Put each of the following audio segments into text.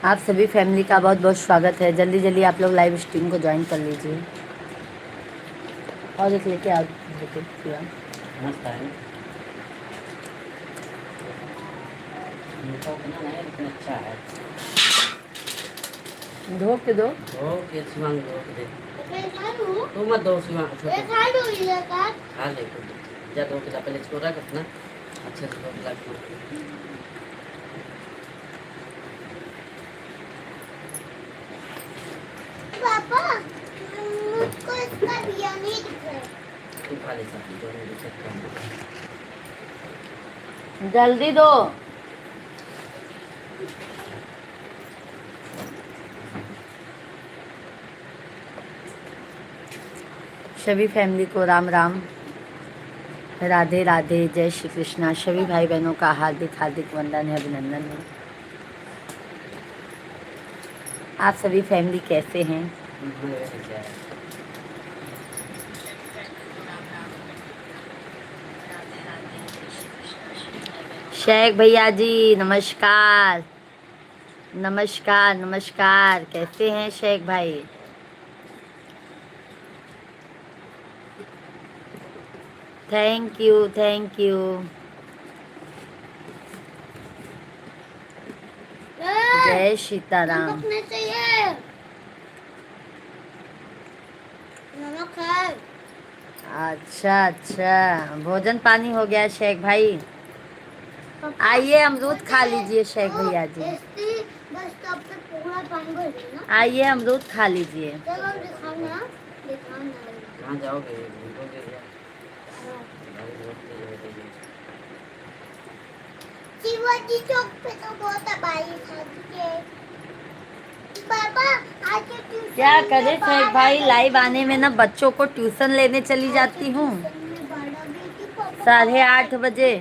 आप सभी फैमिली का बहुत बहुत स्वागत है। जल्दी जल्दी आप लोग लाइव स्ट्रीम को ज्वाइन कर लीजिए। और एक लेके आ पूरा मस्त है। मीठा उतना नहीं लेकिन अच्छा है। धो के दो। धो के शिवांग धो के दे। तू मत धो शिवांग, छोटे खा ले खुद। जा धो के ला, पहले इसको रख अपना अच्छे से धो के ला के। पापा मुझको इसका दिया नहीं दिख रहा है। तू खा ले सब, दोनों भी चेक कर। जल्दी दो। सभी फैमिली को राम राम, राधे राधे, जय श्री कृष्णा। सभी भाई बहनों का हार्दिक हार्दिक वंदन है, अभिनंदन है। आप सभी फैमिली कैसे हैं? शेख भैया जी नमस्कार नमस्कार नमस्कार। कैसे हैं शेख भाई? Thank you thank you. जय सीताराम। नमक चाहिए। नमक है। अच्छा अच्छा, भोजन पानी हो गया शेख भाई? आइए अमरूद खा लीजिए शेख भैया जी। बस तब पे पूरा पानी भर देना। आइए अमरूद खा लीजिए। चलो दिखाना दिखाना। कहाँ जाओगे? शिवाजी चौक पे तो बहुत तबाही है। पापा आज ट्यूशन क्या करे शेख भाई, लाइव आने में ना बच्चों को ट्यूशन लेने चली जाती हूँ 8:30 बजे।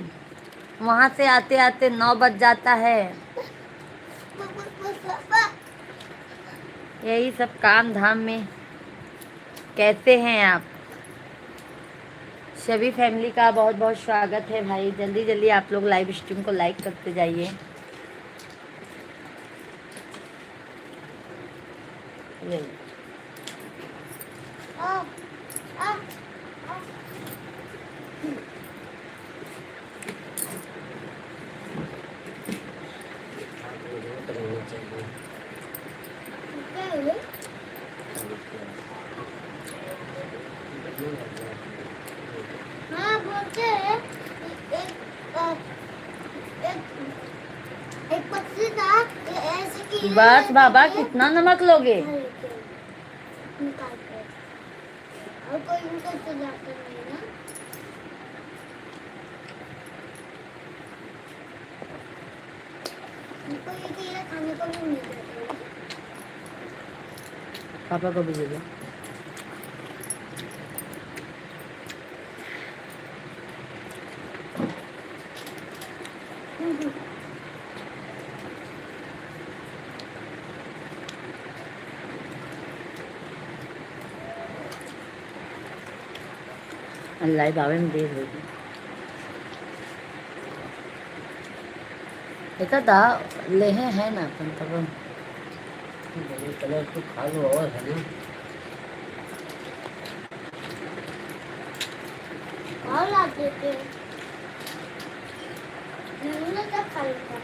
वहाँ से आते आते 9 बज जाता है। यही सब काम धाम में। कैसे हैं आप? सभी फैमिली का बहुत बहुत स्वागत है भाई। जल्दी जल्दी आप लोग लाइव स्ट्रीम को लाइक करते जाइए। हाँ बोलते हैं एक पक्षी था ये ऐसे की। बस बाबा कितना नमक लोगे? निकाल कर और कोई उनका तो जाता नहीं ना। उनको ये कीड़ा खाने को भी नहीं देते। पापा को भी दे दो। अल्लाह बाबे में देर होगी। देखा था लेहे है ना अपन तब। चलो इसको खा लो और है ना। और ला देते नहीं तो खा लेता।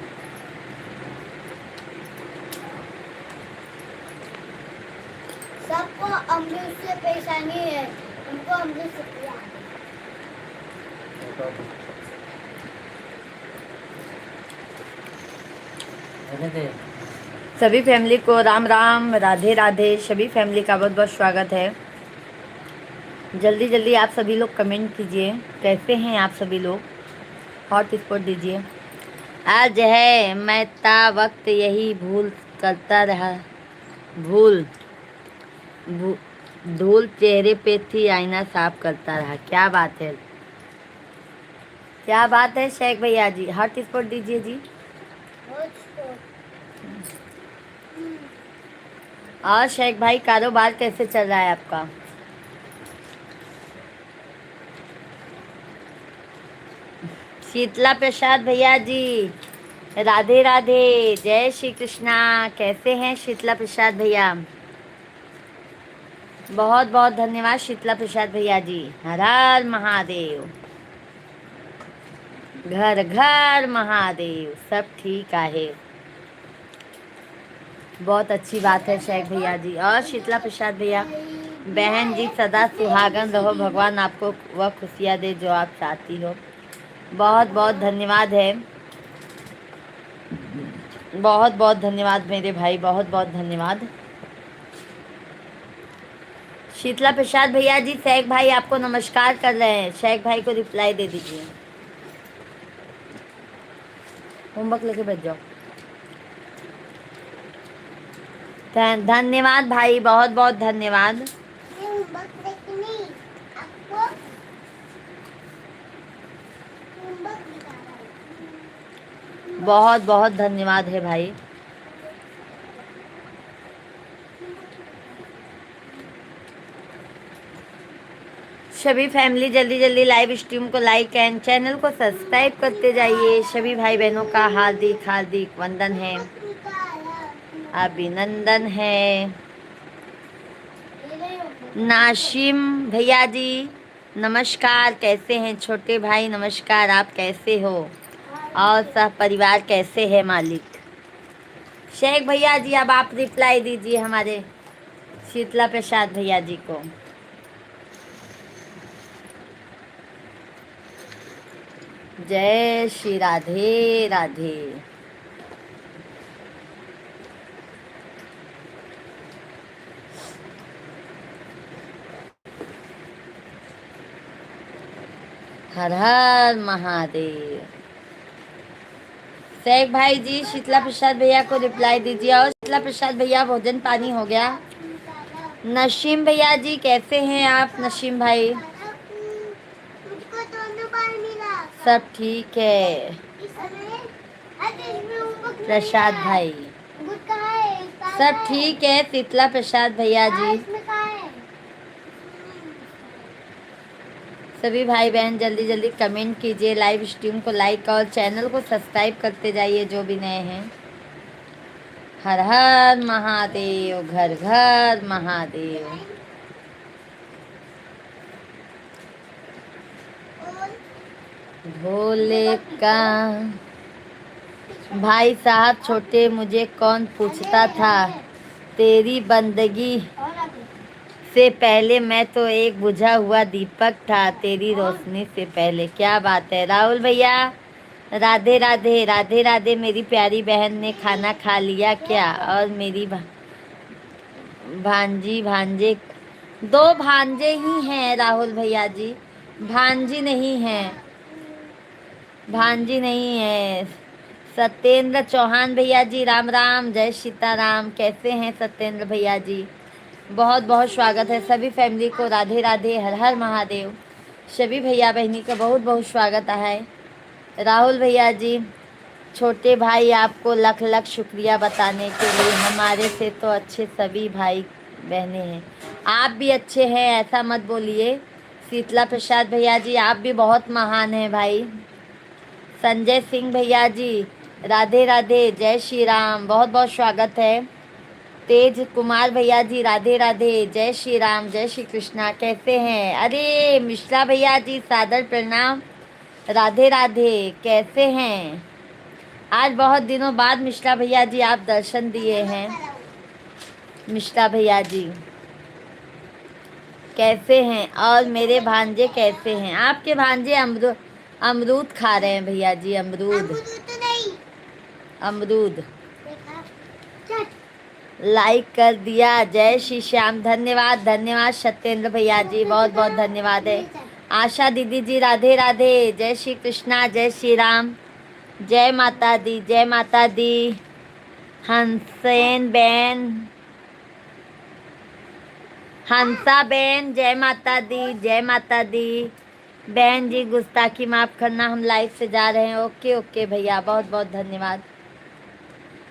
सबको अमृत से परेशानी है, उनको अमृत से पिया। सभी फैमिली को राम राम, राधे राधे। सभी फैमिली का बहुत बहुत स्वागत है। जल्दी जल्दी आप सभी लोग कमेंट कीजिए, कैसे हैं आप सभी लोग? हॉट स्पॉट दीजिए। आज है मैं ता वक्त यही भूल करता रहा। भूल धूल चेहरे पे थी, आईना साफ करता रहा। क्या बात है, क्या बात है शेख भैया जी? हॉट स्पॉट दीजिए जी। और शेख भाई कारोबार कैसे चल रहा है आपका? शीतला प्रसाद भैया जी राधे राधे, जय श्री कृष्णा। कैसे हैं शीतला प्रसाद भैया? बहुत बहुत धन्यवाद शीतला प्रसाद भैया जी। हर हर महादेव, घर घर महादेव, सब ठीक है। बहुत अच्छी बात है शेख भैया जी और शीतला प्रसाद भैया। बहन जी सदा सुहागन रहो, भगवान आपको वह खुशियाँ दे जो आप चाहती हो। बहुत बहुत धन्यवाद है, बहुत बहुत धन्यवाद मेरे भाई, बहुत बहुत धन्यवाद। शीतला प्रसाद भैया जी, शेख भाई आपको नमस्कार कर रहे हैं, शेख भाई को रिप्लाई दे दीजिए। होमवर्क लेके बैठ जाओ। धन्यवाद भाई, बहुत बहुत धन्यवाद। बहुत बहुत धन्यवाद है भाई। सभी फैमिली जल्दी जल्दी लाइव स्ट्रीम को लाइक एंड चैनल को सब्सक्राइब करते जाइए। सभी भाई बहनों का हार्दिक हार्दिक वंदन है, अभिनंदन है। नाशिम भैया जी नमस्कार, कैसे हैं? छोटे भाई नमस्कार, आप कैसे हो? और सब परिवार कैसे है मालिक? शेख भैया जी अब आप रिप्लाई दीजिए हमारे शीतला प्रसाद भैया जी को। जय श्री राधे राधे। हर हर महादेव। शेख भाई जी शीतला प्रसाद भैया को रिप्लाई दीजिए। और शीतला प्रसाद भैया भोजन पानी हो गया? नसीम भैया जी कैसे हैं आप? नसीम भाई सब ठीक है। प्रसाद भाई सब ठीक है। शीतला प्रसाद भैया जी, सभी भाई बहन जल्दी जल्दी कमेंट कीजिए, लाइव स्ट्रीम को लाइक और चैनल को सब्सक्राइब करते जाइए जो भी नए हैं। हर हर महादेव, घर घर महादेव। भोले का भाई साहब छोटे, मुझे कौन पूछता था? तेरी बंदगी से पहले मैं तो एक बुझा हुआ दीपक था, तेरी रोशनी से पहले। क्या बात है राहुल भैया, राधे राधे। राधे राधे मेरी प्यारी बहन ने खाना खा लिया क्या? और मेरी भांजी भांजे, दो भांजे ही हैं राहुल भैया जी, भांजी नहीं है, भांजी नहीं है। सत्येंद्र चौहान भैया जी राम राम, जय सीताराम। कैसे हैं सत्येंद्र भैया जी? बहुत बहुत स्वागत है सभी फैमिली को। राधे राधे, हर हर महादेव। सभी भैया बहनी का बहुत बहुत स्वागत है। राहुल भैया जी, छोटे भाई आपको लख लख शुक्रिया बताने के लिए। हमारे से तो अच्छे सभी भाई बहने हैं, आप भी अच्छे हैं, ऐसा मत बोलिए। शीतला प्रसाद भैया जी आप भी बहुत महान हैं भाई। संजय सिंह भैया जी राधे राधे, जय श्री राम, बहुत बहुत स्वागत है। तेज कुमार भैया जी राधे राधे, जय श्री राम, जय श्री कृष्णा। कैसे हैं? अरे मिश्रा भैया जी सादर प्रणाम, राधे राधे। कैसे हैं? आज बहुत दिनों बाद मिश्रा भैया जी आप दर्शन दिए हैं। मिश्रा भैया जी कैसे हैं? और मेरे भांजे कैसे हैं? आपके भांजे अमरूद खा रहे हैं भैया जी, अमरूद अमरूद। लाइक कर दिया, जय श्री श्याम। धन्यवाद धन्यवाद सत्येंद्र भैया जी, बहुत बहुत धन्यवाद है। आशा दीदी जी राधे राधे, जय श्री कृष्णा, जय श्री राम, जय माता दी, जय माता दी। हंसेन बहन, हंसा बहन जय माता दी, जय माता दी। बहन जी गुस्ताखी माफ़ करना, हम लाइव से जा रहे हैं। ओके ओके भैया, बहुत बहुत धन्यवाद।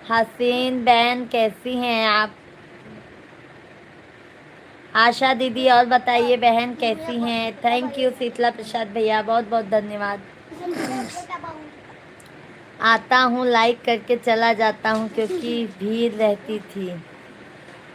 हसीन बहन कैसी हैं आप? आशा दीदी और बताइए बहन कैसी हैं? थैंक यू शीतला प्रसाद भैया, बहुत बहुत धन्यवाद। आता हूँ लाइक करके चला जाता हूँ क्योंकि भीड़ रहती थी।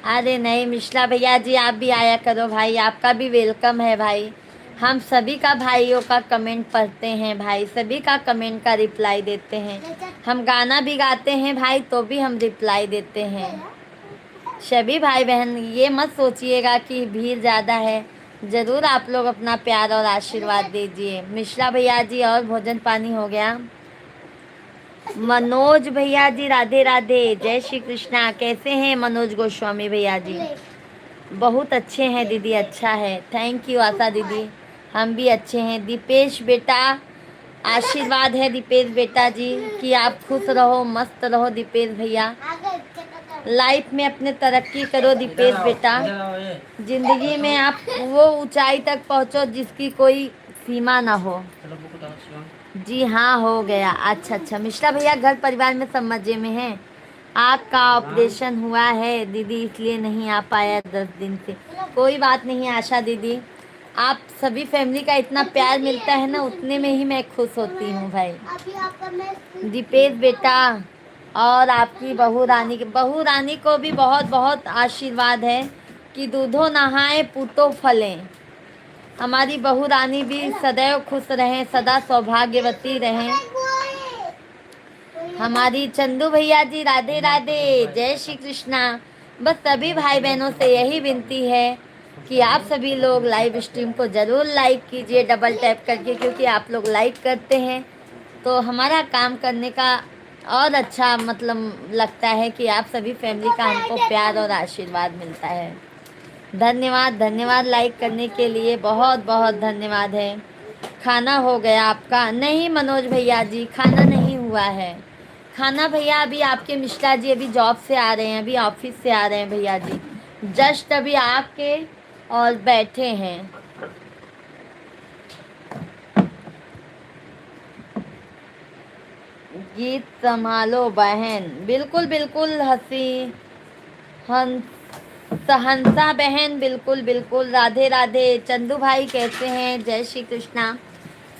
अरे नहीं मिश्रा भैया जी, आप भी आया करो भाई, आपका भी वेलकम है भाई। हम सभी का भाइयों का कमेंट पढ़ते हैं भाई, सभी का कमेंट का रिप्लाई देते हैं। हम गाना भी गाते हैं भाई तो भी हम रिप्लाई देते हैं। सभी भाई बहन ये मत सोचिएगा कि भीड़ ज़्यादा है, ज़रूर आप लोग अपना प्यार और आशीर्वाद दीजिए। मिश्रा भैया जी, और भोजन पानी हो गया? मनोज भैया जी राधे राधे, जय श्री कृष्णा। कैसे हैं मनोज गोस्वामी भैया जी? बहुत अच्छे हैं दीदी, अच्छा है, थैंक यू आशा दीदी, हम भी अच्छे हैं। दीपेश बेटा, आशीर्वाद है दीपेश बेटा जी कि आप खुश रहो, मस्त रहो दीपेश भैया, लाइफ में अपने तरक्की करो दीपेश बेटा, जिंदगी में आप वो ऊंचाई तक पहुंचो जिसकी कोई सीमा ना हो। जी हाँ हो गया। अच्छा अच्छा मिश्रा भैया, घर परिवार में सब मजे में हैं? आपका ऑपरेशन हुआ है दीदी इसलिए नहीं आ पाया 10 दिन से। कोई बात नहीं आशा दीदी, आप सभी फैमिली का इतना प्यार मिलता है ना, उतने में ही मैं खुश होती हूँ भाई। दीपेश बेटा और आपकी बहू रानी को भी बहुत बहुत आशीर्वाद है कि दूधो नहाए पूतो फलें। हमारी बहू रानी भी सदैव खुश रहें, सदा सौभाग्यवती रहें। हमारी चंदू भैया जी राधे राधे, जय श्री कृष्णा। बस सभी भाई बहनों से यही विनती है कि आप सभी लोग लाइव स्ट्रीम को ज़रूर लाइक कीजिए डबल टैप करके, क्योंकि आप लोग लाइक करते हैं तो हमारा काम करने का और अच्छा मतलब लगता है कि आप सभी फैमिली का हमको प्यार और आशीर्वाद मिलता है। धन्यवाद धन्यवाद लाइक करने के लिए, बहुत बहुत धन्यवाद है। खाना हो गया आपका? नहीं मनोज भैया जी, खाना नहीं हुआ है। खाना भैया अभी आपके मिश्रा जी अभी जॉब से आ रहे हैं, अभी ऑफिस से आ रहे हैं भैया जी, जस्ट अभी आके और बैठे हैं। गीत संभालो बहन, बिल्कुल बिल्कुल हंसा बहन, बिल्कुल बिल्कुल। राधे राधे चंदू भाई, कैसे हैं? जय श्री कृष्णा।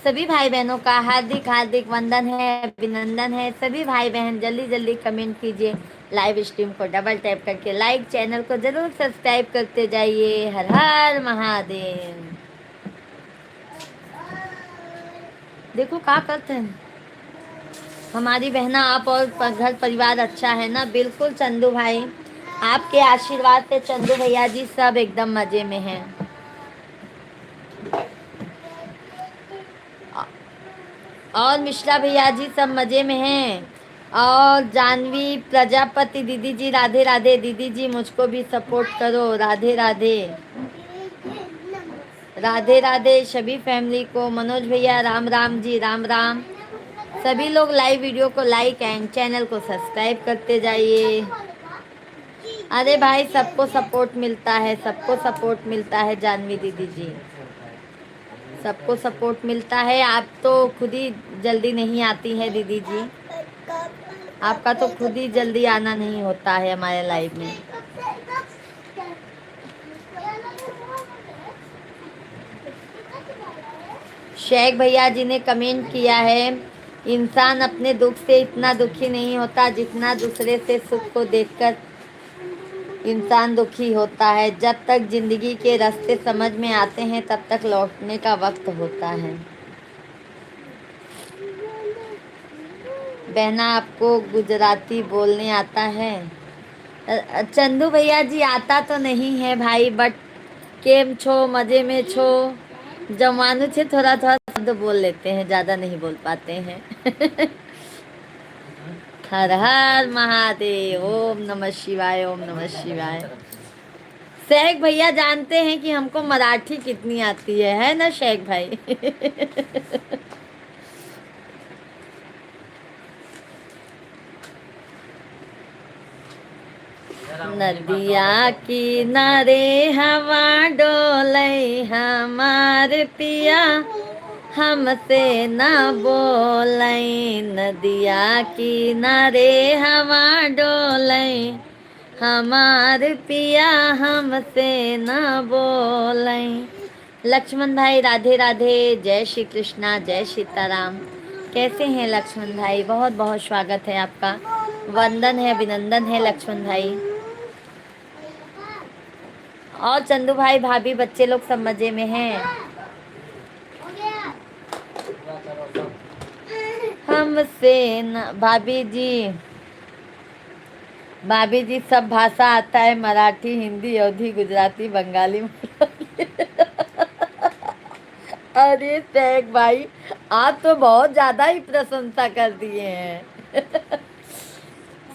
सभी भाई बहनों का हार्दिक हार्दिक वंदन है, अभिनंदन है। सभी भाई बहन जल्दी जल्दी कमेंट कीजिए, लाइव स्ट्रीम को डबल टैप करके लाइक, चैनल को जरूर सब्सक्राइब करते जाइए। हर हर महादेव। देखो क्या करते हैं हमारी बहना, आप और घर परिवार अच्छा है ना? बिल्कुल चंदू भाई, आपके आशीर्वाद से चंदू भैया जी सब एकदम मजे में हैं। और मिश्रा भैया जी सब मजे में हैं। और जानवी प्रजापति दीदी जी राधे राधे, दीदी जी मुझको भी सपोर्ट करो। राधे राधे राधे राधे सभी फैमिली को। मनोज भैया राम राम जी, राम राम। सभी लोग लाइव वीडियो को लाइक एंड चैनल को सब्सक्राइब करते जाइए। अरे भाई सबको सपोर्ट मिलता है, सबको सपोर्ट मिलता है जानवी दीदी जी, सबको सपोर्ट मिलता है। आप तो खुद ही जल्दी नहीं आती है दीदी जी, आपका तो खुद ही जल्दी आना नहीं होता है हमारे लाइव में। शेख भैया जी ने कमेंट किया है, इंसान अपने दुख से इतना दुखी नहीं होता जितना दूसरे से सुख को देखकर इंसान दुखी होता है। जब तक जिंदगी के रास्ते समझ में आते हैं तब तक लौटने का वक्त होता है। बहना आपको गुजराती बोलने आता है? चंदू भैया जी आता तो नहीं है भाई, बट केम छो, मजे में छो, जमानु छे थोड़ा थोड़ा शब्द बोल लेते हैं, ज़्यादा नहीं बोल पाते हैं। हर हर महादेव, ओम नमः शिवाय, ओम नमः शिवाय। शेख भैया जानते हैं कि हमको मराठी कितनी आती है ना शेख भाई? नदिया किनारे हवा डोले हमार पिया, हमसे न बोले। नदिया किनारे हवा डोले हमार पिया, हमसे न बोले। लक्ष्मण भाई राधे राधे, जय श्री कृष्णा, जय सीताराम। कैसे हैं लक्ष्मण भाई? बहुत बहुत स्वागत है आपका, वंदन है, अभिनंदन है लक्ष्मण भाई। और चंदू भाई, भाभी, बच्चे लोग सब मजे में हैं? हो गया। हमसे न भाभी जी सब भाषा आता है, मराठी, हिंदी, अवधी, गुजराती, बंगाली, मलयाली। अरे शेख भाई, आप तो बहुत ज्यादा ही प्रशंसा कर दिए हैं।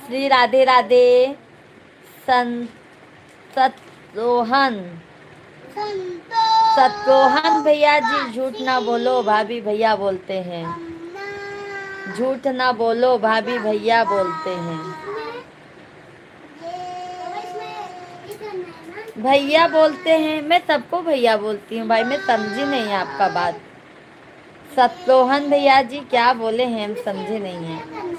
श्री राधे राधे। सं सतरोहन सतरोहन भैया जी, झूठ ना बोलो, भाभी भैया बोलते हैं। झूठ ना बोलो, भाभी भैया बोलते हैं। भैया बोलते हैं, मैं सबको भैया बोलती हूँ भाई, मैं समझी नहीं आपका बात। सतरोहन भैया जी क्या बोले हैं, हम समझे नहीं हैं।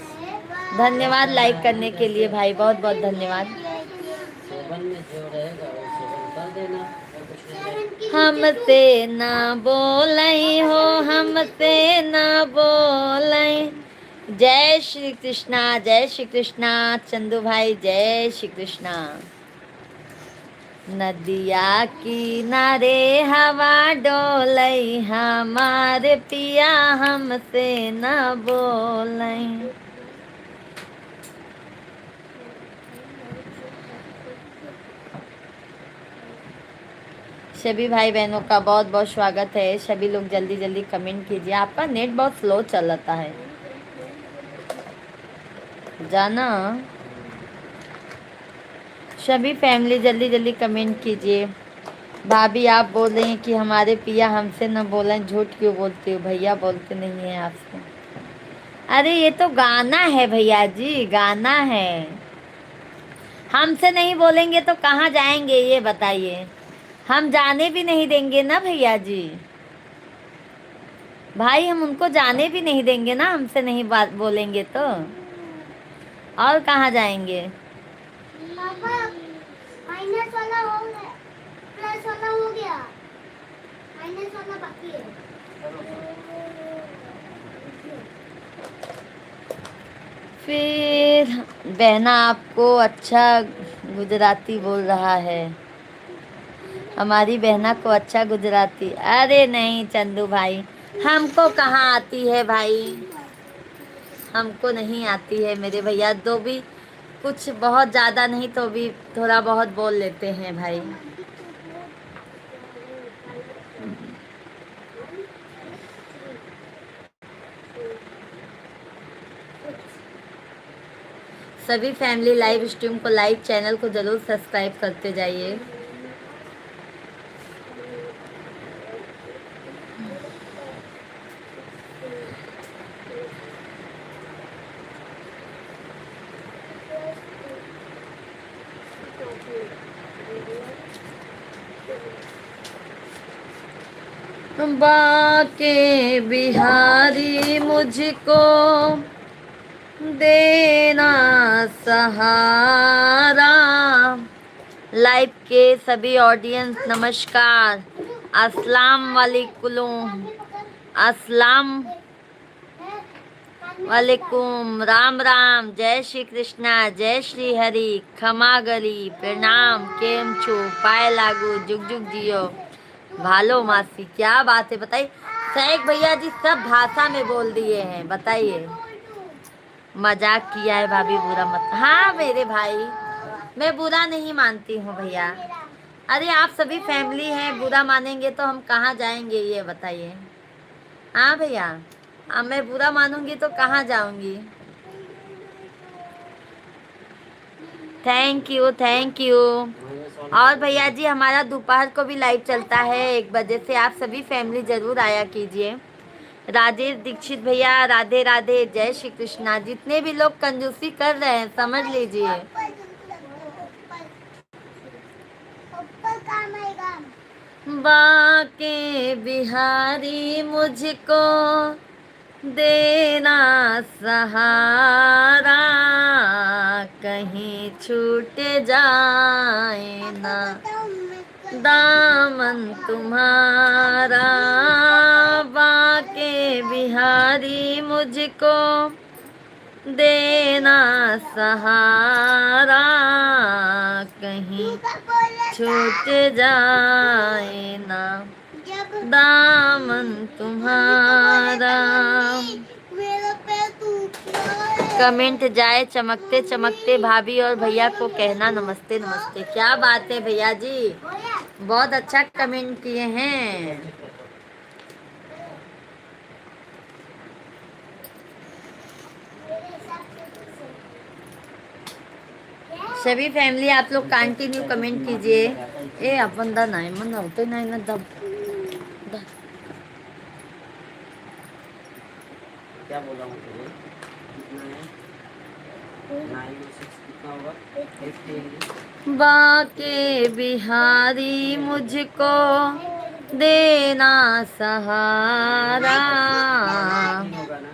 धन्यवाद लाइक करने के लिए भाई, बहुत बहुत धन्यवाद। सेवन में जो रहेगा वो सेवन कर देना, और कुछ नहीं रहेगा। हमसे ना बोलई हो, हमसे ना बोलई। जय श्री कृष्णा, जय श्री कृष्णा चंदू भाई, जय श्री कृष्णा। नदिया किनारे हवा डोलई, हमारे पिया हमसे ना बोलई। सभी भाई बहनों का बहुत बहुत स्वागत है। सभी लोग जल्दी जल्दी कमेंट कीजिए। आपका नेट बहुत स्लो चलता है जाना। सभी फैमिली जल्दी जल्दी कमेंट कीजिए। भाभी आप बोल रही हैं कि हमारे पिया हमसे न बोलें, झूठ क्यों बोलती हो? भैया बोलते नहीं हैं आपसे। अरे ये तो गाना है भैया जी, गाना है। हमसे नहीं बोलेंगे तो कहाँ जाएंगे ये बताइए? हम जाने भी नहीं देंगे ना भैया जी। भाई हम उनको जाने भी नहीं देंगे ना, हमसे नहीं बात बोलेंगे तो और कहाँ जाएंगे? पापा माइनस वाला हो गया, प्लस वाला हो गया, माइनस वाला बाकी है। फिर बहना आपको अच्छा गुजराती बोल रहा है। हमारी बहना को अच्छा गुजराती? अरे नहीं चंदू भाई, हमको कहाँ आती है भाई, हमको नहीं आती है। मेरे भैया दो भी कुछ बहुत ज़्यादा नहीं तो भी थोड़ा बहुत बोल लेते हैं भाई। सभी फैमिली लाइव स्ट्रीम को लाइक, चैनल को ज़रूर सब्सक्राइब करते जाइए। बाके बिहारी मुझको देना सहारा। लाइव के सभी ऑडियंस नमस्कार, अस्सलाम वालेकुम, अस्सलाम वालेकुम, राम राम, जय श्री कृष्णा, जय श्री हरि, खमा गली, प्रणाम, केम छो, पाए लागू, जुग जुग जियो, भालो मासी। क्या बात है बताइए, शेख भैया जी सब भाषा में बोल दिए हैं, बताइए। मजाक किया है भाभी, बुरा मत। हाँ मेरे भाई, मैं बुरा नहीं मानती हूँ भैया। अरे आप सभी फैमिली हैं, बुरा मानेंगे तो हम कहाँ जाएंगे ये बताइए? हाँ भैया, अब मैं बुरा मानूंगी तो कहाँ जाऊंगी? Thank you, thank you. और भैया जी हमारा दोपहर को भी लाइव चलता है 1 बजे से, आप सभी फैमिली जरूर आया कीजिए। राजेश दीक्षित भैया राधे राधे, जय श्री कृष्णा। जितने भी लोग कंजूसी कर रहे हैं समझ लीजिए। बाके बिहारी मुझको देना सहारा, कहीं छूट जाए ना दामन तुम्हारा। बाके बिहारी बिहारी मुझको देना सहारा, कहीं छूट जाए ना दामन तुम्हारा। मेरा पैर टूट गया है। कमेंट जाए चमकते चमकते। भाभी और भैया को कहना नमस्ते नमस्ते। क्या बात है भैया जी, बहुत अच्छा कमेंट किए हैं। सभी फैमिली आप लोग कंटिन्यू कमेंट कीजिए। ए अपन दा नहीं मन होते नहीं ना दब। क्या बोला हूँ तुझे? कितना है? 9 6 कितना होगा? 15। बाके बिहारी मुझको देना सहारा, होगा ना?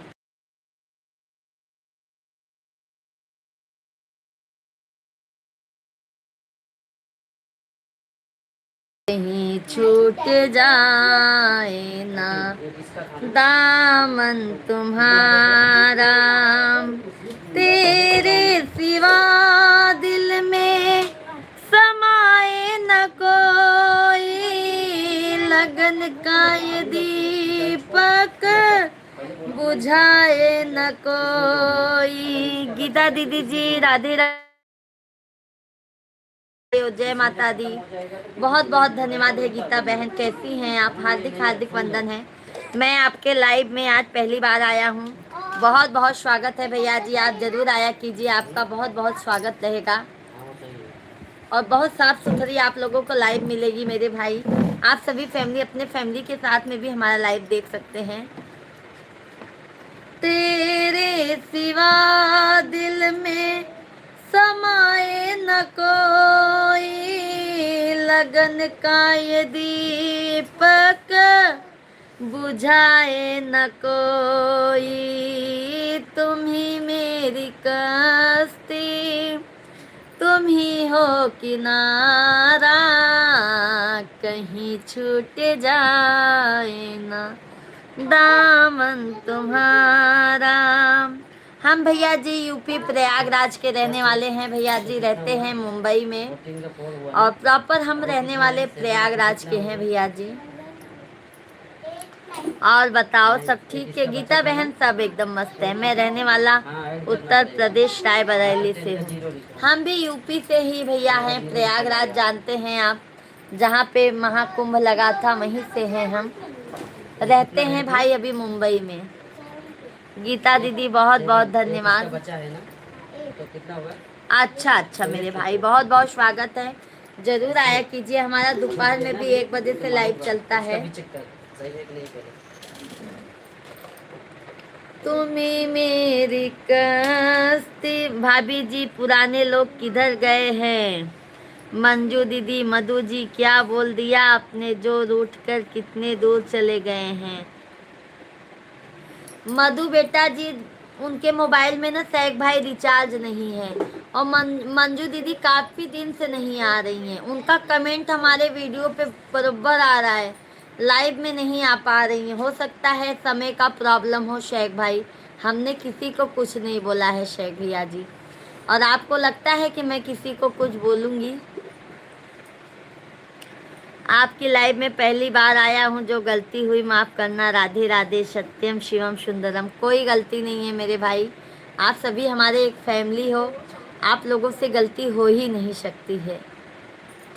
कहीं छूट जाए ना दामन तुम्हारा, तेरे सिवा दिल में समाए न कोई, लगन का ये दीपक बुझाए न कोई। गीता दीदी जी राधे राधे, जय माता दी। बहुत बहुत धन्यवाद है गीता बहन, कैसी हैं आप? हार्दिक हार्दिक वंदन है। मैं आपके लाइव में आज पहली बार आया हूँ, बहुत बहुत स्वागत है भैया जी, आप जरूर आया कीजिए, आपका बहुत बहुत स्वागत रहेगा। और बहुत साफ सुथरी आप लोगों को लाइव मिलेगी मेरे भाई। आप सभी फैमिली अपने फैमिली के साथ में भी हमारा लाइव देख सकते हैं। तेरे सिवा दिल में समाए न कोई, लगन का ये दीपक बुझाए न कोई, तुम ही मेरी कश्ती, तुम ही हो किनारा, कहीं छूट जाए ना दामन तुम्हारा। हम भैया जी यूपी प्रयागराज के रहने वाले हैं। भैया जी रहते हैं मुंबई में, और प्रॉपर हम रहने वाले प्रयागराज के हैं भैया जी। और बताओ सब ठीक है? गीता बहन सब एकदम मस्त है। मैं रहने वाला उत्तर प्रदेश रायबरेली से हूँ। हम भी यूपी से ही भैया हैं। प्रयागराज जानते हैं आप, जहाँ पे महाकुंभ लगा था, वहीं से हैं हम। रहते हैं भाई अभी मुंबई में। गीता दीदी बहुत बहुत धन्यवाद। बचा है ना, तो कितना हुआ? अच्छा अच्छा मेरे भाई, बहुत बहुत स्वागत है, जरूर आया कीजिए। हमारा दोपहर में भी 1 बजे से लाइव चलता है। तुम्हें मेरी कश्ती। भाभी जी पुराने लोग किधर गए हैं? मंजू दीदी, मधु जी, क्या बोल दिया आपने? जो रूठ कर कितने दूर चले गए हैं? मधु बेटा जी, उनके मोबाइल में ना सैक भाई रिचार्ज नहीं है, और मंजू दीदी काफ़ी दिन से नहीं आ रही हैं। उनका कमेंट हमारे वीडियो पे बराबर आ रहा है, लाइव में नहीं आ पा रही हैं। हो सकता है समय का प्रॉब्लम हो शेख भाई, हमने किसी को कुछ नहीं बोला है शेख भैया जी। और आपको लगता है कि मैं किसी को कुछ बोलूँगी? आपकी लाइव में पहली बार आया हूँ, जो गलती हुई माफ़ करना। राधे राधे, सत्यम शिवम सुंदरम। कोई गलती नहीं है मेरे भाई, आप सभी हमारे एक फैमिली हो, आप लोगों से गलती हो ही नहीं सकती है।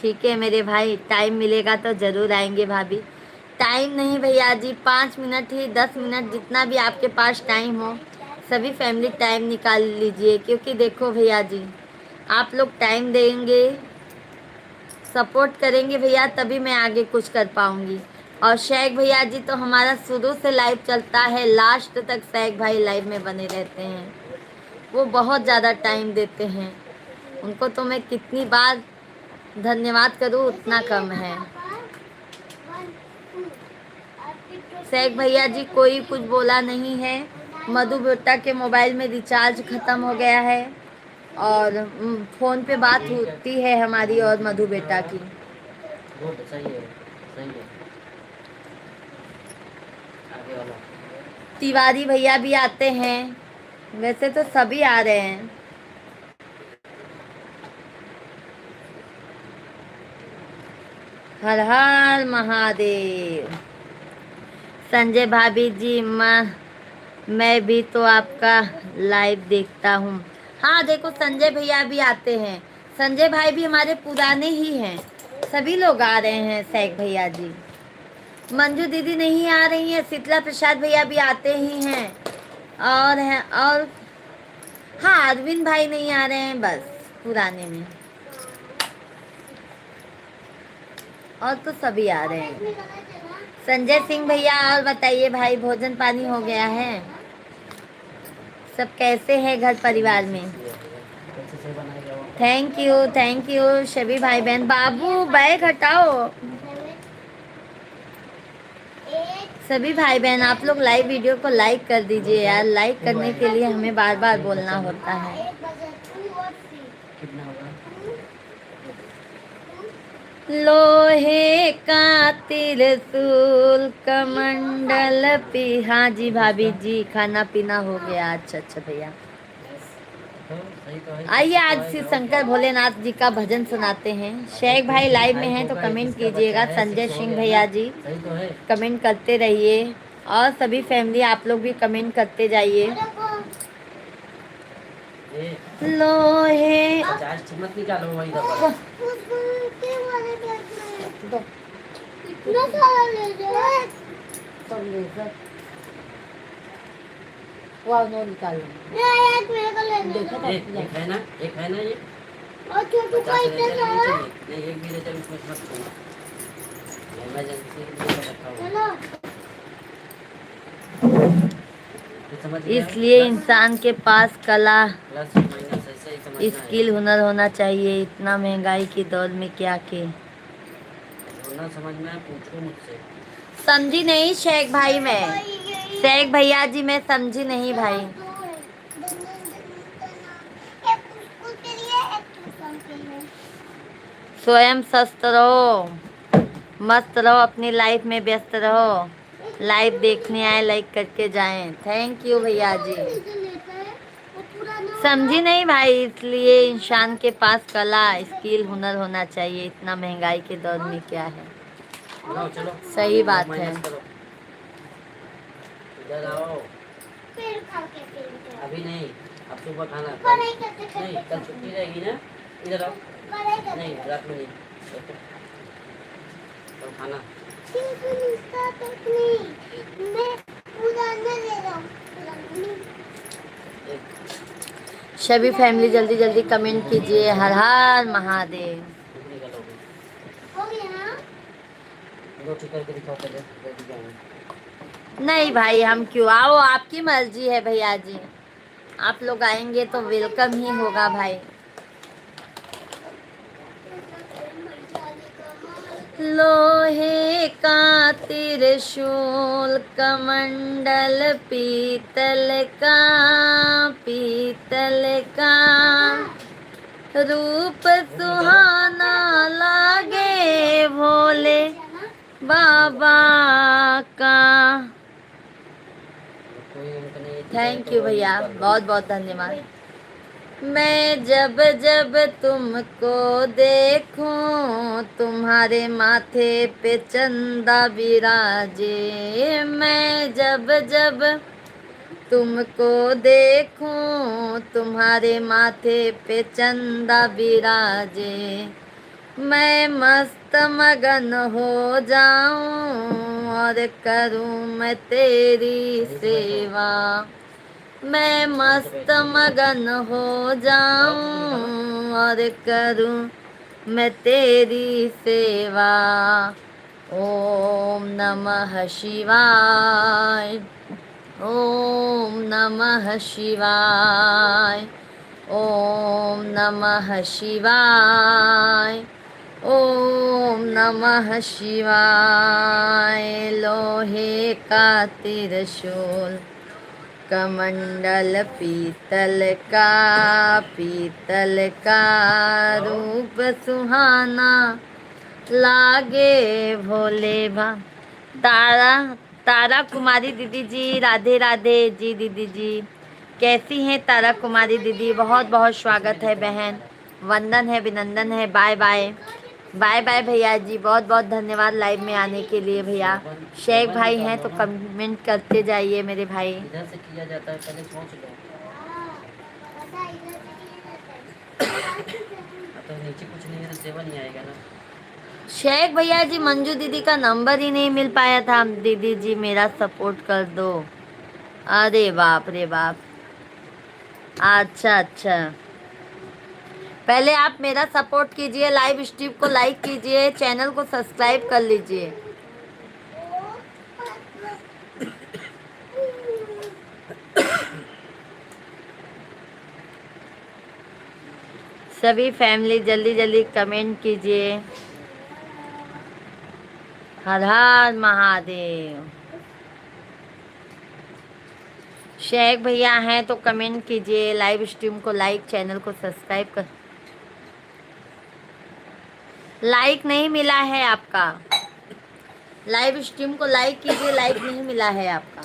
ठीक है मेरे भाई, टाइम मिलेगा तो ज़रूर आएंगे भाभी। टाइम नहीं भैया जी, 5 मिनट ही, 10 मिनट, जितना भी आपके पास टाइम हो, सभी फैमिली टाइम निकाल लीजिए। क्योंकि देखो भैया जी, आप लोग टाइम देंगे, सपोर्ट करेंगे भैया, तभी मैं आगे कुछ कर पाऊंगी। और शेख भैया जी तो हमारा शुरू से लाइव चलता है, लास्ट तक शेख भाई लाइव में बने रहते हैं। वो बहुत ज़्यादा टाइम देते हैं, उनको तो मैं कितनी बार धन्यवाद करूँ उतना कम है। शेख भैया जी कोई कुछ बोला नहीं है। मधु बेटा के मोबाइल में रिचार्ज ख़त्म हो गया है, और फ़ोन पे बात होती है हमारी और मधु बेटा की। सही है, सही है। आगे वाला तिवारी भैया भी आते हैं, वैसे तो सभी आ रहे हैं। हर हर महादेव। संजय भाभी जी, मैं भी तो आपका लाइव देखता हूँ। हाँ देखो, संजय भैया भी आते हैं। संजय भाई भी हमारे पुराने ही हैं। सभी लोग आ रहे हैं। शेख भैया जी, मंजू दीदी नहीं आ रही हैं। शीतला प्रसाद भैया भी आते ही हैं। और हाँ, अरविंद भाई नहीं आ रहे हैं, बस पुराने में। और तो सभी आ रहे हैं। संजय सिंह भैया, और बताइए भाई, भोजन पानी हो गया है? सब कैसे हैं घर परिवार में? अच्छे से बनाएगा वो। थैंक यू सभी भाई बहन। बाबू बैग हटाओ। सभी भाई बहन, आप लोग लाइव वीडियो को लाइक कर दीजिए यार। लाइक करने के लिए हमें बार बार बोलना होता है। कितना होगा? लोहे का त्रिशूल कमंडल पी। हाँ जी भाभी जी, खाना पीना हो गया। अच्छा भैया, तो सही तो है। आइए आज श्री शंकर भोलेनाथ जी का भजन सुनाते हैं। शेख भाई लाइव में हैं तो कमेंट कीजिएगा। संजय सिंह भैया जी सही तो है। कमेंट करते रहिए, और सभी फैमिली आप लोग भी कमेंट करते जाइए। लोहे चार्ज मत निकालो वही दबा। इतना सारा ले जाए। वाह, नो निकाल लो। एक मेरे को ले देखो लो। एक है ना, एक है ना ये। और छोटू का 50 इतना लीटर नहीं सारा। चाहिए। नहीं, एक भी लीटर उसमें मत छोड़ना। इमरजेंसी के लिए रखा हुआ है। चलो। तो समझ गए? इसलिए इंसान के पास कला, प्लस माइनस ऐसे ही समझना है। स्किल, हुनर होना चाहिए। इतना महंगाई की दौर में क्या के होना समझना है, पूछो मुझसे। समझी नहीं शेख भाई, मैं शेख भैया जी मैं समझी नहीं भाई। एक उसको के लिए, एक ट्यूशन के लिए। स्वयं स्वस्थ रहो, मस्त रहो, अपनी लाइफ में व्यस्त रहो। लाइव देखने आए, लाइक करके जाएं। थैंक यू भैया जी। समझी नहीं भाई, इसलिए इंसान के पास कला, स्किल, हुनर होना चाहिए। इतना महंगाई के दौर में क्या है। बनाओ चलो। सही बात है। माइनस करो। इधर आओ। पेड़ खा के पेड़ अभी नहीं, अब सुबह खाना। पढ़ाई करते करते नहीं, कल छुट्टी रहेगी ना। इधर आओ। पढ़ाई करते नहीं, रात में नहीं। तो खाना। इसका तक नहीं, मैं पूरा न ले रहा हूँ। सभी फैमिली जल्दी जल्दी कमेंट कीजिए। हर हर महादेव। हो गया ना? रोटी करके दिखाओ पहले, जल्दी जाएंगे। नहीं भाई, हम क्यों? आओ, आपकी मर्जी है भैया जी। आप लोग आएंगे तो वेलकम ही होगा भाई। लोहे का त्रिशूल कमंडल पीतल का रूप सुहाना लागे भोले बाबा का। थैंक यू भैया, बहुत बहुत धन्यवाद। मैं जब जब तुमको देखूं, तुम्हारे माथे पे चंदा विराजे। मैं जब जब तुमको देखूं, तुम्हारे माथे पे चंदा विराजे। मैं मस्त मगन हो जाऊं और करूं मैं तेरी सेवा। मैं मस्त मगन हो जाऊं और करूं मैं तेरी सेवा। ओम नमः शिवाय, ओम नमः शिवाय, ओम नमः शिवाय, ओम नमः शिवाय। लोहे का त्रिशूल कमंडल पीतल का रूप सुहाना लागे भोले बा। तारा तारा कुमारी दीदी जी राधे राधे जी। दीदी जी कैसी हैं तारा कुमारी दीदी? बहुत बहुत स्वागत है बहन, वंदन है, अभिनंदन है। बाय बाय, बाय बाय भैया जी, बहुत बहुत धन्यवाद लाइव में आने के लिए। भैया शेख भाई हैं तो कमेंट करते जाइए मेरे भाई। इधर से किया जाता है, पहले सोच लो। पता है, इधर से किया जाता है। तो नीचे कुछ नहीं है तो सेवा नहीं आएगा ना। शेख भैया जी मंजू दीदी का नंबर ही नहीं मिल पाया था। दीदी जी मेरा सपोर्ट कर दो। अरे बाप रे बाप, अच्छा अच्छा, पहले आप मेरा सपोर्ट कीजिए, लाइव स्ट्रीम को लाइक कीजिए, चैनल को सब्सक्राइब कर लीजिए। सभी फैमिली जल्दी जल्दी कमेंट कीजिए। हर हर महादेव। शेख भैया हैं तो कमेंट कीजिए, लाइव स्ट्रीम को लाइक, चैनल को सब्सक्राइब कर। लाइक नहीं मिला है आपका, लाइव स्ट्रीम को लाइक कीजिए, लाइक नहीं मिला है आपका।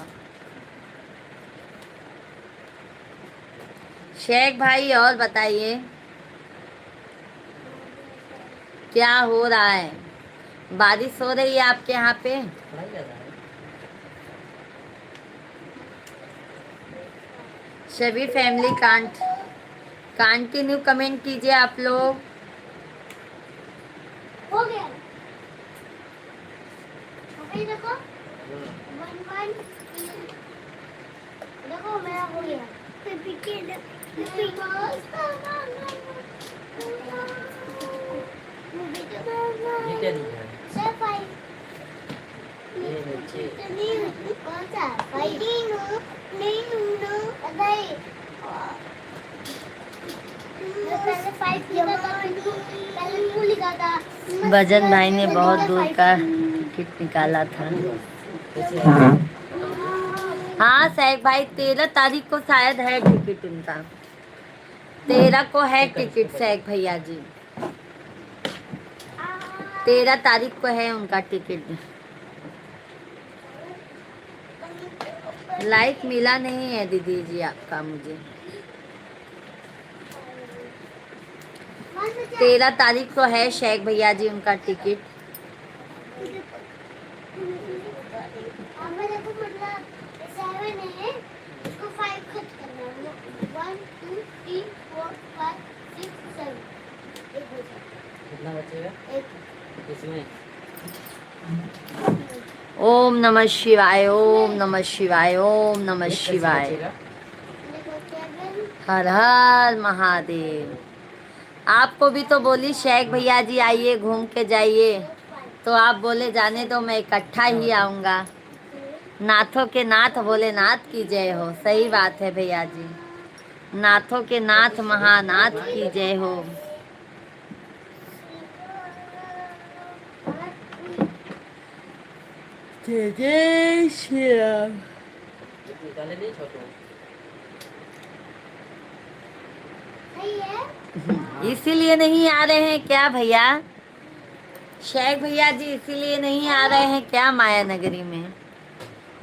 शेख भाई और बताइए क्या हो रहा है? बारिश हो रही है आपके यहाँ पे? पढ़ाई कर रहा है। सभी फैमिली कंटिन्यू कमेंट कीजिए आप लोग। हो गया। अभी देखो 1 1 देखो मेरा हो गया। ये क्या लिखा है? ये नीचे कौन सा नहीं पहले 5 लिखा था, पहले 2 लिखा था। भजन भाई ने बहुत दूर का टिकट निकाला था। कैसे है? हाँ शेख भाई 13 तारीख को शायद है टिकट उनका, 13 को है टिकट शेख भैया जी, 13 तारीख को है उनका टिकट। लाइक मिला नहीं है दीदी जी आपका मुझे। 13 तारीख को है शेख भैया जी उनका टिकट। हमें देखो मतलब 7 है, इसको 5 खत करना है। 1 2 3 4 5 6 7 एक हो जाए। कितना बचेगा एक इसमें? ओम नमः शिवाय, ओम नमः शिवाय, ओम नमः एक कैसे शिवाय। बचेगा? देखो 7 हर हर महादेव। आपको भी तो बोली शेख भैया जी आइए घूम के जाइए, तो आप बोले जाने दो मैं इकट्ठा ही आऊँगा। नाथों के नाथ भोलेनाथ की जय हो। सही बात है भैया जी, नाथों के नाथ महानाथ की जय हो। जय जय श्री राम। निकाले नहीं छोटू? सही है। इसीलिए नहीं आ रहे हैं क्या भैया? शेख भैया जी इसीलिए नहीं आ रहे हैं क्या माया नगरी में?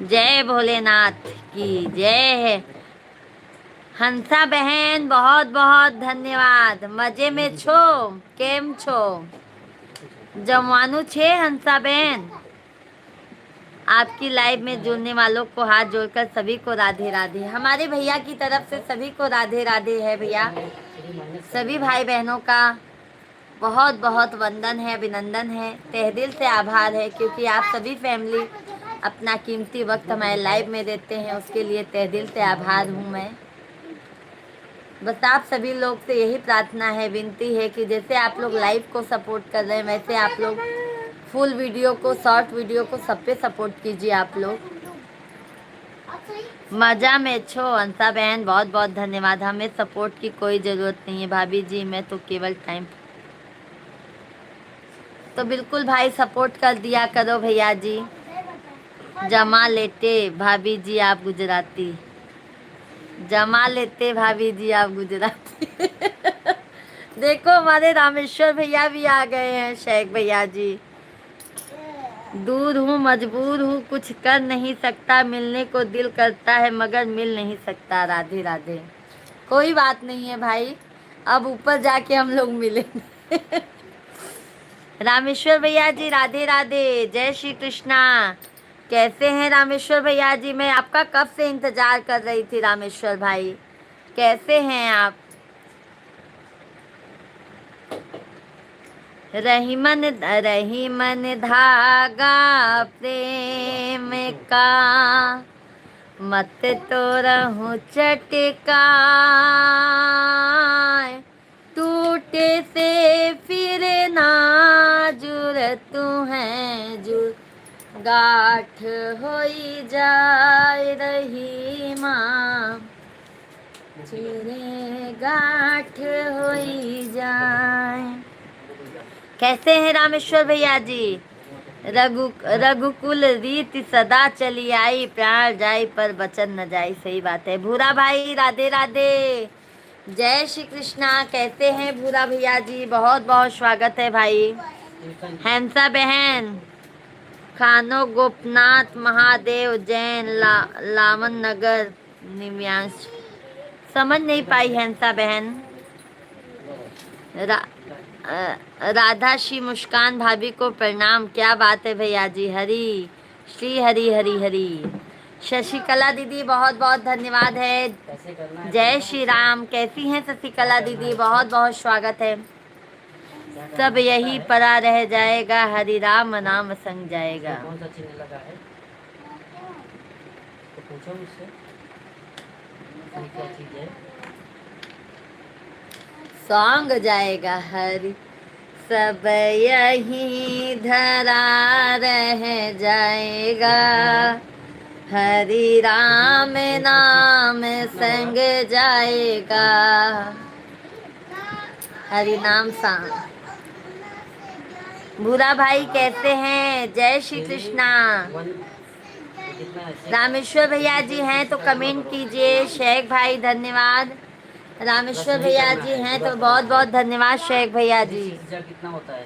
जय भोलेनाथ की जय है। हंसा बहन बहुत बहुत धन्यवाद। मजे में छो? केम छो? जमवानु छे हंसा बहन? आपकी लाइव में जुड़ने वालों को हाथ जोड़कर सभी को राधे राधे। हमारे भैया की तरफ से सभी को राधे राधे है भैया। सभी भाई बहनों का बहुत बहुत वंदन है, अभिनंदन है, तहे दिल से आभार है, क्योंकि आप सभी फैमिली अपना कीमती वक्त हमारे लाइव में देते हैं, उसके लिए तहे दिल से आभार हूँ मैं। बस आप सभी लोग से यही प्रार्थना है, विनती है कि जैसे आप लोग लाइव को सपोर्ट कर रहे हैं वैसे आप लोग फुल वीडियो को, शॉर्ट वीडियो को सब पे सपोर्ट कीजिए आप लोग। मजा में छो अंसा बहन, बहुत बहुत धन्यवाद। हमें सपोर्ट की कोई ज़रूरत नहीं है भाभी जी, मैं तो केवल टाइम तो बिल्कुल भाई सपोर्ट कर दिया करो भैया जी। जमा लेते भाभी जी आप गुजराती, जमा लेते भाभी जी आप गुजराती। देखो हमारे रामेश्वर भैया भी आ गए हैं, शेख भैया जी। दूर हूँ मजबूर हूँ कुछ कर नहीं सकता, मिलने को दिल करता है मगर मिल नहीं सकता। राधे राधे। कोई बात नहीं है भाई, अब ऊपर जाके हम लोग मिलेंगे। रामेश्वर भैया जी राधे राधे, जय श्री कृष्णा। कैसे हैं रामेश्वर भैया जी? मैं आपका कब से इंतजार कर रही थी रामेश्वर भाई, कैसे हैं आप? रहीमन रहीमन धागा प्रेम का, मत तो रहूं चटका, टूटे से फिर ना जुर तू है जुर, गाठ होई जाए रही माँ, चिरे गाठ होई जाए। कैसे हैं रामेश्वर भैया जी? रघुकुल रीत सदा चली आई, प्राण जाई पर वचन न जाई। सही बात है। भूरा भाई राधे राधे, जय श्री कृष्णा। कैसे हैं भूरा भैया जी? बहुत बहुत स्वागत है भाई। हंसा बहन, खानो गोपनाथ महादेव जैन लावन नगर निव्यांश। समझ नहीं पाई हंसा बहन। राधा श्री मुस्कान भाभी को प्रणाम। क्या बात है भैया जी। हरी श्री हरी हरी हरी। शशिकला दीदी बहुत बहुत धन्यवाद है। जय श्री राम। कैसी हैं शशिकला दीदी? बहुत बहुत स्वागत है। सब यही पड़ा रह जाएगा, हरि राम नाम संग जाएगा। कौन सा चिन्ह लगा है तो पूछो मुझसे, क्या चीज है? सॉन्ग जाएगा हरि, सब यही धरा रह जाएगा, हरि राम नाम संग जाएगा। हरि नाम संग। भूरा भाई कैसे हैं? जय श्री कृष्णा। रामेश्वर भैया जी हैं तो कमेंट कीजिए। शेख भाई धन्यवाद। रामेश्वर भैया जी हैं तो बहुत बहुत धन्यवाद शेख भैया जी। कितना होता है?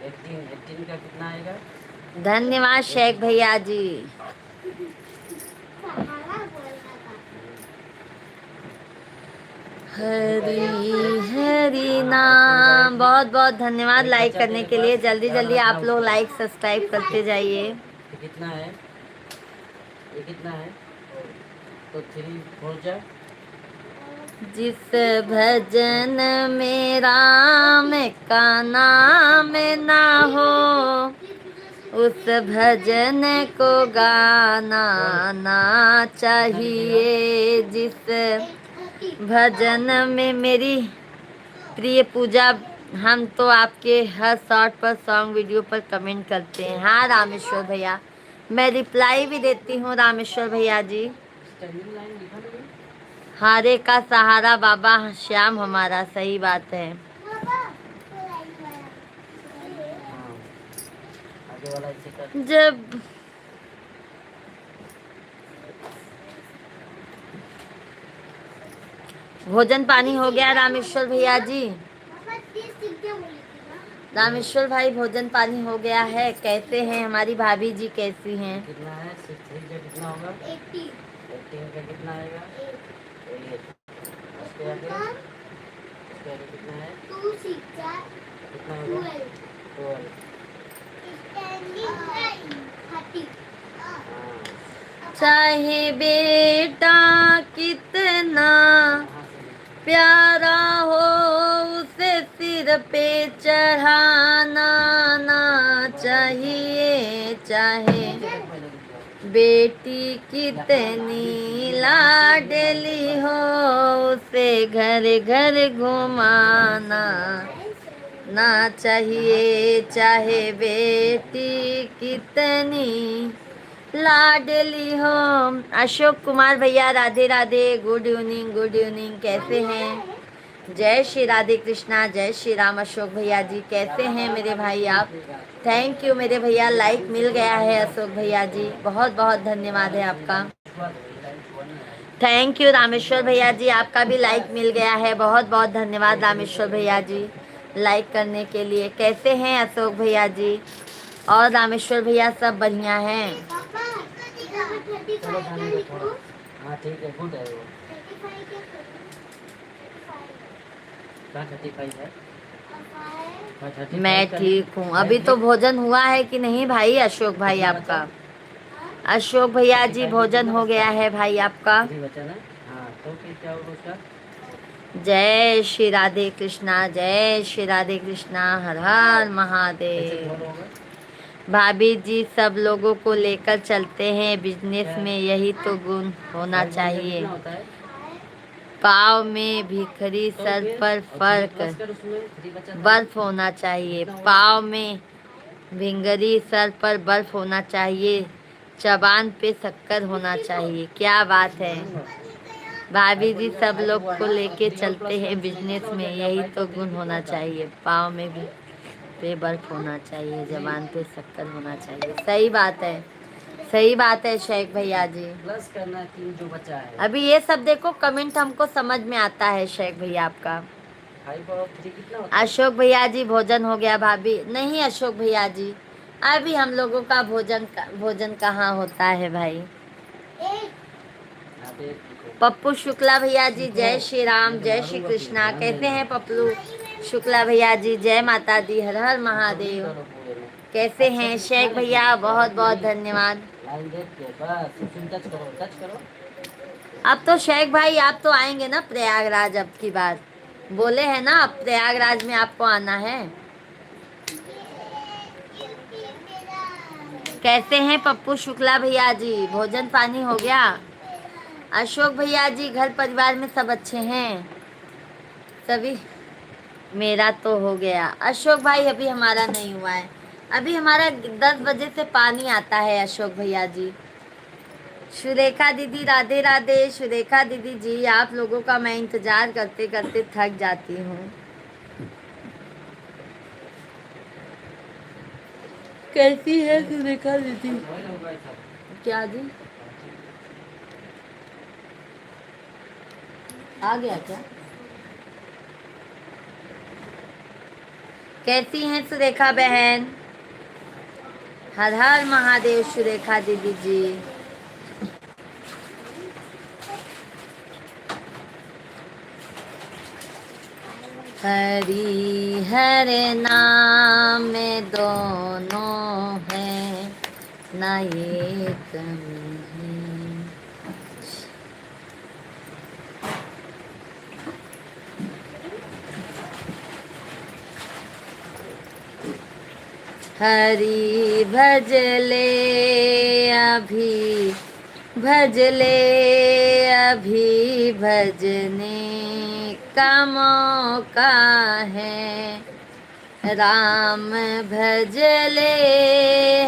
18 का कितना आएगा? धन्यवाद शेख भैया जी। हरी हरी नाम। बहुत बहुत धन्यवाद लाइक करने के लिए। जल्दी जल्दी आप लोग लाइक सब्सक्राइब करते जाइए। ये कितना है? ये कितना है? तो 3 4 जा। जिस भजन में राम का नाम ना हो, उस भजन को गाना ना चाहिए। जिस भजन में मेरी प्रिय पूजा, हम तो आपके हर शॉर्ट पर सॉन्ग वीडियो पर कमेंट करते हैं। हाँ रामेश्वर भैया, मैं रिप्लाई भी देती हूँ रामेश्वर भैया जी। हारे का सहारा बाबा श्याम हमारा। सही बात है। जब भोजन पानी हो गया रामेश्वर भैया जी? रामेश्वर भाई भोजन पानी हो गया है। कैसे हैं हमारी भाभी जी? कैसी हैं? कितना है? 6 का कितना होगा? 18 का कितना आएगा? उसके आगे कितना है? 2 6 कितना होगा? 12। चाहे बेटा कितना प्यारा हो, उसे सिर पे चढ़ाना ना चाहिए। चाहे बेटी कितनी लाडली हो, उसे घर घर घुमाना ना चाहिए। चाहे बेटी कितनी लाडली हो। अशोक कुमार भैया Radhe Radhe. Good evening good evening. कैसे हैं? जय श्री राधे कृष्णा, जय श्री राम। अशोक भैया जी कैसे हैं मेरे भाई आप? थैंक यू मेरे भैया, लाइक मिल गया है अशोक भैया जी, बहुत बहुत धन्यवाद है आपका। थैंक यू रामेश्वर भैया जी, आपका भी लाइक मिल गया है। बहुत बहुत धन्यवाद रामेश्वर भैया जी। लाइक करने के लिए। कैसे हैं अशोक भैया जी और रामेश्वर भैया? सब बढ़िया हैं। पापा इधर मैं 35 चलो क्या जाने दो लिखूं? थोड़ा। हाँ ठीक है, गुड है वो। 35 क्या करूं? 35 कहाँ 35 है? और 5 हाँ 35 मैं का लिख। ठीक हूँ। अभी तो भोजन हुआ है कि नहीं भाई अशोक भाई कितना आपका? बचा? अशोक भैया जी 35 में भोजन कितना हो बचता गया है भाई आपका? 3 बचा ना। हाँ तो फिर क्या होगा उसका? जय श्री राधे कृष्णा, जय श्री राधे कृष्णा, हर हर कैसे महादेव। थोड़ा होगा? भाभी जी सब लोगों को लेकर चलते हैं बिजनेस क्या में, यही तो गुण होना 5 बन चाहिए। कितना होता है? पाँव में भिखरी तो सर फिर पर और 3 फर्क, प्लस कर, उसमें 3 बचा था ना। बर्फ होना चाहिए। कितना हुआ? पाँव में भिंगरी सर पर बर्फ होना चाहिए, जबान पे शक्कर होना चाहिए। क्या बात है। भाभी 5 जी बन गया, सब 5 लोग हुआ को ना, और लेके 3 और चलते प्लस कर हैं उसमें बिजनेस कितना हो में, जाएगा? यही 5 तो और 3 गुण कितना होना होता है? चाहिए। पाँव में भी पे बर्फ होना चाहिए, जबान पे शक्कर होना चाहिए। सही बात है, सही बात है शेख भैया जी। प्लस करना 3 जो बचा है। अभी ये सब देखो कमेंट हमको समझ में आता है शेख भैया आपका। 5 और 3 कितना होता है? अशोक भैया जी भोजन हो गया? भाभी नहीं अशोक भैया जी, अभी हम लोगों का भोजन कहाँ होता है भाई। हाँ, देख लिखो। पप्पू शुक्ला भैया जी लिखो, जय श्री राम, नहीं तो जय श्री मारूंगा फिर, कृष्णा। ध्यान कैसे देना। हैं पप्पू शुक्ला भैया जी? जय माता दी, हर हर कंप्लीट महादेव। करो पूरे में। कैसे अच्छे हैं से लिखना, शेख लेकिन भैया? बहुत प्रॉब्लम बहुत नहीं। धन्यवाद। लाइन देख के बस उसमें टच करो, टच करो। अब तो शेख भाई आप तो आएंगे ना प्रयागराज अब की बार? बोले हैं ना अब प्रयागराज में आपको आना है। कैसे हैं पप्पू शुक्ला भैया जी? भोजन पानी हो गया? अशोक भैया जी घर परिवार में सब अच्छे हैं सभी? मेरा तो हो गया अशोक भाई, अभी हमारा नहीं हुआ है। अभी हमारा 10 बजे से पानी आता है अशोक भैया जी। सुरेखा दीदी राधे राधे। सुरेखा दीदी जी आप लोगों का मैं इंतजार करते करते थक जाती हूँ। कैसी है सुरेखा दीदी? क्या जी आ गया क्या? कैसी हैं सुरेखा बहन? हर हर महादेव सुरेखा दीदी जी। हरि हर नाम में दोनों है, ना ये कमी है। हरि भजले अभी, भजले अभी भजने का मौका है। राम भजले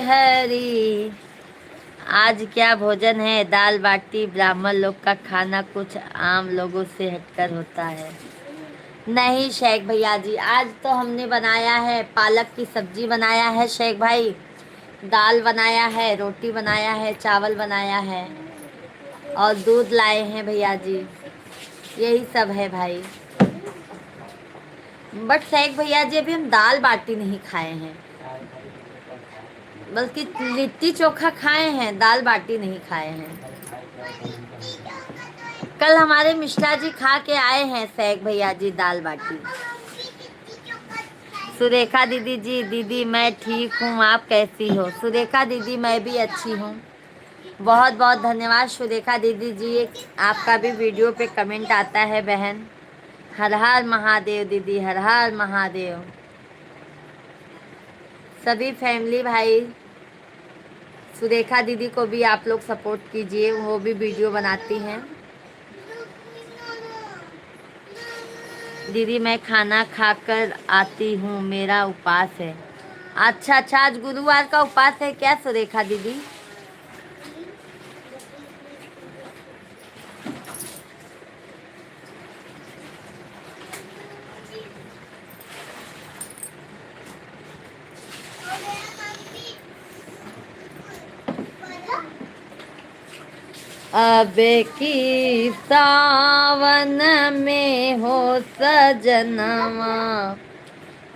हरि। आज क्या भोजन है? दाल बाटी। ब्राह्मण लोग का खाना कुछ आम लोगों से हटकर होता है। नहीं शेख भैया जी, आज तो हमने बनाया है पालक की सब्जी बनाया है शेख भाई, दाल बनाया है, रोटी बनाया है, चावल बनाया है और दूध लाए हैं भैया जी। यही सब है भाई। बट शेख भैया जी अभी हम दाल बाटी नहीं खाए हैं, बल्कि लिट्टी चोखा खाए हैं, दाल बाटी नहीं खाए हैं। कल हमारे मिश्रा जी खा के आए हैं शेख भैया जी दाल बाटी। सुरेखा दीदी जी, दीदी मैं ठीक हूँ, आप कैसी हो? सुरेखा दीदी मैं भी अच्छी हूँ। बहुत बहुत धन्यवाद सुरेखा दीदी जी, आपका भी वीडियो पे कमेंट आता है बहन। हर हर महादेव दीदी, हर हर महादेव। सभी फैमिली भाई सुरेखा दीदी को भी आप लोग सपोर्ट कीजिए, वो भी वीडियो बनाती हैं। दीदी मैं खाना खाकर आती हूँ, मेरा उपवास है। अच्छा अच्छा, आज गुरुवार का उपवास है क्या सुरेखा दीदी? अब की सावन में हो सजनवा,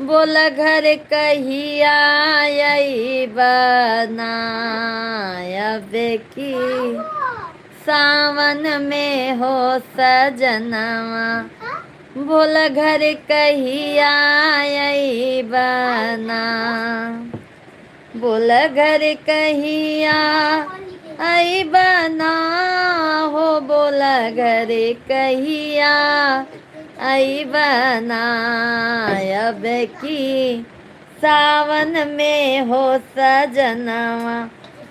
बोल घर कहिया यही बनायब की सावन में हो सजनवा बोल घर कहिया यही बना बोल घर कहिया आई बना हो बोल घर कहिया आई बना अब की सावन में हो सजनवा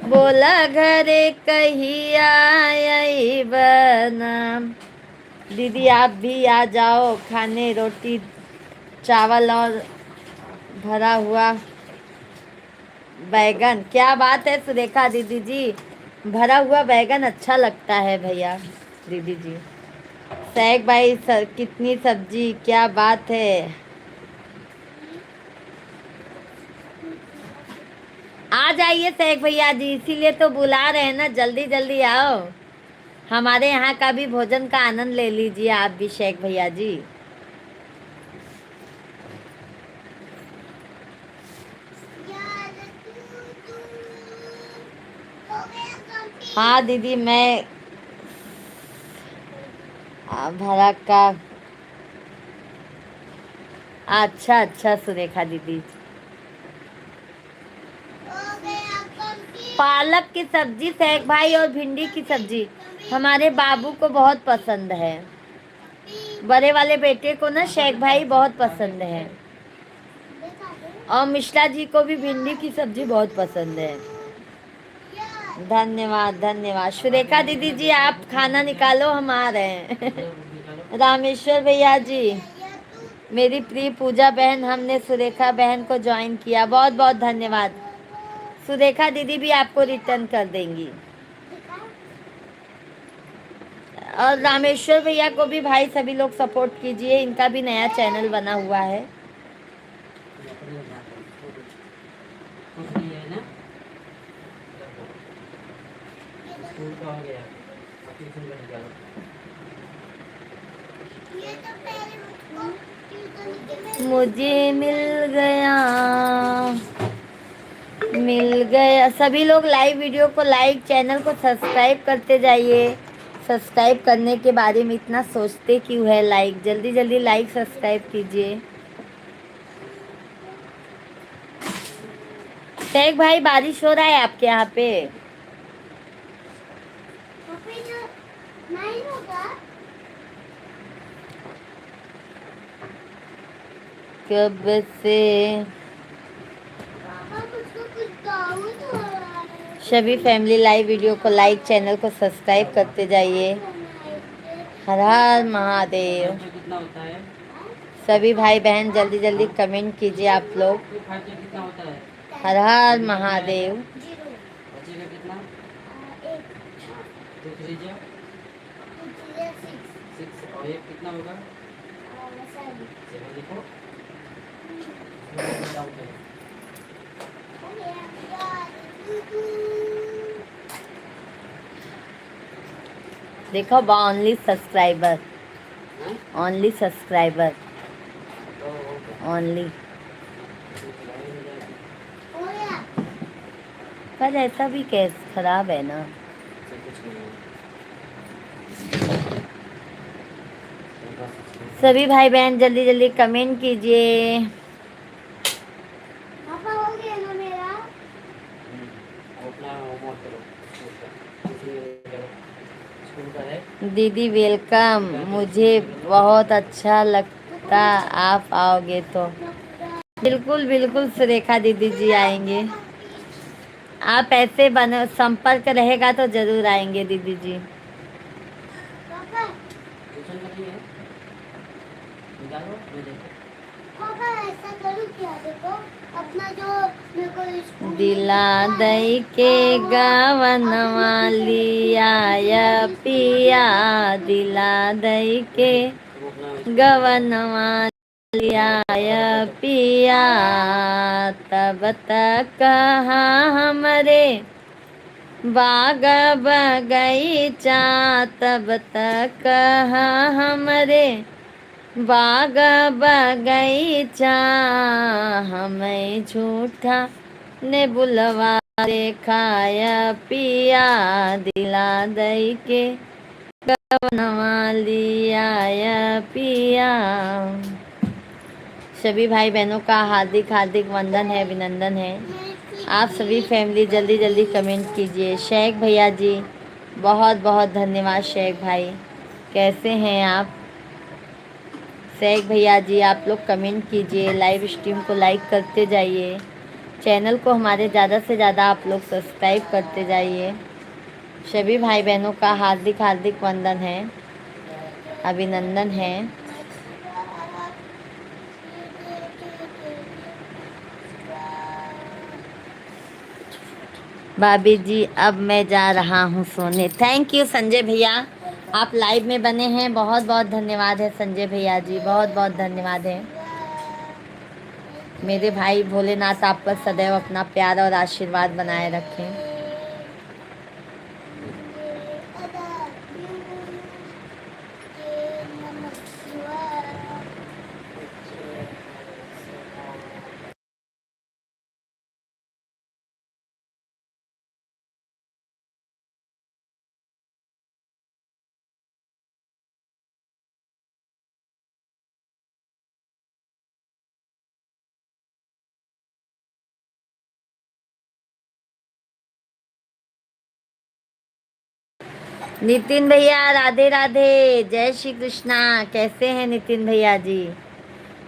बोला घरे कहिया आई बना। दीदी आप भी आ जाओ खाने, रोटी चावल और भरा हुआ बैगन। क्या बात है सुरेखा दीदी जी, भरा हुआ बैगन अच्छा लगता है भैया दीदी जी। सैक भाई कितनी सब्जी, क्या बात है। आ जाइए सैक भैया जी, इसीलिए तो बुला रहे हैं ना, जल्दी जल्दी आओ, हमारे यहाँ का भी भोजन का आनंद ले लीजिए आप भी शेख भैया जी। हाँ दीदी मैं भरा का अच्छा अच्छा सुरेखा दीदी। पालक की सब्जी शेख भाई और भिंडी की सब्जी हमारे बाबू को बहुत पसंद है, बड़े वाले बेटे को ना शेख भाई बहुत पसंद है, और मिश्रा जी को भी भिंडी की सब्जी बहुत पसंद है। धन्यवाद धन्यवाद सुरेखा दीदी जी, आप खाना निकालो हम आ रहे हैं। रामेश्वर भैया जी, मेरी प्रिय पूजा बहन, हमने सुरेखा बहन को ज्वाइन किया, बहुत बहुत धन्यवाद। सुरेखा दीदी भी आपको रिटर्न कर देंगी, और रामेश्वर भैया को भी भाई सभी लोग सपोर्ट कीजिए, इनका भी नया चैनल बना हुआ है। मुझे मिल गया। सभी लोग लाइव वीडियो को लाइक, चैनल को सब्सक्राइब करते जाइए। सब्सक्राइब करने के बारे में इतना सोचते क्यों है, लाइक जल्दी जल्दी लाइक सब्सक्राइब कीजिए। शेख भाई बारिश हो रहा है आपके यहाँ पे? कब से सभी फैमिली लाइव वीडियो को लाइक, चैनल को सब्सक्राइब करते जाइए। हर हर महादेव। कितना होता है? सभी भाई बहन जल्दी जल्दी कमेंट कीजिए आप लोग। कितना होता है? हर हर महादेव। बचेगा कितना? टू थ्री जा 6 और एक कितना होगा? 7 लिखो। देखो only subscriber, only subscriber, only. पर ऐसा भी केस खराब है ना। सभी भाई बहन जल्दी जल्दी कमेंट कीजिए। दीदी वेलकम, मुझे बहुत अच्छा लगता आप आओगे तो। बिल्कुल बिल्कुल सुरेखा दीदी जी आएंगे, आप ऐसे बनो संपर्क रहेगा तो जरूर आएंगे दीदी जी। दिला दई के गवनवा लिया पिया, दिला दई के गवनवा लिया पिया, तब तक कहाँ हमरे बाग बगीचा, तब तक कहाँ हमरे बाग बगैचा हमें झूठा ने बुलवा खाया पिया दिला दई के गवनवा लिया पिया। सभी भाई बहनों का हार्दिक हार्दिक वंदन है, अभिनंदन है। आप सभी फैमिली जल्दी जल्दी कमेंट कीजिए। शेख भैया जी बहुत बहुत धन्यवाद। शेख भाई कैसे हैं आप? शेख भैया जी आप लोग कमेंट कीजिए, लाइव स्ट्रीम को लाइक करते जाइए, चैनल को हमारे ज़्यादा से ज़्यादा आप लोग सब्सक्राइब करते जाइए। सभी भाई बहनों का हार्दिक हार्दिक वंदन है, अभिनंदन है। भाभी जी अब मैं जा रहा हूँ सोने। थैंक यू संजय भैया, आप लाइव में बने हैं, बहुत बहुत धन्यवाद है संजय भैया जी, बहुत बहुत धन्यवाद है। मेरे भाई भोलेनाथ आप पर सदैव अपना प्यार और आशीर्वाद बनाए रखें। नितिन भैया राधे राधे, जय श्री कृष्णा। कैसे हैं नितिन भैया जी?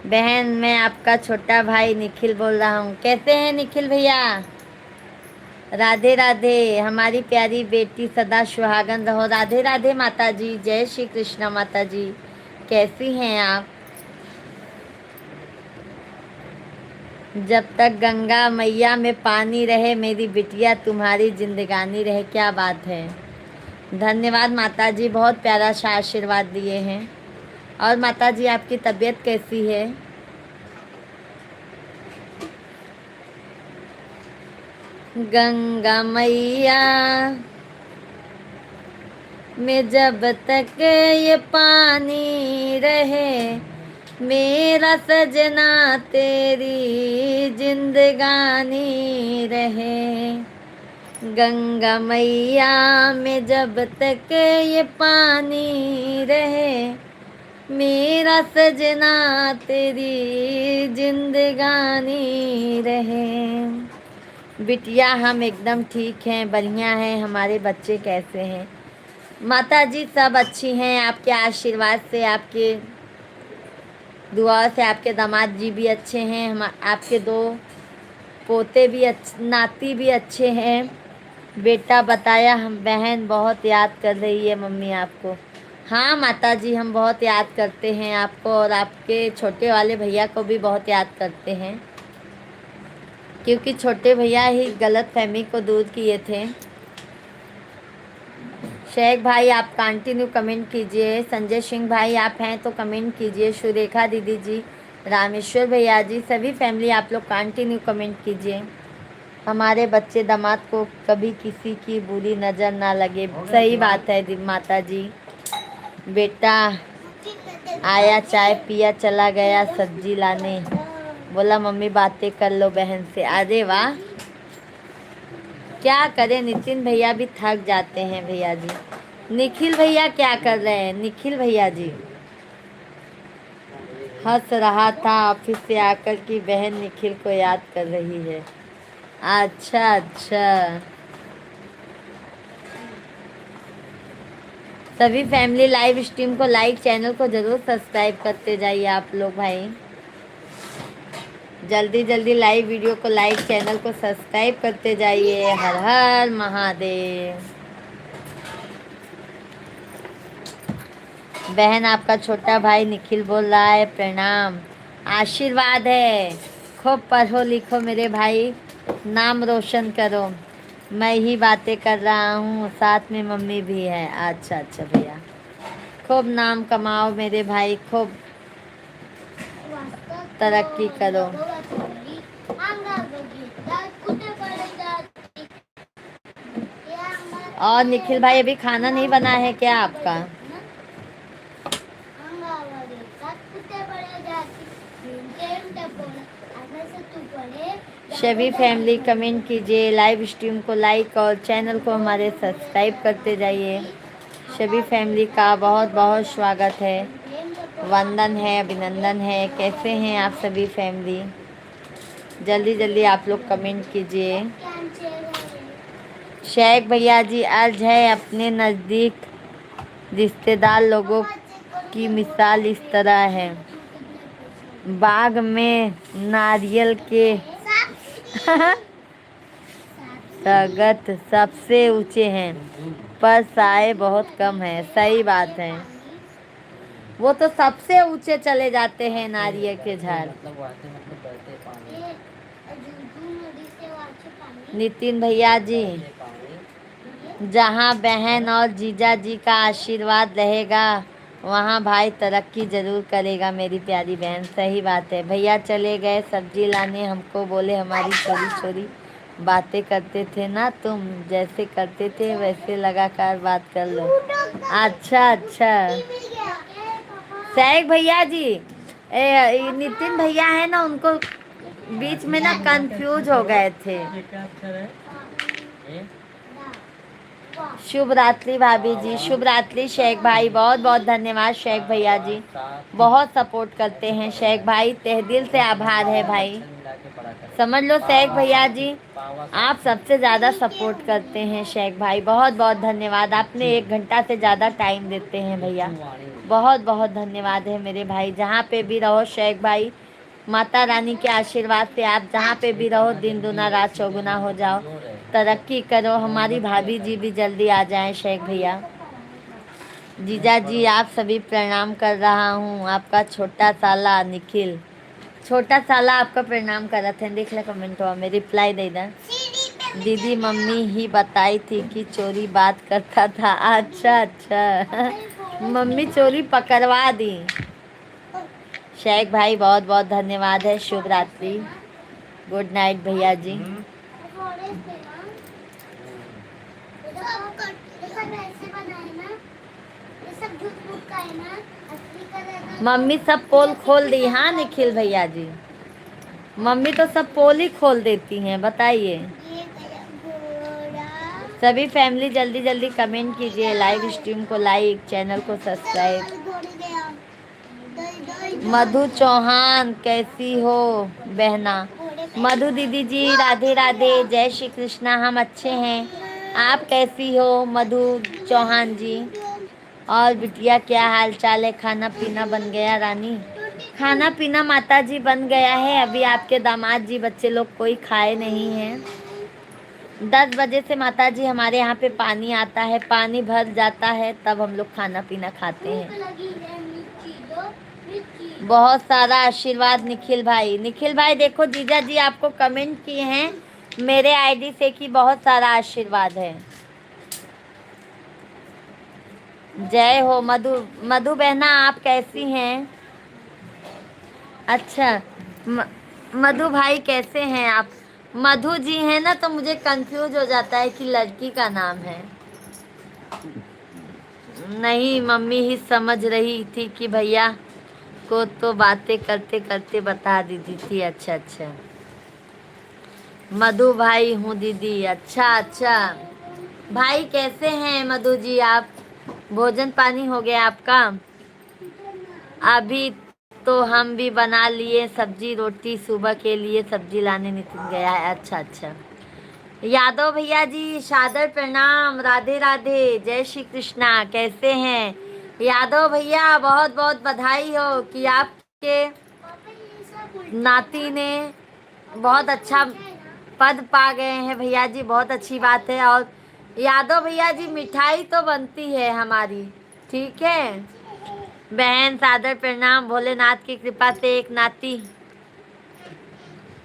बहन मैं आपका छोटा भाई निखिल बोल रहा हूँ। कैसे हैं निखिल भैया? राधे राधे, हमारी प्यारी बेटी सदा सुहागन रहो। राधे राधे माता जी, जय श्री कृष्णा माता जी, कैसी हैं आप? जब तक गंगा मैया में पानी रहे मेरी बिटिया तुम्हारी जिंदगानी रहे। क्या बात है, धन्यवाद माता जी, बहुत प्यारा सा आशीर्वाद दिए हैं। और माता जी आपकी तबीयत कैसी है? गंगा मैया में जब तक ये पानी रहे मेरा सजना तेरी जिंदगानी रहे। गंगा मैया में जब तक ये पानी रहे मेरा सजना तेरी जिंदगानी रहे। बिटिया हम एकदम ठीक हैं, बढ़िया हैं। हमारे बच्चे कैसे हैं? माता जी सब अच्छी हैं, आपके आशीर्वाद से, आपके दुआ से। आपके दामाद जी भी अच्छे हैं, हम आपके दो पोते भी नाती भी अच्छे हैं। बेटा बताया हम बहन बहुत याद कर रही है मम्मी आपको। हाँ माता जी हम बहुत याद करते हैं आपको, और आपके छोटे वाले भैया को भी बहुत याद करते हैं, क्योंकि छोटे भैया ही गलत फहमी को दूर किए थे। शेख भाई आप कंटिन्यू कमेंट कीजिए। संजय सिंह भाई आप हैं तो कमेंट कीजिए। सुरेखा दीदी जी, रामेश्वर भैया जी, सभी फैमिली आप लोग कंटिन्यू कमेंट कीजिए। हमारे बच्चे दामाद को कभी किसी की बुरी नज़र ना लगे। सही बात है माता जी। बेटा आया चाय पिया चला गया सब्जी लाने, बोला मम्मी बातें कर लो बहन से। अरे वाह, क्या करें, नितिन भैया भी थक जाते हैं भैया जी। निखिल भैया क्या कर रहे हैं? निखिल भैया जी हंस रहा था ऑफिस से आकर कि बहन निखिल को याद कर रही है। अच्छा अच्छा, सभी फैमिली लाइव स्ट्रीम को लाइक, चैनल को जरूर सब्सक्राइब करते जाइए आप लोग भाई। जल्दी जल्दी लाइव वीडियो को लाइक, चैनल को सब्सक्राइब करते जाइए। हर हर महादेव। बहन आपका छोटा भाई निखिल बोल रहा है प्रणाम। आशीर्वाद है, खूब पढ़ो लिखो मेरे भाई, नाम रोशन करो। मैं ही बातें कर रहा हूँ, साथ में मम्मी भी है। अच्छा अच्छा भैया, खूब नाम कमाओ मेरे भाई, खूब तरक्की करो। और निखिल भाई अभी खाना नहीं बना है क्या आपका? सभी फैमिली कमेंट कीजिए, लाइव स्ट्रीम को लाइक और चैनल को हमारे सब्सक्राइब करते जाइए। सभी फैमिली का बहुत बहुत स्वागत है, वंदन है, अभिनंदन है। कैसे हैं आप सभी फैमिली? जल्दी जल्दी आप लोग कमेंट कीजिए। शेख भैया जी आज है अपने नज़दीक रिश्तेदार लोगों की मिसाल इस तरह है, बाग में नारियल के सगत सबसे ऊंचे हैं, पर साए बहुत कम है। सही बात है, वो तो सबसे ऊंचे चले जाते हैं नारियल के झाड़। नितिन भैया जी, जहाँ बहन और जीजा जी का आशीर्वाद रहेगा वहाँ भाई तरक्की जरूर करेगा मेरी प्यारी बहन। सही बात है। भैया चले गए सब्जी लाने, हमको बोले हमारी छोरी छोरी बातें करते थे ना, तुम जैसे करते थे वैसे लगातार बात कर लो। अच्छा अच्छा शेख भैया जी, नितिन भैया है ना, उनको बीच में ना कंफ्यूज हो गए थे। शुभ रात्रि भाभी जी, शुभ रात्रि शेख भाई। बहुत बहुत धन्यवाद शेख भैया जी, बहुत सपोर्ट करते हैं शेख भाई, तहे दिल से आभार है भाई। समझ लो शेख भैया जी, आप सबसे ज़्यादा सपोर्ट करते हैं शेख भाई। बहुत बहुत धन्यवाद, आपने 1 घंटा से ज़्यादा टाइम देते हैं भैया। बहुत बहुत धन्यवाद है मेरे भाई। जहाँ पे भी रहो शेख भाई, माता रानी के आशीर्वाद से आप जहाँ पे भी रहो दिन दुना रात चौगुना हो जाओ, तरक्की करो। हमारी भाभी जी भी जल्दी आ जाएं शेख भैया। जीजा जी आप सभी प्रणाम कर रहा हूँ, आपका छोटा साला निखिल। छोटा साला आपका प्रणाम करत है, देख ले कमेंट में रिप्लाई दे दा। दीदी मम्मी ही बताई थी कि चोरी बात करता था। अच्छा अच्छा मम्मी चोरी पकड़वा दी। शेख भाई बहुत बहुत धन्यवाद है। शुभ रात्रि, गुड नाइट भैया जी। मम्मी सब पोल खोल दी। हाँ निखिल भैया जी, मम्मी तो सब पोल ही खोल देती हैं। बताइए सभी फैमिली जल्दी जल्दी कमेंट कीजिए, लाइव स्ट्रीम को लाइक, चैनल को सब्सक्राइब। मधु चौहान कैसी हो बहना? मधु दीदी जी राधे राधे, जय श्री कृष्णा। हम अच्छे हैं, आप कैसी हो मधु चौहान जी? और बिटिया क्या हाल चाल है? खाना पीना बन गया रानी? खाना पीना माता जी बन गया है। अभी आपके दामाद जी बच्चे लोग कोई खाए नहीं हैं। 10 बजे से माता जी हमारे यहाँ पे पानी आता है, पानी भर जाता है तब हम लोग खाना पीना खाते हैं। बहुत सारा आशीर्वाद निखिल भाई। निखिल भाई देखो जीजा जी आपको कमेंट किए हैं मेरे आईडी से कि बहुत सारा आशीर्वाद है। जय हो मधु। मधु बहना आप कैसी हैं? अच्छा मधु भाई कैसे हैं आप? मधु जी हैं ना, तो मुझे कंफ्यूज हो जाता है कि लड़की का नाम है। नहीं मम्मी ही समझ रही थी कि भैया को तो बातें करते करते बता दी थी। अच्छा अच्छा मधु भाई हूँ दीदी। अच्छा अच्छा भाई कैसे हैं मधु जी आप? भोजन पानी हो गया आपका? अभी तो हम भी बना लिए सब्जी रोटी, सुबह के लिए सब्जी लाने निकल गया है। अच्छा अच्छा यादव भैया जी सादर प्रणाम, राधे राधे, जय श्री कृष्णा। कैसे हैं यादव भैया? बहुत बहुत बधाई हो कि आपके नाती ने बहुत अच्छा पद पा गए हैं भैया जी, बहुत अच्छी बात है। और यादव भैया जी मिठाई तो बनती है हमारी, ठीक है बहन? सादर प्रणाम। भोलेनाथ की कृपा से एक नाती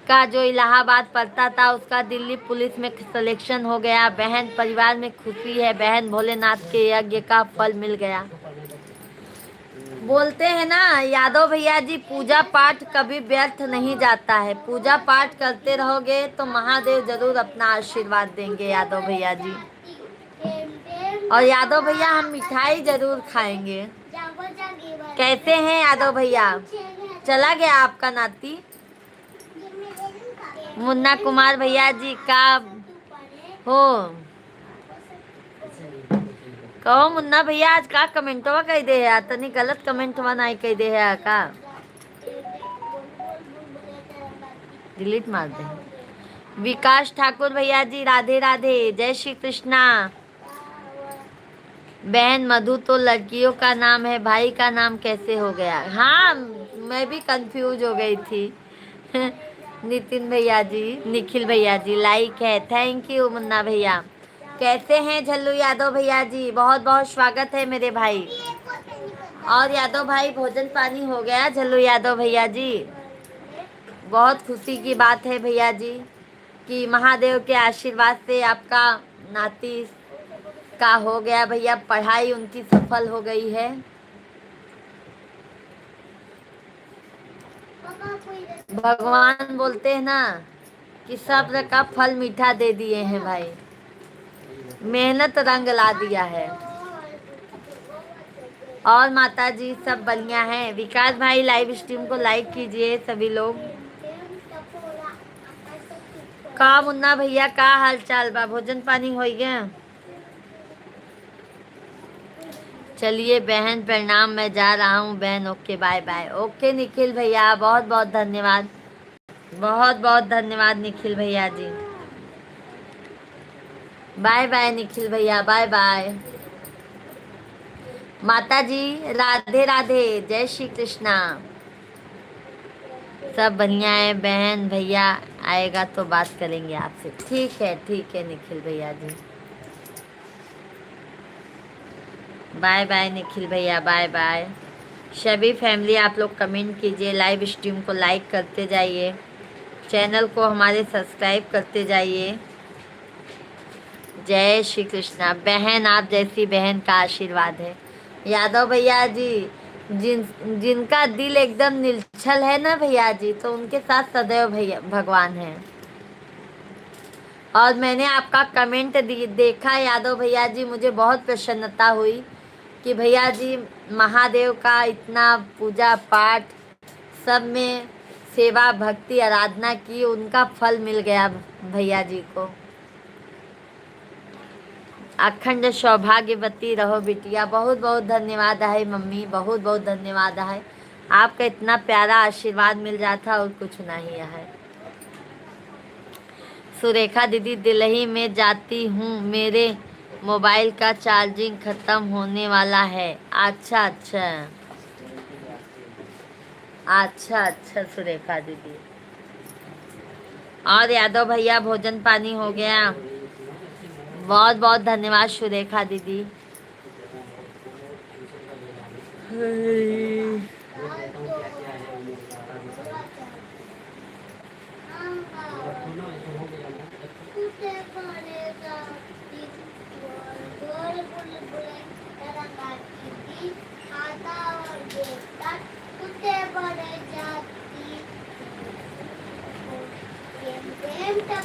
का जो इलाहाबाद पढ़ता था उसका दिल्ली पुलिस में सिलेक्शन हो गया। बहन परिवार में खुशी है, बहन भोलेनाथ के यज्ञ का फल मिल गया। बोलते हैं ना यादव भैया जी, पूजा पाठ कभी व्यर्थ नहीं जाता है। पूजा पाठ करते रहोगे तो महादेव जरूर अपना आशीर्वाद देंगे यादव भैया जी। और यादव भैया हम मिठाई जरूर खाएंगे। कैसे हैं यादव भैया? चला गया आपका नाती? मुन्ना कुमार भैया जी का हो। कहो मुन्ना भैया आज का कमेंटवा कह दे है, तनी गलत कमेंटवा नहीं कह दे है का, डिलीट मार दे। विकास ठाकुर भैया जी राधे राधे, जय श्री कृष्णा। बहन मधु तो लड़कियों का नाम है, भाई का नाम कैसे हो गया? हाँ मैं भी कंफ्यूज हो गई थी। नितिन भैया जी, निखिल भैया जी लाइक है, थैंक यू मुन्ना भैया। कैसे हैं झल्लू यादव भैया जी? बहुत बहुत स्वागत है मेरे भाई। और यादव भाई भोजन पानी हो गया? झल्लू यादव भैया जी बहुत खुशी की बात है भैया जी कि महादेव के आशीर्वाद से आपका नाती का हो गया भैया, पढ़ाई उनकी सफल हो गई है। भगवान बोलते हैं ना कि सब्र का फल मीठा दे दिए हैं भाई, मेहनत रंग ला दिया है। और माता जी सब बढ़िया हैं। विकास भाई लाइव स्ट्रीम को लाइक कीजिए सभी लोग। का मुन्ना भैया का हाल चाल बा? भोजन पानी हो गया? चलिए बहन प्रणाम, मैं जा रहा हूँ बहन। Okay bye bye. Okay Nikhil भैया बहुत बहुत धन्यवाद, बहुत बहुत धन्यवाद निखिल भैया जी। बाय बाय निखिल भैया, बाय बाय। माता जी राधे राधे, जय श्री कृष्णा। सब बढ़िया है बहन, भैया आएगा तो बात करेंगे आपसे। ठीक है निखिल भैया जी, बाय बाय निखिल भैया, बाय बाय। सभी फैमिली आप लोग कमेंट कीजिए, लाइव स्ट्रीम को लाइक करते जाइए, चैनल को हमारे सब्सक्राइब करते जाइए। जय श्री कृष्णा। बहन आप जैसी बहन का आशीर्वाद है। यादव भैया जी जिनका दिल एकदम निश्चल है ना भैया जी, तो उनके साथ सदैव भैया भगवान है। और मैंने आपका कमेंट देखा यादव भैया जी, मुझे बहुत प्रसन्नता हुई कि भैया जी महादेव का इतना पूजा पाठ सब में सेवा भक्ति आराधना की, उनका फल मिल गया भैया जी को। अखंड सौभाग्यवती रहो बिटिया। बहुत बहुत धन्यवाद है मम्मी, बहुत बहुत धन्यवाद है। आपका इतना प्यारा आशीर्वाद मिल जाता और कुछ नहीं है। सुरेखा दीदी दिल्ली में जाती हूँ, मेरे मोबाइल का चार्जिंग खत्म होने वाला है। अच्छा अच्छा अच्छा अच्छा सुरेखा दीदी। और यादव भैया भोजन पानी हो गया? बहुत बहुत धन्यवाद सुरेखा दीदी।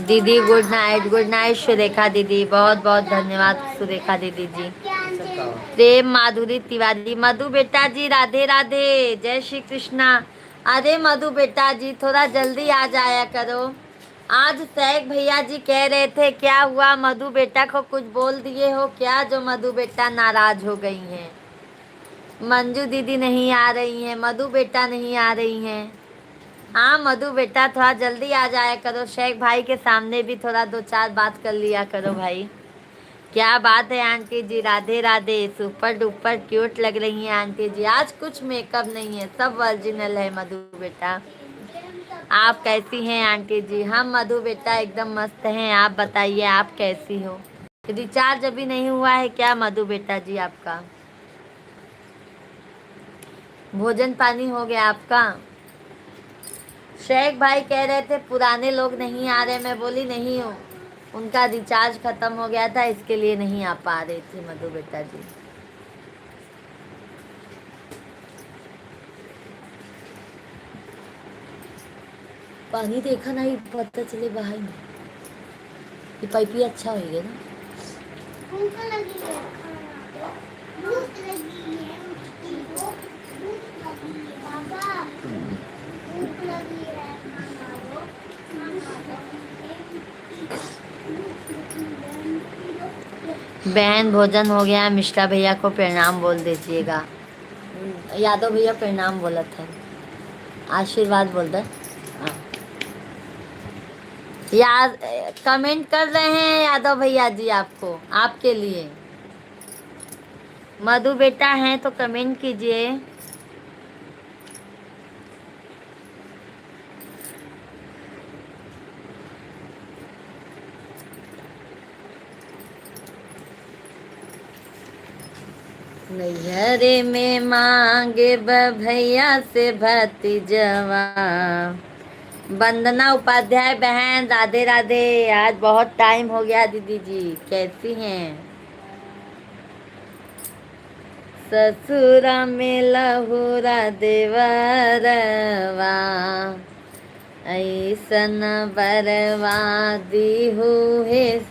दीदी गुड नाइट सुरेखा दीदी, बहुत बहुत धन्यवाद सुरेखा दीदी जी। प्रेम माधुरी तिवारी, मधु बेटा जी राधे राधे, जय श्री कृष्णा। अरे मधु बेटा जी थोड़ा जल्दी आ जाया करो। आज सैक भैया जी कह रहे थे क्या हुआ, मधु बेटा को कुछ बोल दिए हो क्या जो मधु बेटा नाराज हो गई हैं? मंजू दीदी नहीं आ रही हैं, मधु बेटा नहीं आ रही हैं। हाँ मधु बेटा थोड़ा जल्दी आ जाया करो, शेख भाई के सामने भी थोड़ा दो चार बात कर लिया करो भाई। क्या बात है aunty ji, Radhe Radhe. Super duper cute लग रही हैं आंटी जी। आज कुछ मेकअप नहीं है, सब ओरिजिनल है मधु बेटा। आप कैसी हैं आंटी जी? हम मधु बेटा एकदम मस्त हैं, आप बताइए आप कैसी हो? रिचार्ज अभी नहीं हुआ है क्या मधु बेटा जी आपका? भोजन पानी हो गया आपका? शेख भाई कह रहे थे पुराने लोग नहीं आ रहे, मैं बोली नहीं हूँ, उनका रिचार्ज खत्म हो गया था इसके लिए नहीं आ पा रही थी मधु बेटा जी। पानी देखा नहीं पता चले बाहर में, ये पाइप ही अच्छा हो गया ना। भूख लगी है, भूख लगी है, भूख लगी है बाबा, भूख लगी है मामा को। बहन भोजन हो गया, मिश्रा भैया को प्रणाम बोल दीजिएगा। यादव भैया प्रणाम बोलत है, आशीर्वाद बोल दे। हाँ। याद कमेंट कर रहे हैं यादव भैया जी, आपको, आपके लिए। मधु बेटा हैं तो कमेंट कीजिए। नैहरे में मांगे भैया से भतीजवा। वंदना उपाध्याय बहन, राधे राधे। आज बहुत टाइम हो गया दीदी जी, कैसी हैं? ससुरा में लहुरा देवरवा, ऐसन बरवा दीहू है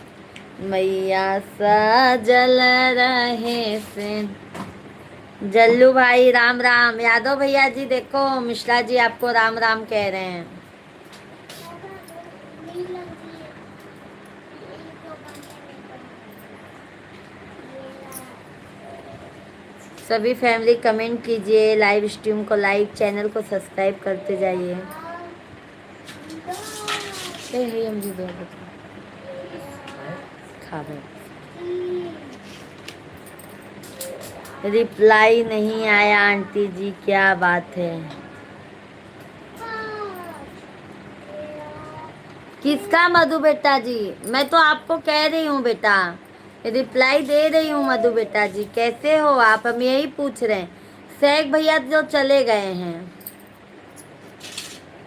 मैया सजल रहे से। जल्लू भाई राम राम। यादव भैया जी देखो, मिश्रा जी आपको राम राम कह रहे हैं। सभी फैमिली कमेंट कीजिए, लाइव स्ट्रीम को लाइक, चैनल को सब्सक्राइब करते जाइए। हम जी दो खा गए। रिप्लाई नहीं आया आंटी जी, क्या बात है? किसका मधु बेटा जी? मैं तो आपको कह रही हूँ बेटा, रिप्लाई दे रही हूँ मधु बेटा जी। कैसे हो आप? हम यही पूछ रहे हैं। शेख भैया जो चले गए हैं।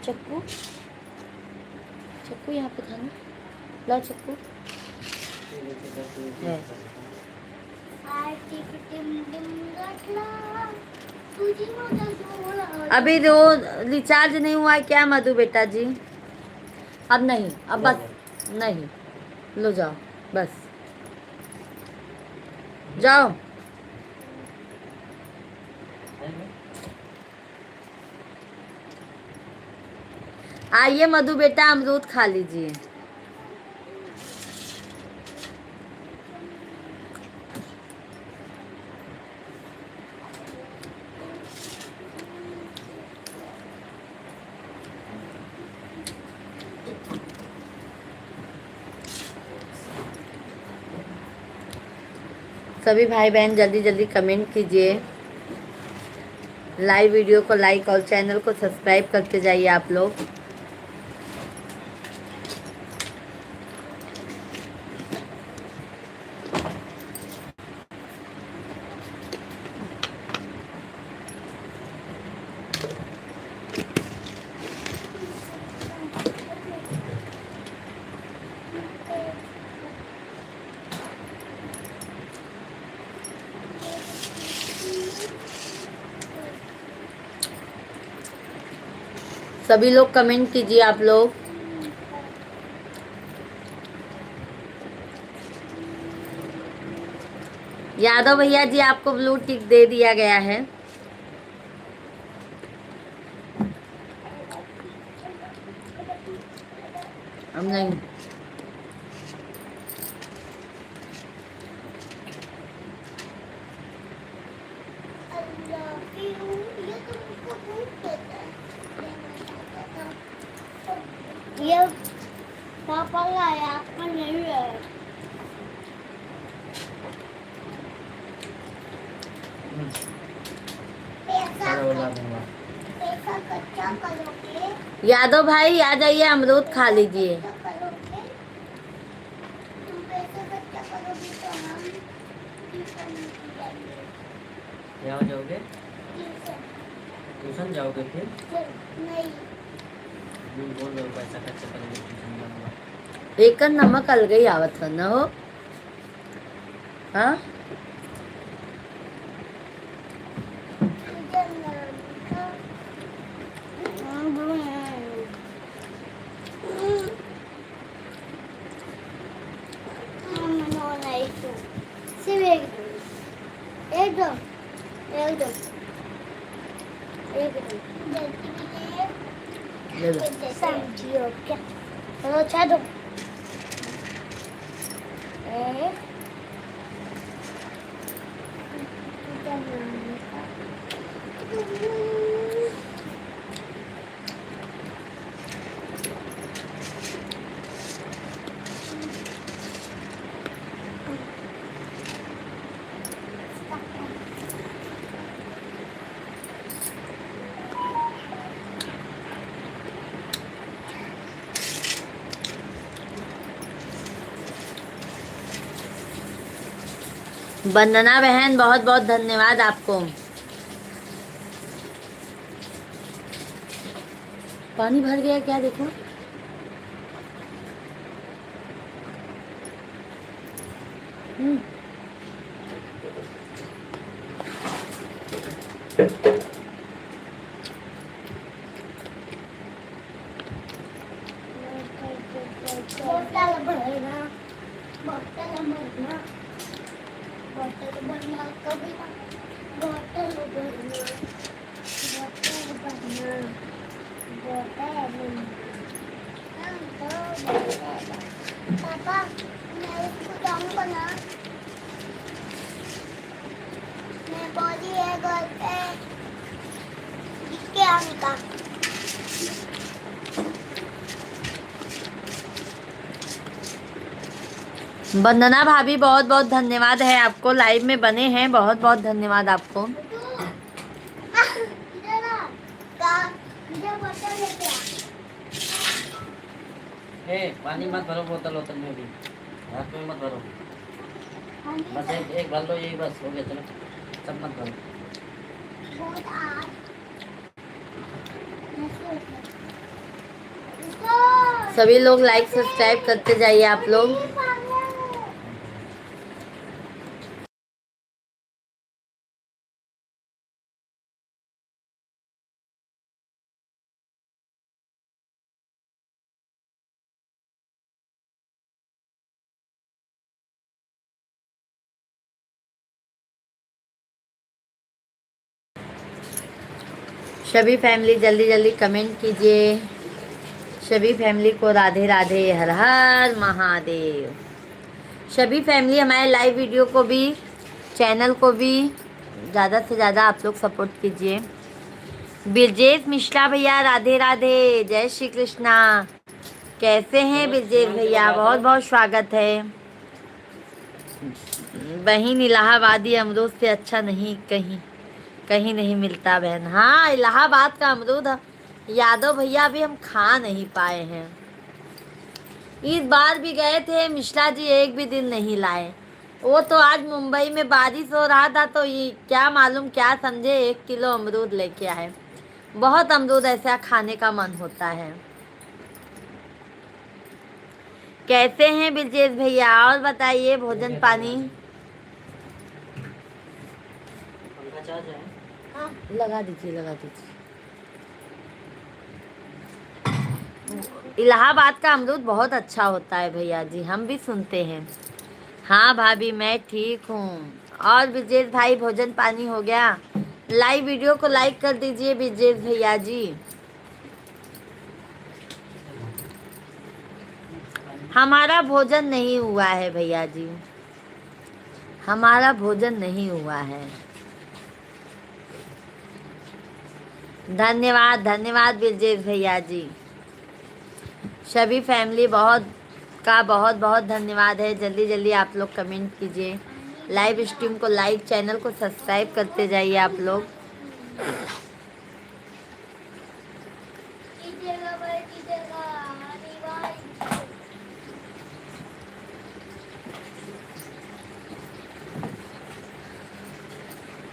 चक्कू चक्कू यहाँ पे था ना, ला चक्कू। अभी जो रिचार्ज नहीं हुआ है क्या मधु बेटा जी? अब नहीं, अब बस नहीं, लो जाओ, बस जाओ। आइए मधु बेटा, अमरूद खा लीजिए। सभी भाई बहन जल्दी जल्दी कमेंट कीजिए, लाइव वीडियो को लाइक और चैनल को सब्सक्राइब करते जाइए आप लोग। सभी लोग कमेंट कीजिए आप लोग। यादव भैया जी आपको ब्लू टिक दे दिया गया है। हम नहीं, ये पापा लाया आपका नहीं है। पैसा कच्चा करोगे? यादव भाई आ जाइए, अमरूद खा लीजिए। करोगे? तुम पैसा कच्चा करोगे तो हम ट्यूशन जाएंगे। क्या जाओगे? ट्यूशन जाओगे फिर? नहीं, बोल दो पैसा कच्चा करोगे ट्यूशन जाऊंगा। एक नमक अलग ही आवत है ना हो। हाँ ले लो। समझियो क्या? चलो चलो ए वंदना बहन बहुत बहुत धन्यवाद आपको। पानी भर गया क्या देखो। बोतल भरना बोतल भरना बोतल भरना कभी ना बोतल भरना बोतल भरना बोतल पापा मैं इसको जाऊंगा ना मैं बोली है घर पे इसके आने का वंदना भाभी बहुत बहुत धन्यवाद है आपको, लाइव में बने हैं, बहुत बहुत धन्यवाद आपको। इधर आ मुझे बोतल लेके आ पानी मत भरो बोतल में भी, हाथ में मत भरो, बस एक भर लो, यही बस हो गया, चलो सब मत भरो। बहुत आज सभी लोग लाइक सब्सक्राइब करते जाइए आप लोग। सभी फैमिली जल्दी जल्दी कमेंट कीजिए। सभी फैमिली को राधे राधे, हर हर महादेव। सभी फैमिली हमारे लाइव वीडियो को भी, चैनल को भी ज़्यादा से ज़्यादा आप लोग सपोर्ट कीजिए। ब्रजेश मिश्रा भैया राधे राधे, जय श्री कृष्णा। कैसे हैं ब्रजेश भैया, बहुत बहुत स्वागत है। बहन इलाहाबादी अमरूद से अच्छा नहीं कहीं कहीं नहीं मिलता बहन। हाँ, इलाहाबाद का अमरूद यादव भैया भी हम खा नहीं पाए हैं। इस बार भी गए थे मिश्रा जी, एक भी दिन नहीं लाए। वो तो आज मुंबई में बारिश हो रहा था तो ये क्या मालूम क्या समझे 1 किलो अमरूद लेके आए। बहुत अमरूद ऐसा खाने का मन होता है। कैसे हैं ब्रजेश भैया, और बताइए भोजन पानी। लगा दीजिए। इलाहाबाद का अमरूद बहुत अच्छा होता है भैया जी, हम भी सुनते हैं। हाँ भाभी मैं ठीक हूँ। और ब्रजेश भाई भोजन पानी हो गया? लाइव वीडियो को लाइक कर दीजिए ब्रजेश भैया जी। हमारा भोजन नहीं हुआ है भैया जी, हमारा भोजन नहीं हुआ है। धन्यवाद धन्यवाद ब्रजेश भैया जी। सभी फैमिली बहुत बहुत धन्यवाद है। जल्दी जल्दी आप लोग कमेंट कीजिए, लाइव स्ट्रीम को लाइक, चैनल को सब्सक्राइब करते जाइए आप लोग।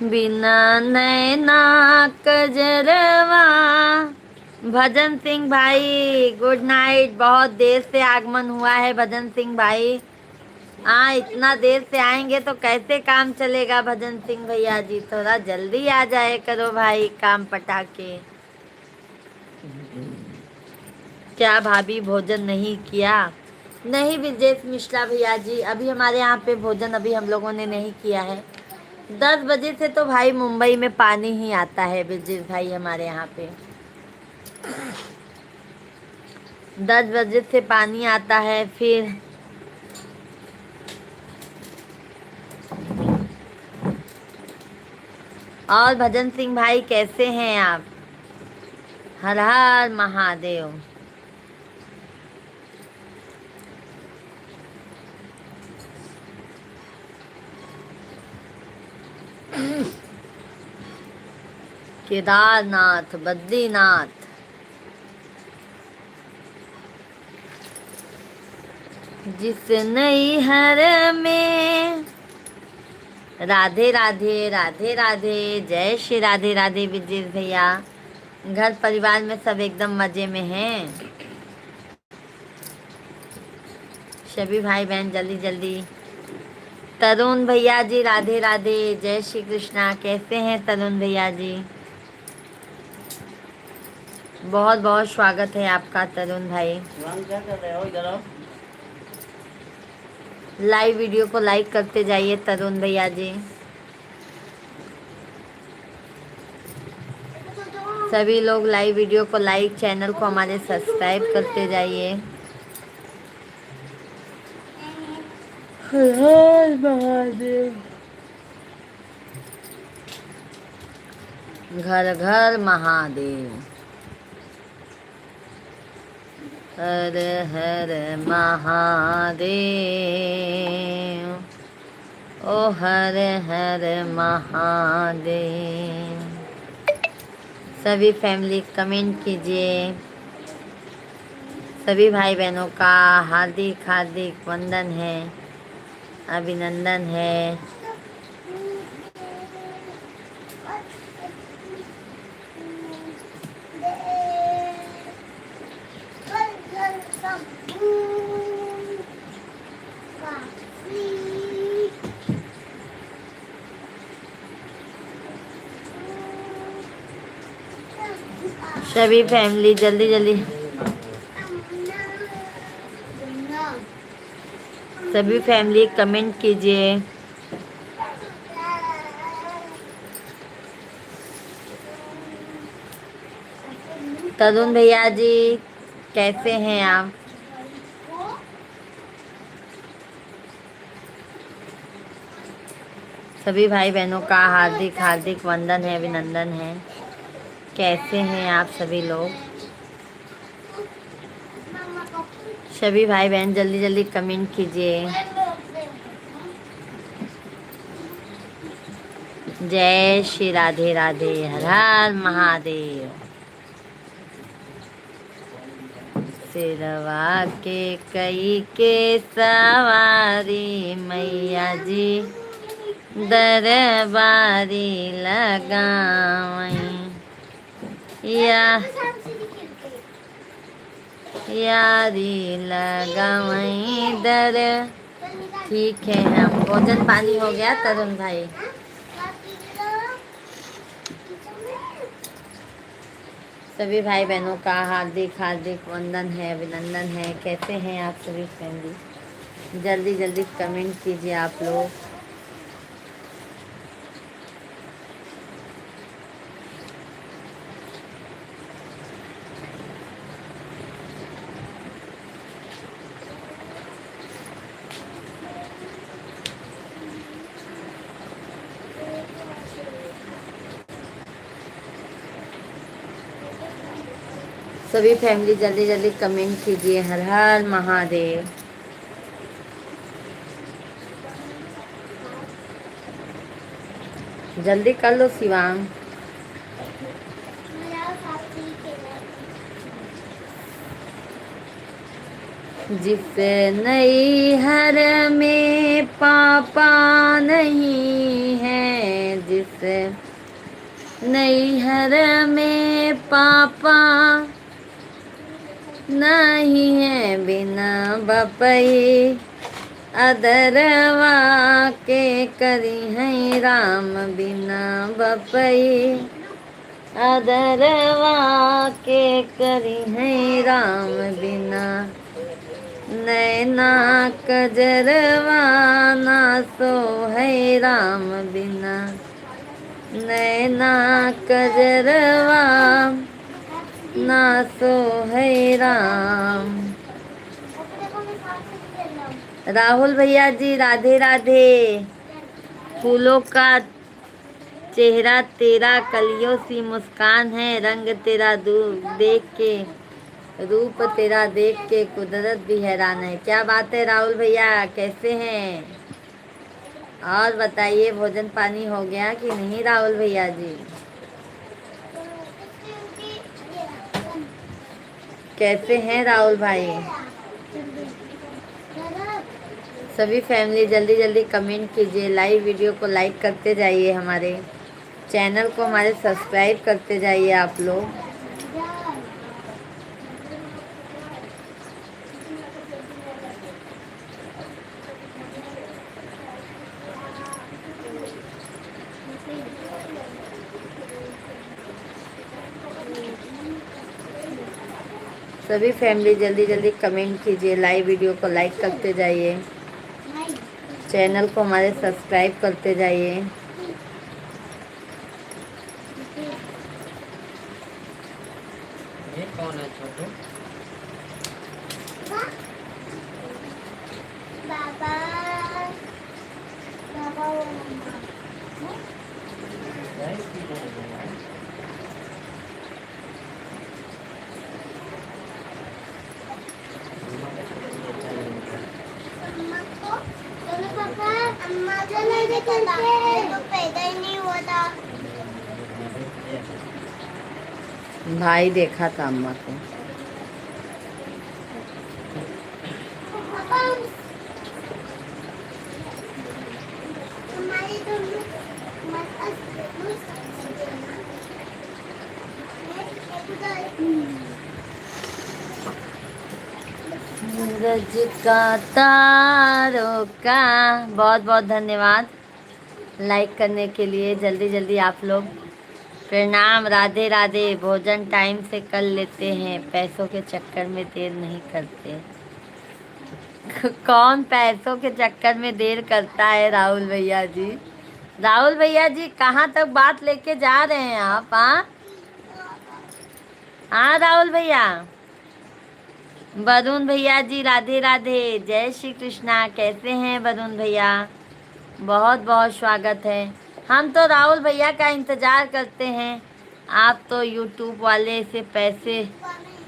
बिना नैना कजरवा। भजन सिंह भाई गुड नाइट, बहुत देर से आगमन हुआ है भजन सिंह भाई। हाँ, इतना देर से आएंगे तो कैसे काम चलेगा भजन सिंह भैया जी, थोड़ा जल्दी आ जाए करो भाई, काम पटा के। क्या भाभी भोजन नहीं किया? नहीं ब्रजेश मिश्रा भैया जी, अभी हमारे यहाँ पे भोजन अभी हम लोगों ने नहीं किया है। 10 बजे से तो भाई मुंबई में पानी ही आता है ब्रजेश भाई हमारे यहाँ पे। 10 बजे से पानी आता है। फिर और भजन सिंह भाई कैसे हैं आप? हर हर महादेव। केदारनाथ, बद्रीनाथ, जिस नैहर में। राधे राधे, राधे राधे, जय श्री राधे राधे विजेश भैया। घर परिवार में सब एकदम मजे में हैं। सभी भाई बहन जल्दी जल्दी। तरुण भैया जी राधे राधे, जय श्री कृष्णा। कैसे हैं तरुण भैया जी? बहुत बहुत स्वागत है आपका तरुण भाई। क्या कर रहे हो इधर? लाइव वीडियो को लाइक करते जाइए तरुण भैया जी। सभी लोग लाइव वीडियो को लाइक, चैनल को हमारे सब्सक्राइब करते जाइए। हर हर महादेव। घर घर महादेव। हर हर महादेव। ओ हर हर महादेव। सभी फैमिली कमेंट कीजिए। सभी भाई बहनों का हार्दिक हार्दिक वंदन है, अभिनंदन है। सभी फैमिली जल्दी जल्दी। सभी फैमिली कमेंट कीजिए। तरुण भैया जी कैसे हैं आप? सभी भाई बहनों का हार्दिक हार्दिक वंदन है, अभिनंदन है। कैसे हैं आप सभी लोग? सभी भाई बहन जल्दी जल्दी कमेंट कीजिए। जय श्री राधे राधे, हर हर महादेव। सिरवा के कई के सवारी मैया जी, दरबारी लगावई यारी लगावई दर। ठीक है, हम भोजन पानी हो गया तरुण भाई? सभी भाई बहनों का हार्दिक हार्दिक वंदन है, अभिनंदन है। कैसे हैं आप सभी फैमिली? जल्दी जल्दी कमेंट कीजिए आप लोग। सभी फैमिली जल्दी जल्दी कमेंट कीजिए। हर हर महादेव। जल्दी कर लो शिवांग। जिस नैहर में पापा नहीं है, जिस नैहर में पापा नहीं है, बिना बपई अदरवा के करी है राम। बिना बपई अदरवा के करी है राम। बिना नैना कजरवा ना सो है राम। बिना नैना कजरवा ना सो है राम। अपने को मैं साथ में खेल रहा हूँ। राहुल भैया जी राधे राधे। फूलों का चेहरा तेरा कलियों सी मुस्कान है, रंग तेरा दूर देख के, रूप तेरा देख के कुदरत भी हैरान है। क्या बात है राहुल भैया, कैसे हैं? और बताइए भोजन पानी हो गया कि नहीं राहुल भैया जी? कैसे हैं राहुल भाई? सभी फैमिली जल्दी जल्दी कमेंट कीजिए, लाइव वीडियो को लाइक करते जाइए, हमारे चैनल को हमारे सब्सक्राइब करते जाइए आप लोग। सभी फैमिली जल्दी जल्दी कमेंट कीजिए, लाइव वीडियो को लाइक करते जाइए, चैनल को हमारे सब्सक्राइब करते जाइए। ये कौन है छोटू? बाबा बाबा वो मम्मा। अम्मा को चलो पापा, अम्मा को नहीं पता, ये तो पैदा ही नहीं हुआ था। भाई देखा था अम्मा को। पापा हमारी तो सूरज का तारों का बहुत बहुत धन्यवाद लाइक करने के लिए। जल्दी जल्दी आप लोग प्रणाम, राधे राधे। भोजन टाइम से कर लेते हैं, पैसों के चक्कर में देर नहीं करते। कौन पैसों के चक्कर में देर करता है राहुल भैया जी? राहुल भैया जी कहाँ तक बात लेके जा रहे हैं आप? हाँ हाँ राहुल भैया। वरुण भैया जी राधे राधे, जय श्री कृष्णा। कैसे हैं वरुण भैया? बहुत बहुत स्वागत है। हम तो राहुल भैया का इंतज़ार करते हैं, आप तो यूट्यूब वाले से पैसे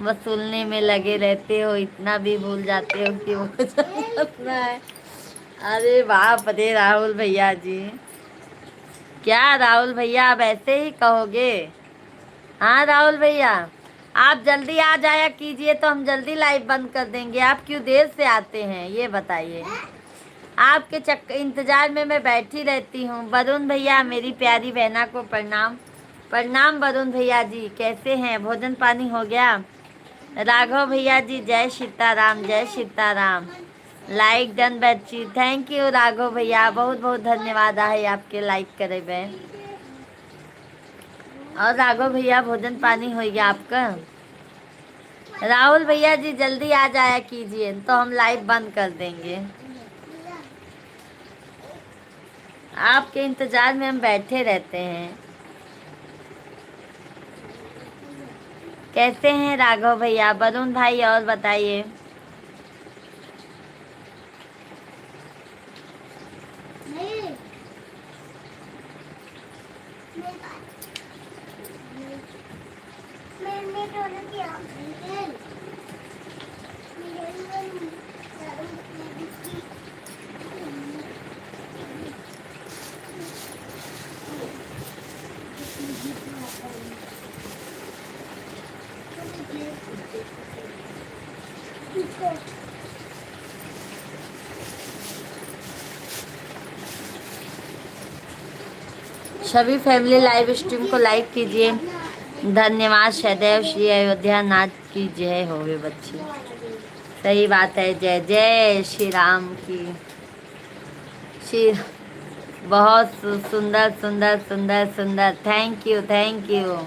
वसूलने में लगे रहते हो, इतना भी भूल जाते हो कि वो करना है। अरे बाप रे राहुल भैया जी, क्या राहुल भैया आप ऐसे ही कहोगे? हाँ राहुल भैया, आप जल्दी आ जाया कीजिए तो हम जल्दी लाइव बंद कर देंगे। आप क्यों देर से आते हैं ये बताइए? आपके इंतजार में मैं बैठी रहती हूँ। वरुण भैया मेरी प्यारी बहना को प्रणाम। प्रणाम वरुण भैया जी, कैसे हैं? भोजन पानी हो गया? राघव भैया जी जय सीताराम, जय सीताराम। लाइक डन बच्ची, थैंक यू राघव भैया, बहुत बहुत धन्यवाद है आपके लाइक करे बहन। और राघव भैया भोजन पानी हो गया आपका? राहुल भैया जी जल्दी आ जाया कीजिए तो हम लाइव बंद कर देंगे। आपके इंतजार में हम बैठे रहते हैं। कैसे हैं राघव भैया, वरुण भाई? और बताइए। सभी फैमिली लाइव स्ट्रीम को लाइक कीजिए। धन्यवाद। सदैव श्री अयोध्या नाथ की जय होवे बच्ची। सही बात है, जय जय श्री राम की। श्री बहुत सुंदर सुंदर सुंदर सुंदर, थैंक यू थैंक यू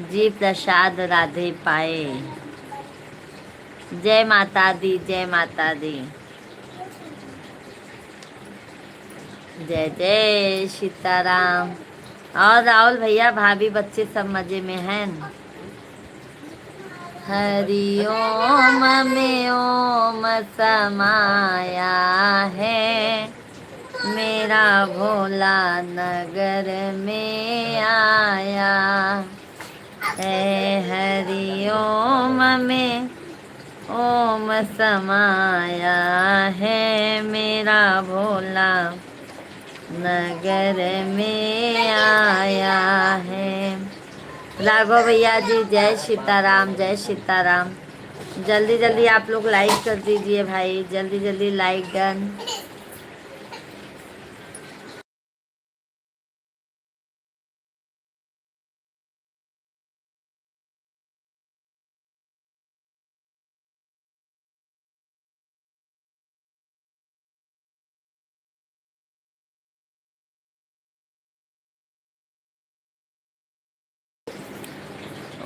जी। प्रसाद राधे पाए। जय माता दी, जय माता दी, जय जय सीताराम। और राहुल भैया भाभी बच्चे सब मजे में हैं? हरि ओम में ओम समाया है, मेरा भोला नगर में आया है। हरि ओम में ओम समाया है, मेरा भोला नगर में आया है। राघव भैया जी जय सीताराम, जय सीताराम। जल्दी जल्दी आप लोग लाइक कर दीजिए भाई, जल्दी जल्दी लाइक डन।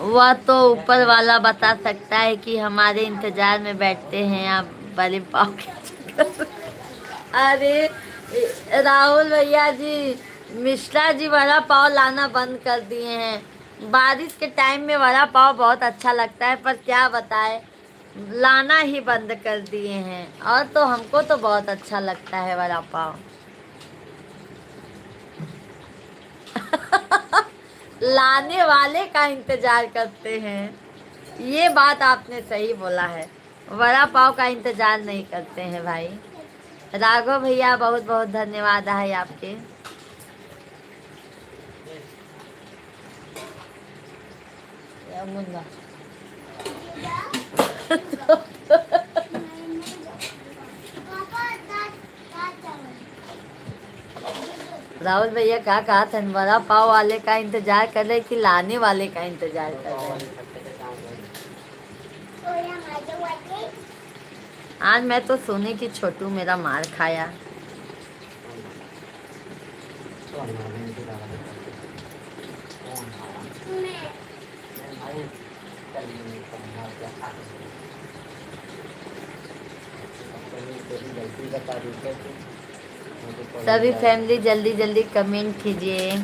वह तो ऊपर वाला बता सकता है कि हमारे इंतजार में बैठते हैं आप बड़े पाव के चक्कर। अरे राहुल भैया जी, मिश्रा जी वड़ा पाव लाना बंद कर दिए हैं। बारिश के टाइम में वड़ा पाव बहुत अच्छा लगता है, पर क्या बताए लाना ही बंद कर दिए हैं। और तो हमको तो बहुत अच्छा लगता है वड़ा पाव। लाने वाले का इंतजार करते हैं, ये बात आपने सही बोला है। वड़ा पाव का इंतजार नहीं करते हैं भाई। राघव भैया बहुत बहुत धन्यवाद है आपके। मुन्ना राहुल भैया क्या कहा था, वड़ा पाव वाले का इंतजार कर रहे कि लाने वाले का इंतजार कर रहे। आज मैं तो सोने की छोटू मेरा मार खाया। सभी फैमिली जल्दी जल्दी कमेंट कीजिए।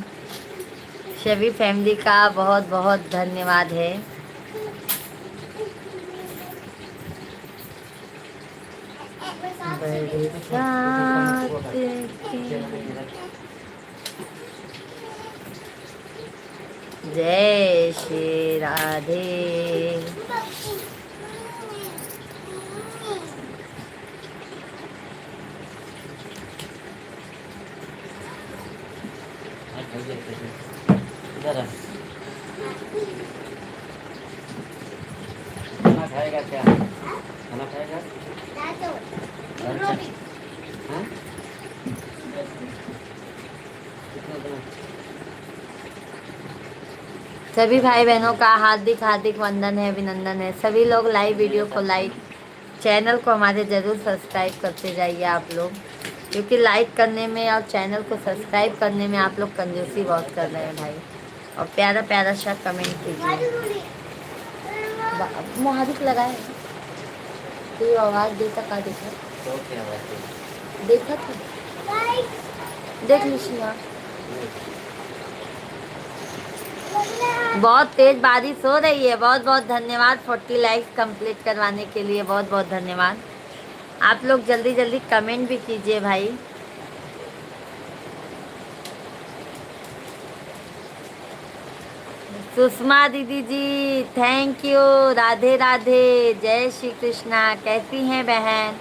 सभी फैमिली का बहुत बहुत धन्यवाद है। जय श्री राधे। खाना खाएगा क्या? खाना खाएगा? हाँ? सभी भाई बहनों का हार्दिक हार्दिक वंदन है, अभिनंदन है। सभी लोग लाइव वीडियो को लाइक, चैनल को हमारे ज़रूर सब्सक्राइब करते जाइए आप लोग, क्योंकि लाइक करने में और चैनल को सब्सक्राइब करने में आप लोग कंजूसी बहुत कर रहे हैं भाई। और प्यारा प्यारा सा कमेंट कीजिए। मुहारिक लगाए तो ये आवाज़ देता का देखा तो क्या बात है? देखा था, देख लीजिए। बहुत तेज बारिश हो रही है। बहुत बहुत धन्यवाद 40 लाइक्स कंप्लीट करवाने के लिए, बहुत बहुत धन्यवाद। आप लोग जल्दी जल्दी कमेंट भी कीजिए भाई। सुषमा दीदी जी थैंक यू, राधे राधे, जय श्री कृष्णा। कैसी हैं बहन?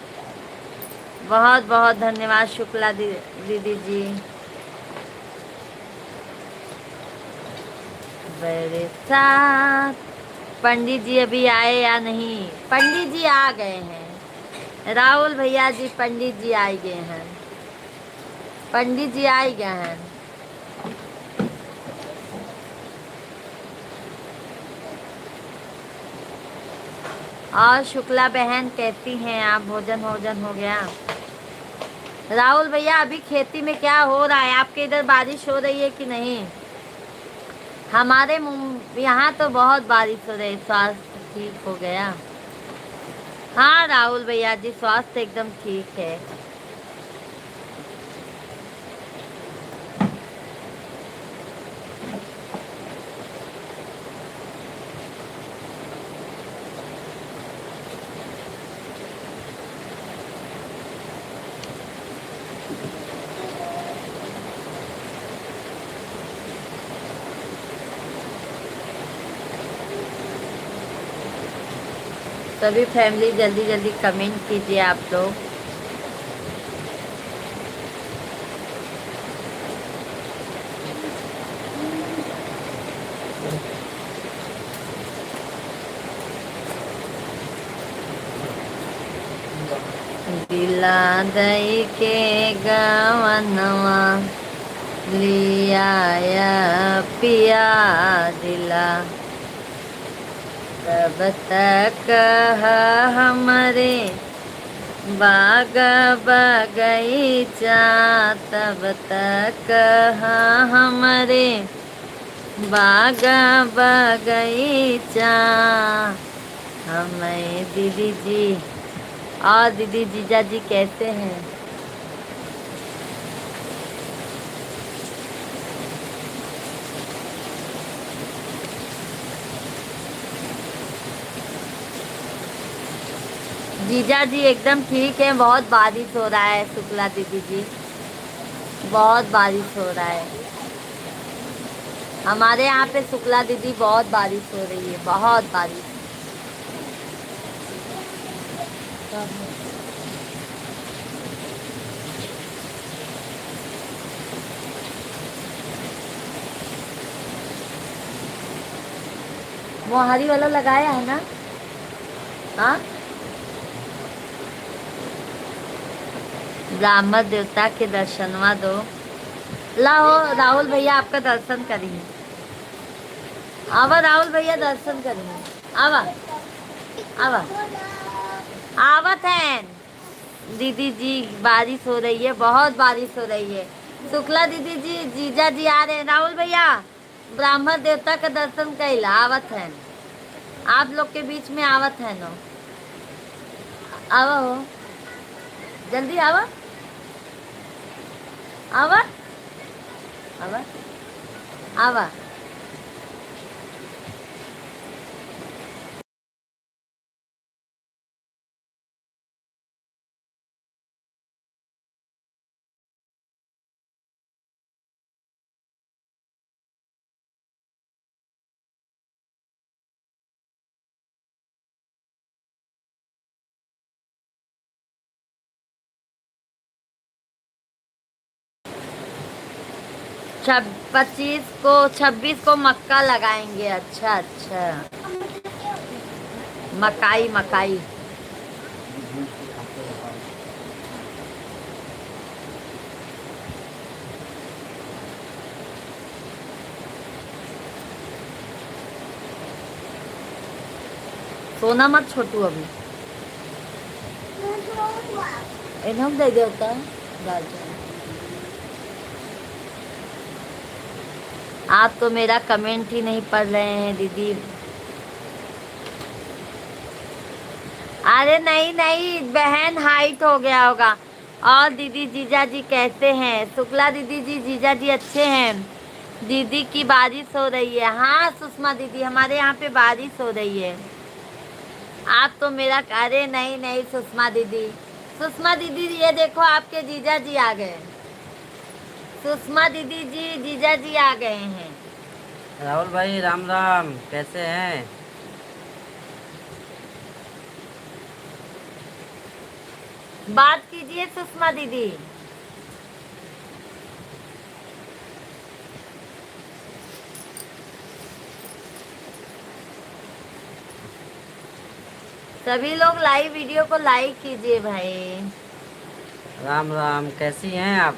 बहुत बहुत धन्यवाद शुक्ला दीदी जी। मेरे साथ पंडित जी अभी आए या नहीं? पंडित जी आ गए हैं। राहुल भैया जी पंडित जी आ गए हैं, पंडित जी आ गए हैं। और शुक्ला बहन कैसी हैं आप? भोजन भोजन हो गया? राहुल भैया अभी खेती में क्या हो रहा है? आपके इधर बारिश हो रही है कि नहीं? हमारे यहाँ तो बहुत बारिश हो रही। स्वास्थ्य ठीक हो गया? हाँ राहुल भैया जी स्वास्थ्य एकदम ठीक है। सभी फैमिली जल्दी जल्दी कमेंट कीजिए आप लोग। दिला दई के गवनवा लिया पिया दिला, तब तक हमारे बाग बगीचा, तब तक हमारे बाग बगीचा। हमें दीदी जी और दीदी जीजा जी कैसे हैं? जीजा जी एकदम ठीक है। बहुत बारिश हो रहा है शुक्ला दीदी जी, बहुत बारिश हो रहा है हमारे यहाँ पे। शुक्ला दीदी बहुत बारिश हो रही है, बहुत बारिश। वो हरी वाला लगाया है ना? हाँ, ब्राह्मण देवता के दर्शनवा दो। लाओ राहुल भैया आपका दर्शन करेंगे। आवा राहुल भैया दर्शन करेंगे। आवा आवा आवत है। दीदी जी बारिश हो रही है, बहुत बारिश हो रही है। शुक्ला दीदी जी जीजा जी आ रहे हैं। राहुल भैया ब्राह्मण देवता का दर्शन कैला आवत है, आप लोग के बीच में आवत है नो। आवा हो जल्दी आवा आवा आवा आवा। छब 26 को मक्का लगाएंगे। अच्छा अच्छा, मकाई मकाई। सोना मत छोटू अभी इन्हों दे देता है। आप तो मेरा कमेंट ही नहीं पढ़ रहे हैं दीदी। अरे नहीं नहीं बहन, हाइट हो गया होगा। और दीदी जीजा जी कैसे हैं? शुक्ला दीदी जी जीजा जी अच्छे हैं। दीदी की बारिश हो रही है। हाँ सुषमा दीदी हमारे यहाँ पे बारिश हो रही है। आप तो मेरा, अरे नहीं नहीं सुषमा दीदी, सुषमा दीदी ये देखो आपके जीजा जी आ गए। सुषमा दीदी जी जीजा जी आ गए हैं। राहुल भाई राम राम, कैसे हैं? बात कीजिए सुषमा दीदी। सभी लोग लाइव वीडियो को लाइक कीजिए भाई। राम राम, कैसी हैं आप?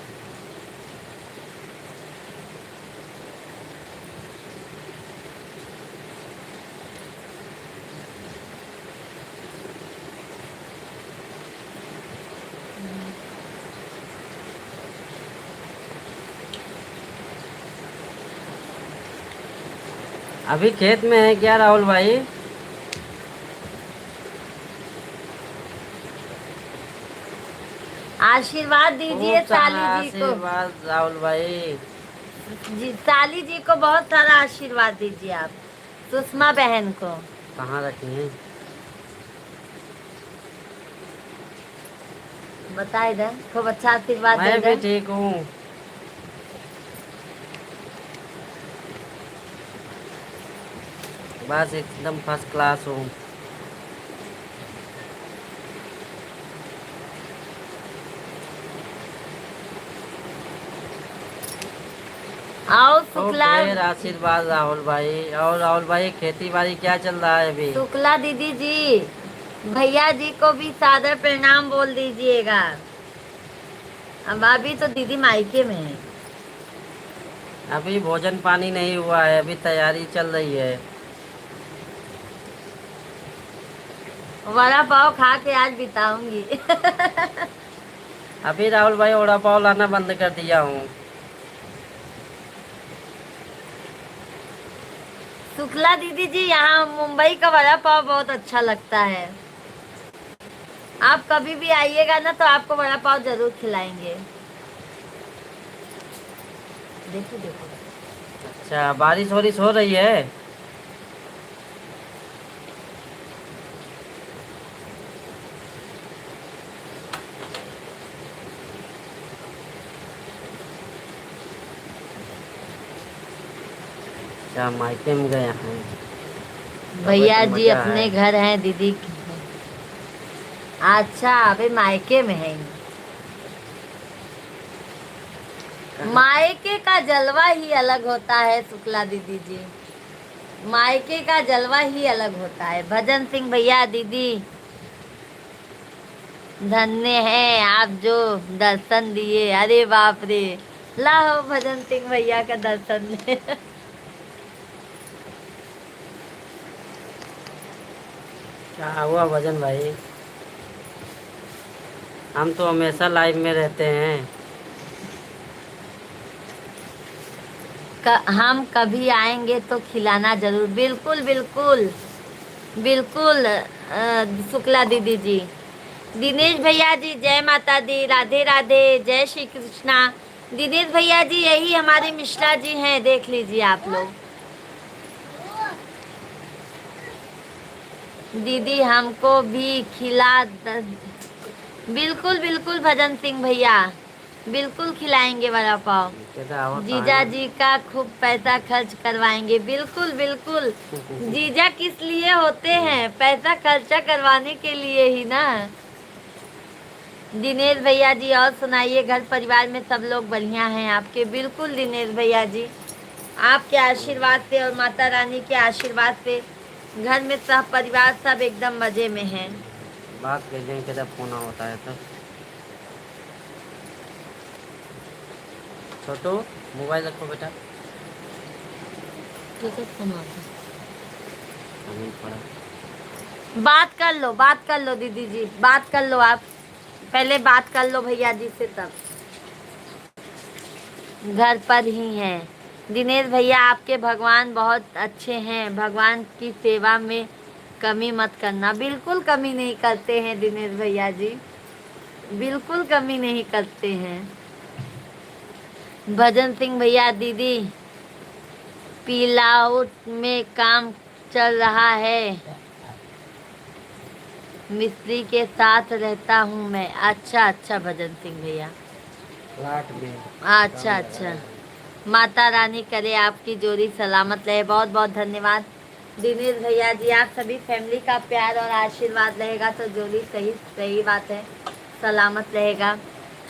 अभी खेत में है क्या राहुल भाई? आशीर्वाद दीजिए खूब सारा साली जी को। आशीर्वाद राहुल भाई। जी साली जी को बहुत सारा आशीर्वाद दीजिए आप, सुषमा बहन को। कहाँ रखी हैं? बता इधर खूब अच्छा आशीर्वाद मैं दे भी दे। ठीक हूँ। बस एकदम फर्स्ट क्लास हूँ। आओ तो शुक्ला फिर आशीर्वाद राहुल भाई। और राहुल भाई खेती बाड़ी क्या चल रहा है अभी? शुक्ला दीदी जी, भैया जी को भी सादर प्रणाम बोल दीजिएगा। अब अभी तो दीदी मायके में है। अभी भोजन पानी नहीं हुआ है, अभी तैयारी चल रही है। वड़ा पाव खा के आज बिताऊंगी। अभी राहुल भाई वड़ा पाव लाना बंद कर दिया हूँ। शुक्ला दीदी जी, यहाँ मुंबई का वड़ा पाव बहुत अच्छा लगता है। आप कभी भी आइएगा ना तो आपको वड़ा पाव जरूर खिलाएंगे। देखो देखो, अच्छा, बारिश वारिश हो रही है? क्या मायके में गए हैं? भैया तो जी मजा अपने है। घर हैं, दीदी अच्छा अभी मायके में है। मायके का जलवा ही अलग होता है शुक्ला दीदी जी, मायके का जलवा ही अलग होता है। भजन सिंह भैया दीदी, धन्य है आप जो दर्शन दिए। अरे बाप रे, लाओ भजन सिंह भैया का दर्शन दे। क्या हुआ भजन भाई? हम तो हमेशा लाइव में रहते हैं। हम कभी आएंगे तो खिलाना जरूर। बिल्कुल बिल्कुल बिल्कुल शुक्ला दीदी जी। दिनेश भैया जी जय माता दी, राधे राधे, जय श्री कृष्णा। दिनेश भैया जी यही हमारे मिश्रा जी हैं, देख लीजिए आप लोग। दीदी हमको भी बिल्कुल बिल्कुल भजन सिंह भैया, बिल्कुल खिलाएंगे वड़ा पाव। जीजा जी का खूब पैसा खर्च करवाएंगे। बिल्कुल बिल्कुल, जीजा किस लिए होते हैं? पैसा खर्चा करवाने के लिए ही ना। दिनेश भैया जी और सुनाइए, घर परिवार में सब लोग बढ़िया हैं आपके? बिल्कुल दिनेश भैया जी, आपके आशीर्वाद से और माता रानी के आशीर्वाद से घर में सब परिवार सब एकदम मजे में हैं। बात करने के जब फोन होता है तो छोटू मोबाइल रखो बेटा। ठीक है, सुनो। नहीं पड़ा। बात कर लो दीदी जी, बात कर लो आप। पहले बात कर लो भैया जी से, तब। घर पर ही हैं दिनेश भैया आपके। भगवान बहुत अच्छे हैं, भगवान की सेवा में कमी मत करना। बिल्कुल कमी नहीं करते हैं दिनेश भैया जी, बिल्कुल कमी नहीं करते हैं। भजन सिंह भैया दीदी, पिलाउट में काम चल रहा है, मिस्त्री के साथ रहता हूँ मैं। अच्छा अच्छा भजन सिंह भैया, फ्लैट में। अच्छा अच्छा। माता रानी करे आपकी जोड़ी सलामत रहे। बहुत बहुत धन्यवाद दिनेश भैया जी, आप सभी फैमिली का प्यार और आशीर्वाद रहेगा तो जोड़ी सही सही बात है, सलामत रहेगा।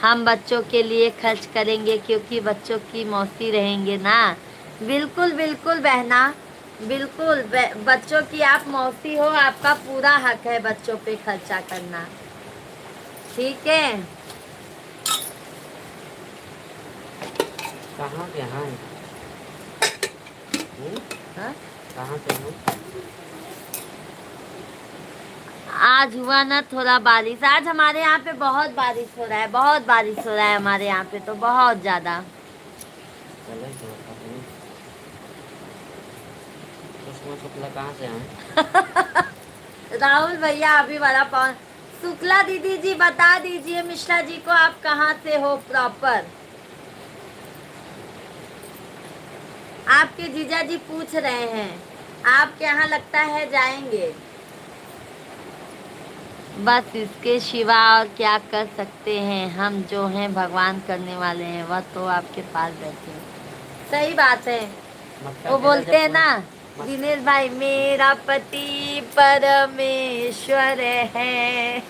हम बच्चों के लिए खर्च करेंगे क्योंकि बच्चों की मौसी रहेंगे ना। बिल्कुल बिल्कुल बहना, बिल्कुल बच्चों की आप मौसी हो, आपका पूरा हक है बच्चों पे खर्चा करना, ठीक है। कहाँ के हैं? हाँ? कहाँ के हैं? आज हुआ ना थोड़ा बारिश, आज हमारे यहाँ पे बहुत बारिश हो रहा है, बहुत बारिश हो रहा है हमारे यहाँ पे तो बहुत ज्यादा। चले तो अपनी सुषमा शुक्ला कहाँ से आए? राहुल भैया अभी वड़ा पाव। शुक्ला दीदी जी बता दीजिए मिश्रा जी को आप कहाँ से हो प्रॉपर? आपके जीजा जी पूछ रहे हैं, आपके यहाँ लगता है जाएंगे। बस इसके सिवा और क्या कर सकते हैं, हम जो हैं भगवान करने वाले हैं, वह तो आपके पास बैठे हैं। सही बात है, वो बोलते हैं ना दिनेश भाई, मेरा पति परमेश्वर है।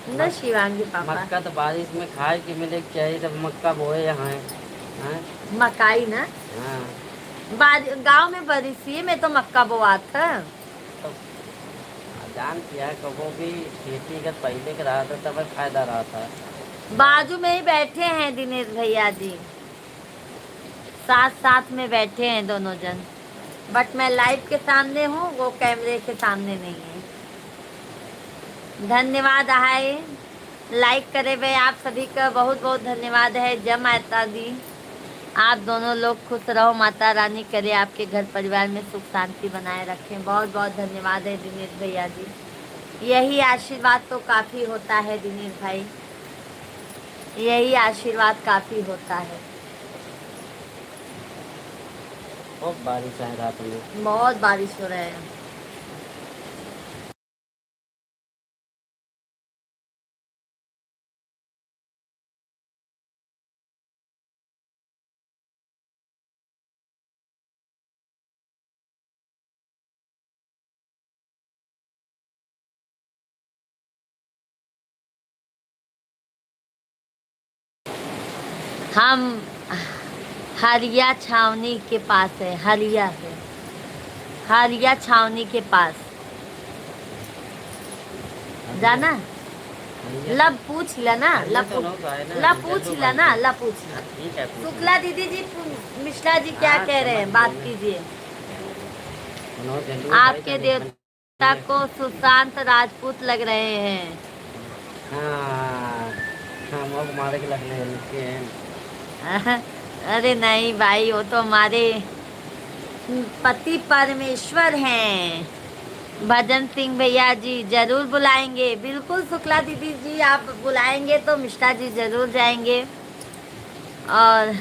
न शिवांगी पापा। मक्का तो बारिश में खाए कि मिले चाहिए, जब मक्का बोए यहाँ है। हाँ मकाई ना हाँ गांव में बरिसी में तो मक्का बोआ था। तो जान किया कबो भी खेती का पहले का रहा था तब फायदा रहा था। बाजू में ही बैठे हैं दिनेश भैया जी, साथ साथ में बैठे हैं दोनों जन, बट मैं लाइव के सामने हूँ, वो कैमरे के सामने नहीं है। धन्यवाद है, लाइक करे हुए आप सभी का बहुत बहुत धन्यवाद है। जय माता दी, आप दोनों लोग खुश रहो, माता रानी करे आपके घर परिवार में सुख शांति बनाए रखें। बहुत बहुत धन्यवाद है दिनेश भैया जी, यही आशीर्वाद तो काफ़ी होता है दिनेश भाई, यही आशीर्वाद काफ़ी होता है। बहुत बारिश है रात में। बहुत बारिश हो रहा है। हम हरिया छावनी के पास है, हरिया है, हरिया छावनी के पास जाना। लब पूछ ला ना, लब पूछ ला ना, लब पूछ ला। ठीक है पूछ लो। शुक्ला दीदी जी, मिश्रा जी क्या हाँ, कह रहे हैं, समझ बात गए। कीजिए। उन्होंने जरूर आपके भाई देवता को सुशांत राजपूत लग रहे हैं। हाँ हम लोग मारे के लगने के हैं। अरे नहीं भाई, वो तो हमारे पति परमेश्वर हैं। भजन सिंह भैया जी जरूर बुलाएंगे, बिल्कुल शुक्ला दीदी जी, आप बुलाएंगे तो मिश्रा जी जरूर जाएंगे। और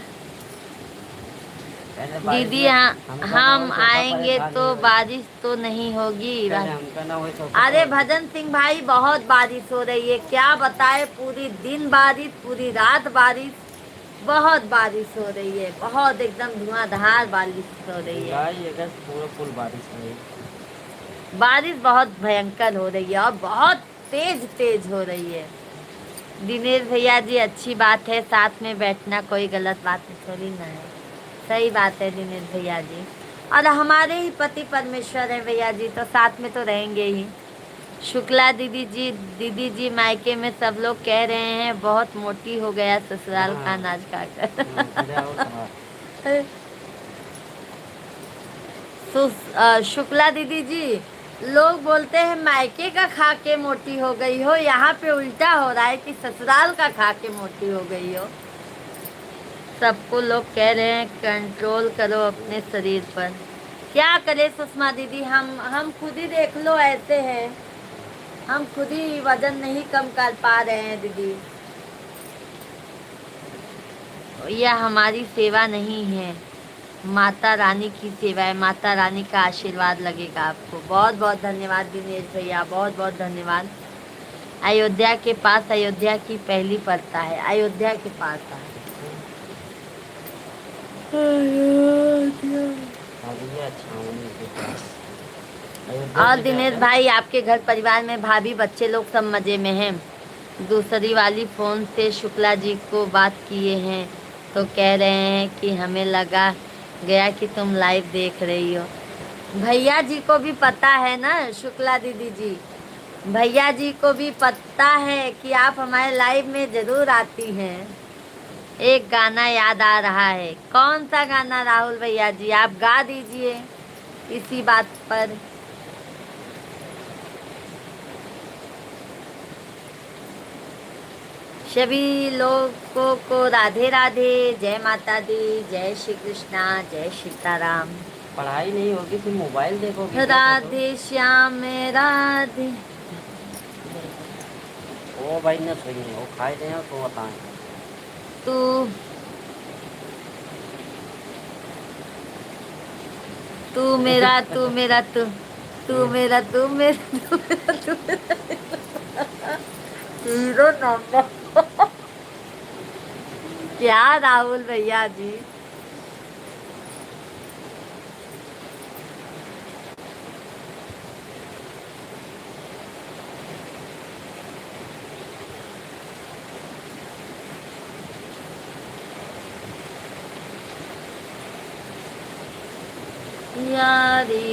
दीदी हम आएंगे तो बारिश तो नहीं होगी। अरे भजन सिंह भाई, बहुत बारिश हो रही है, क्या बताए, पूरी दिन बारिश, पूरी रात बारिश, बहुत बारिश हो रही है, बहुत एकदम धुआंधार बारिश हो रही है। पूरा फुल बारिश है। बारिश बहुत भयंकर हो रही है और बहुत तेज तेज हो रही है। दिनेश भैया जी अच्छी बात है, साथ में बैठना कोई गलत बात थोड़ी ना है, सही बात है दिनेश भैया जी। और हमारे ही पति परमेश्वर है भैया जी, तो साथ में तो रहेंगे ही। शुक्ला दीदी जी मायके में सब लोग कह रहे हैं बहुत मोटी हो गया ससुराल का अनाज खाकर। शुक्ला दीदी जी, लोग बोलते हैं मायके का खा के मोटी हो गई हो, यहाँ पे उल्टा हो रहा है कि ससुराल का खा के मोटी हो गई हो। सबको लोग कह रहे हैं कंट्रोल करो अपने शरीर पर। क्या करें सुषमा दीदी, हम खुद ही देख लो ऐसे हैं, हम खुद ही वजन नहीं कम कर पा रहे हैं दीदी। यह हमारी सेवा नहीं है, माता रानी की सेवा है, माता रानी का आशीर्वाद लगेगा आपको। बहुत बहुत धन्यवाद दिनेश भैया, बहुत बहुत धन्यवाद। अयोध्या के पास, अयोध्या की पहली पड़ता है, अयोध्या के पास है। और दिनेश भाई, आपके घर परिवार में भाभी बच्चे लोग सब मजे में हैं। दूसरी वाली फ़ोन से शुक्ला जी को बात किए हैं तो कह रहे हैं कि हमें लगा गया कि तुम लाइव देख रही हो। भैया जी को भी पता है ना शुक्ला दीदी जी, भैया जी को भी पता है कि आप हमारे लाइव में ज़रूर आती हैं। एक गाना याद आ रहा है, कौन सा गाना राहुल भैया जी, आप गा दीजिए इसी बात पर। सभी लोगों को राधे राधे, जय माता दी, जय श्री कृष्णा, जय सीताराम। पढ़ाई नहीं होगी फिर मोबाइल देखोगे। राधे श्याम राधे। वो भाई ना सही है, वो खाए रहे हैं तो बताएं। तू तू मेरा तू मेरा तू तू मेरा तू मेरा तू मेरा तू मेरा हीरो नंबर। क्या राहुल भैया जी, यारी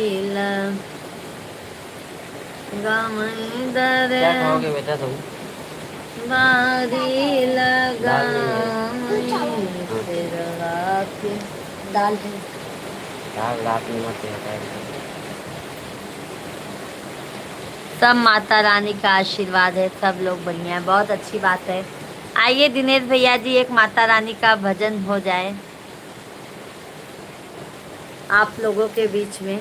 लगामदर क्या खाओगे बेटा तुम? बारी दाल नहीं है। लगाई सिरवा के दाल है। दाल रात में मत है। सब माता रानी का आशीर्वाद है, सब लोग बढ़िया है, बहुत अच्छी बात है। आइए दिनेश भैया जी, एक माता रानी का भजन हो जाए आप लोगों के बीच में।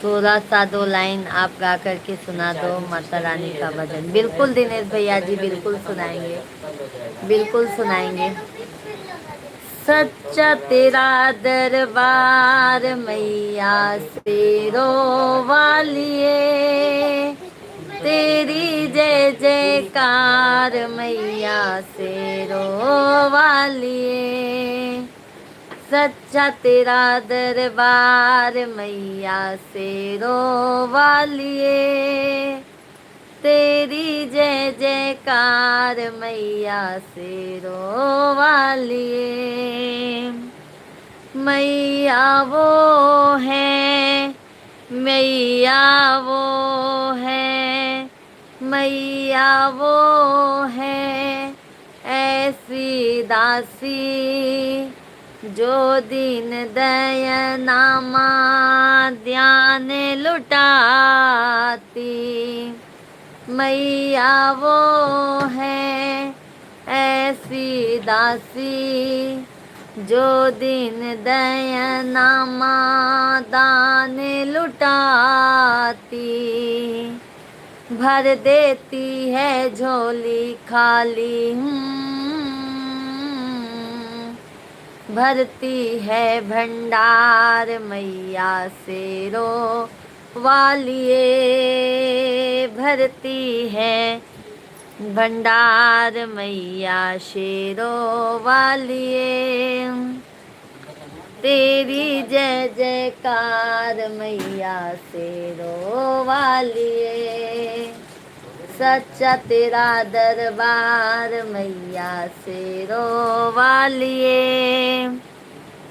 थोड़ा सा 2 लाइन आप गा करके सुना दो माता रानी का भजन। बिल्कुल दिनेश भैया जी, बिल्कुल सुनाएंगे, बिल्कुल सुनाएंगे। सच्चा तेरा दरबार मैया शेरो वालिए, तेरी जय जयकार मैया शेरो वालिए। सच्चा तेरा दरबार मैया शेरो वालिए, तेरी जय जयकार मैया शेरो वालिए। मैया वो है, मैया वो है, मैया वो है, ऐसी दासी जो दीन दयनामा ध्यान लुटाती। मैया वो है ऐसी दासी जो दिन दयनामा दान लुटाती। भर देती है झोली खाली, भरती है भंडार मैया शेरो वालिए, भरती है भंडार मैया शेरो वालिए। तेरी जय जयकार मैया शेरो वालिए, सच्चा तेरा दरबार मैया शेरो वालिए,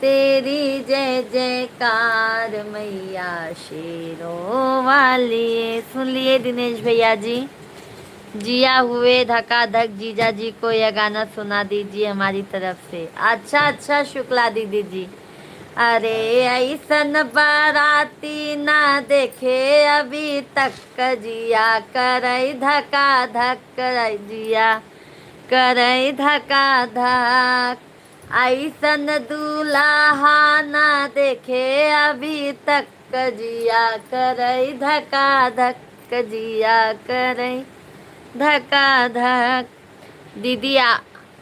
तेरी जय जयकार मैया शेरो वालिए। सुन लिए दिनेश भैया जी? जिया हुए धका धक जीजा जी को यह गाना सुना दीजिए हमारी तरफ से। अच्छा शुक्ला दीदी जी। अरे ऐसन बाराती ना देखे अभी तक, जिया करई धका धक, करई जिया करई धका धक। ऐसन दूल्हा ना देखे अभी तक, जिया करई धका धक, जिया करई धका धक।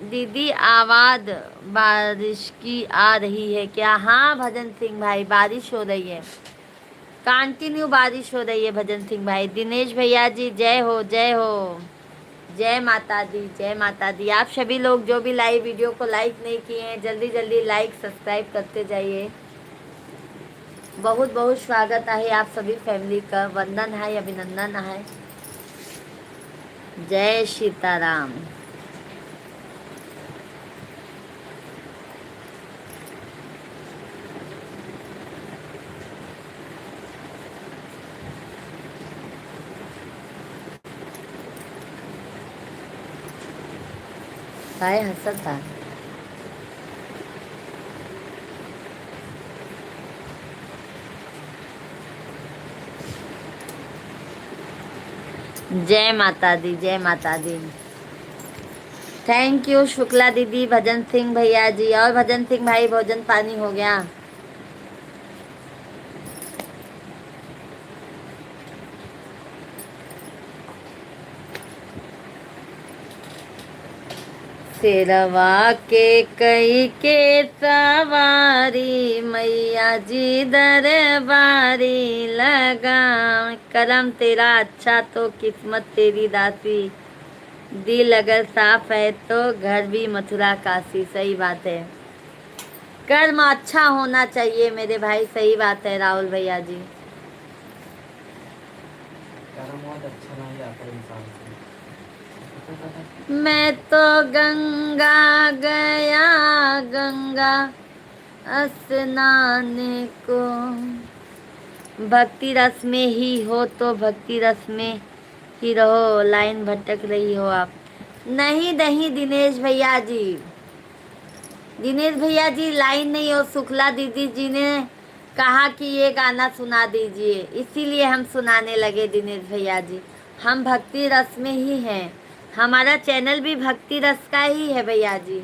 दीदी आवाज बारिश की आ रही है क्या? हाँ भजन सिंह भाई, बारिश हो रही है, कंटिन्यू बारिश हो रही है भजन सिंह भाई। दिनेश भैया जी जय हो, जय हो, जय माता दी, जय माता दी। आप सभी लोग जो भी लाइव वीडियो को लाइक नहीं किए हैं, जल्दी जल्दी लाइक सब्सक्राइब करते जाइए। बहुत बहुत स्वागत है आप सभी फैमिली का, वंदन है, अभिनंदन है। जय सीताराम। काय हसत था? जय माता दी, जय माता दी। थैंक यू शुक्ला दीदी, भजन सिंह भैया जी। और भजन सिंह भाई भोजन पानी हो गया? शेरवा के कई के सवारी, मैया जी दरबारी लगा। करम तेरा अच्छा तो किस्मत तेरी दासी, दिल अगर साफ है तो घर भी मथुरा काशी। सही बात है, कर्म अच्छा होना चाहिए मेरे भाई, सही बात है राहुल भैया जी। कर्म बहुत अच्छा नहीं आता इंसान से। मैं तो गंगा गया गंगा स्नान को। भक्ति रस में ही हो तो भक्ति रस में ही रहो। लाइन भटक रही हो आप। नहीं नहीं दिनेश भैया जी, दिनेश भैया जी लाइन नहीं हो। शुक्ला दीदी जी ने कहा कि ये गाना सुना दीजिए, इसीलिए हम सुनाने लगे दिनेश भैया जी। हम भक्ति रस में ही हैं, हमारा चैनल भी भक्ति रस का ही है भैया जी।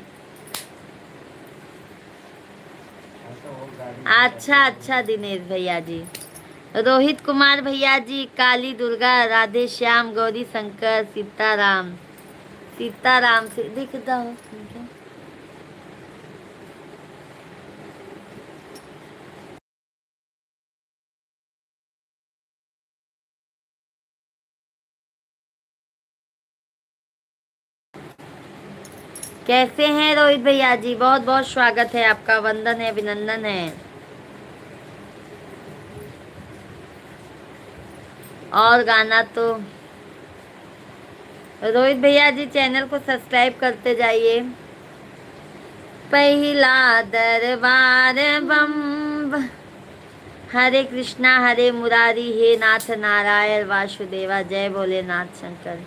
अच्छा अच्छा दिनेश भैया जी। रोहित कुमार भैया जी, काली दुर्गा, राधे श्याम, गौरी शंकर, सीताराम, सीताराम से दिखता हो। कैसे हैं रोहित भैया जी? बहुत बहुत स्वागत है आपका, वंदन है, अभिनंदन है। और गाना तो रोहित भैया जी चैनल को सब्सक्राइब करते जाइए। पहला दरबार बम, हरे कृष्णा हरे मुरारी, हे नाथ नारायण वासुदेवा, जय भोलेनाथ शंकर।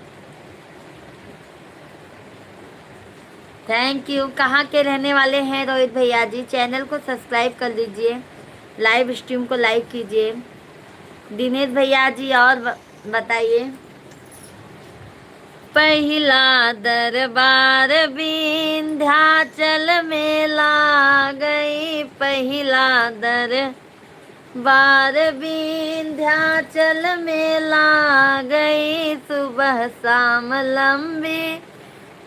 Thank you. कहाँ के रहने वाले हैं रोहित भैया जी? चैनल को सब्सक्राइब कर लीजिए, लाइव स्ट्रीम को लाइक कीजिए। दिनेश भैया जी और बताइए। पहला दरबार विंध्याचल में ला गई, पहला दरबार विंध्याचल में ला गई, सुबह शाम लंबी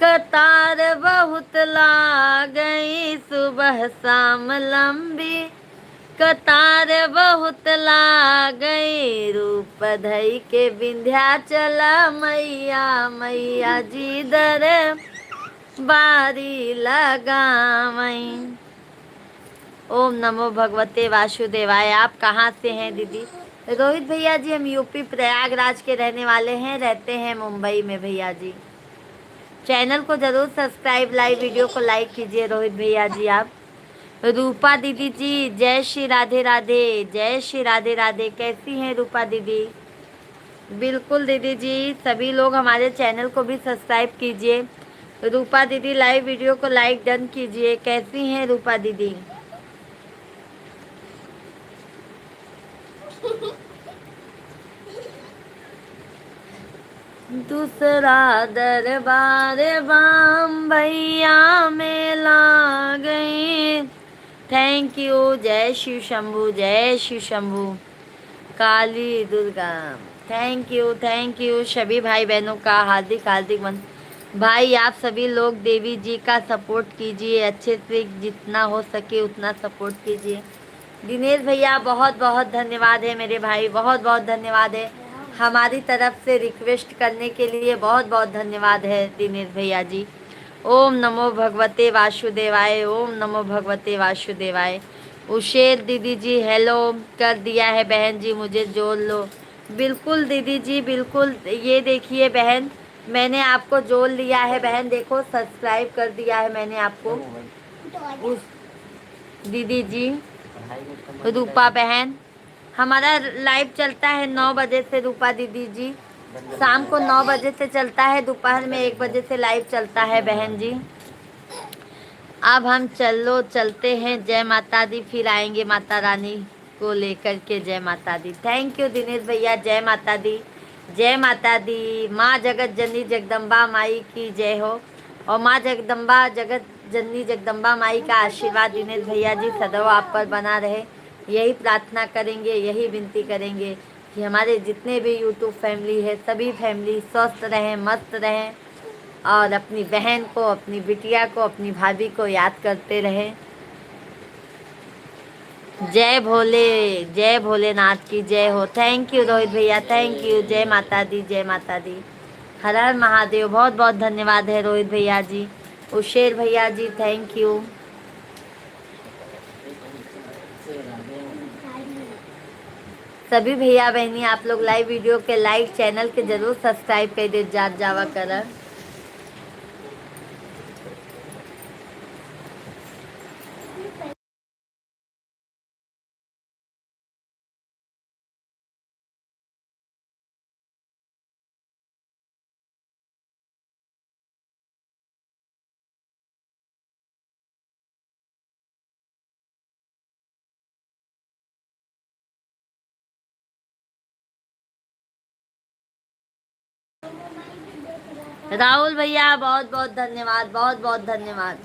कतार बहुत ला गई, सुबह शाम लंबी कतार बहुत ला गई, रूप धई के विंध्याचल मैया, मैया जी दर बारी लगावई। ओम नमो भगवते वासुदेवाय। आप कहाँ से हैं दीदी? रोहित भैया जी हम यूपी प्रयागराज के रहने वाले हैं, रहते हैं मुंबई में भैया जी। चैनल को जरूर सब्सक्राइब, लाइव वीडियो को लाइक कीजिए रोहित भैया जी आप। रूपा दीदी जी जय श्री राधे राधे, जय श्री राधे राधे। कैसी हैं रूपा दीदी? बिल्कुल दीदी जी, सभी लोग हमारे चैनल को भी सब्सक्राइब कीजिए। रूपा दीदी लाइव वीडियो को लाइक डन कीजिए। कैसी हैं रूपा दीदी? दूसरा दरबार बाम भैया में ला गई। Thank you. जय शिव शंभू, जय शिव शंभू। काली दुर्गा, थैंक यू सभी भाई बहनों का हार्दिक हार्दिक भाई आप सभी लोग देवी जी का सपोर्ट कीजिए, अच्छे से जितना हो सके उतना सपोर्ट कीजिए। दिनेश भैया बहुत बहुत धन्यवाद है मेरे भाई, बहुत बहुत धन्यवाद है। हमारी तरफ से रिक्वेस्ट करने के लिए बहुत बहुत धन्यवाद है दिनेश भैया जी। ओम नमो भगवते वासुदेवाय, ओम नमो भगवते वासुदेवाय। उशेर दीदी जी हेलो कर दिया है बहन जी, मुझे जोड़ लो। बिल्कुल दीदी जी बिल्कुल। ये देखिए बहन, मैंने आपको जोड़ लिया है बहन, देखो सब्सक्राइब कर दिया है मैंने आपको। उस दीदी जी रूपा बहन, हमारा लाइव चलता है 9 बजे से रूपा दीदी जी, शाम को 9 बजे से चलता है, दोपहर में 1 बजे से लाइव चलता है बहन जी। अब हम चलते हैं। जय माता दी, फिर आएंगे माता रानी को लेकर के। जय माता दी। थैंक यू दिनेश भैया। जय माता दी, जय माता दी। माँ जगत जननी जगदम्बा माई की जय हो, और माँ जगदम्बा जगत जननी जगदम्बा माई का आशीर्वाद दिनेश भैया जी सदैव आप पर बना रहे, यही प्रार्थना करेंगे, यही विनती करेंगे कि हमारे जितने भी यूट्यूब फैमिली है सभी फैमिली स्वस्थ रहें, मस्त रहें, और अपनी बहन को, अपनी बिटिया को, अपनी भाभी को याद करते रहें। जय भोले, जय भोलेनाथ की जय हो। थैंक यू रोहित भैया, थैंक यू। जय माता दी, जय माता दी। हर हर महादेव। बहुत बहुत धन्यवाद है रोहित भैया जी। उशेर भैया जी थैंक यू। सभी भैया बहनी आप लोग लाइव वीडियो के लाइक, चैनल के जरूर सब्सक्राइब कर दे जात जावा कर। राहुल भैया बहुत बहुत धन्यवाद, बहुत बहुत धन्यवाद।